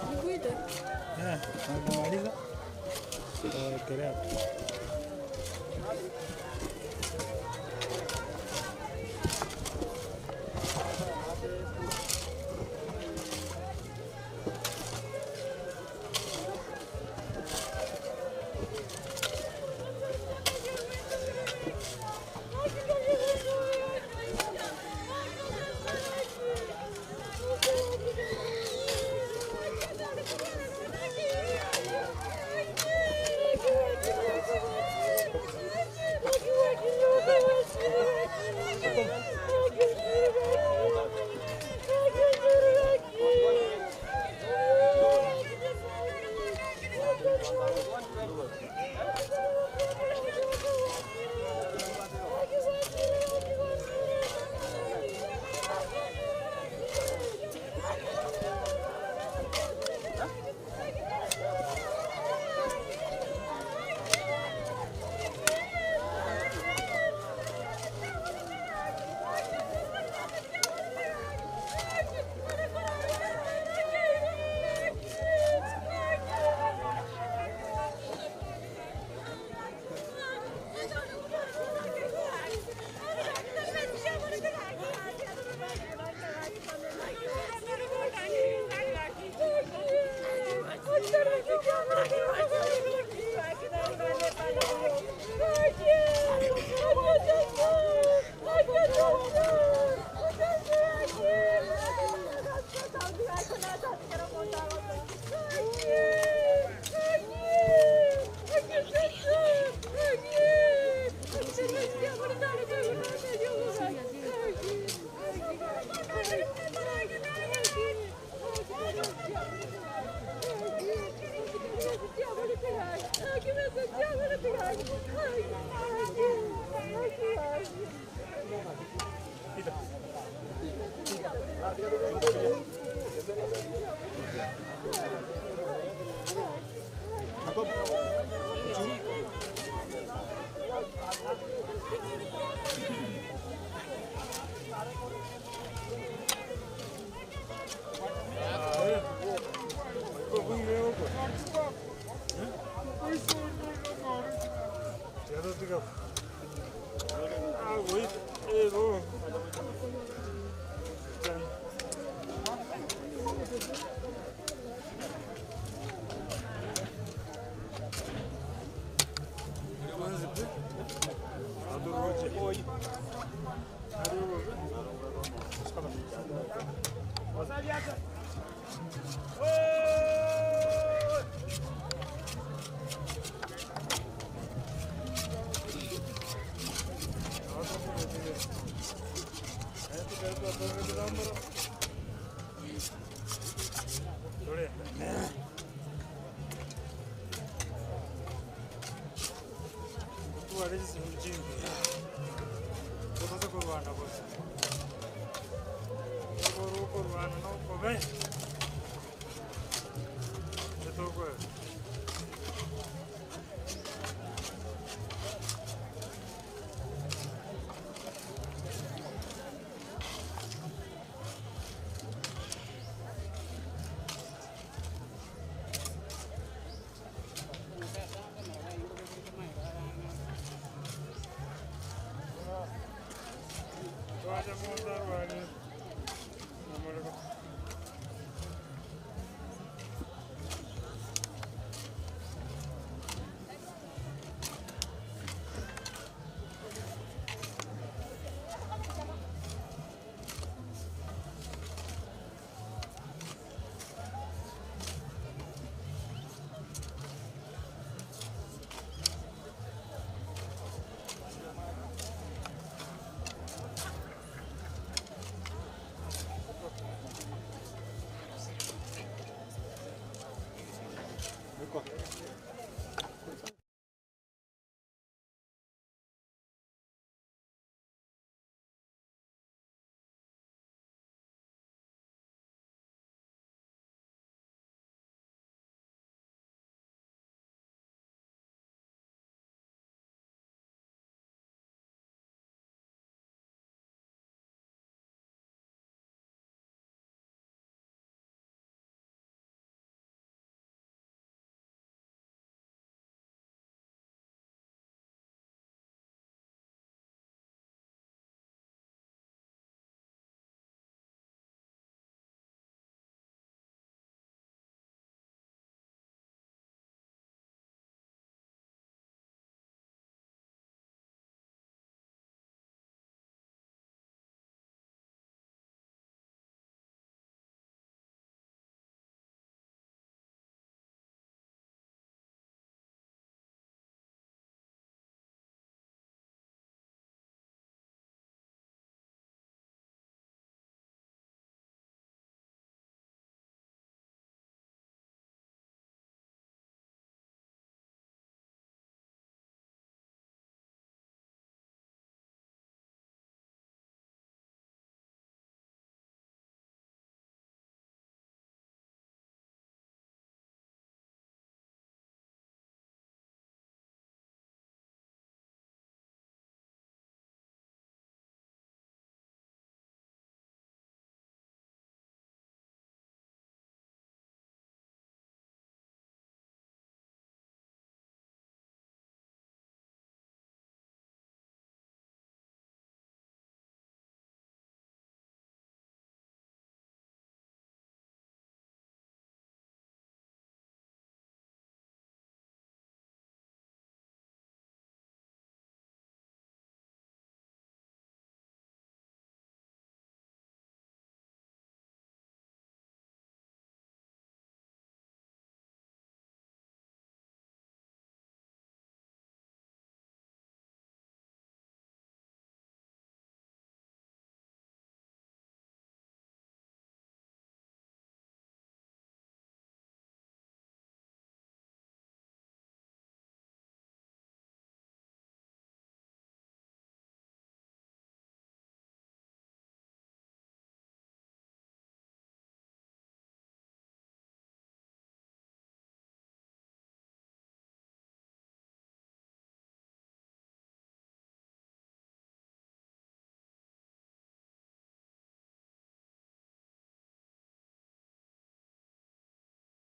Nikuite. ukimaliza kelea tu.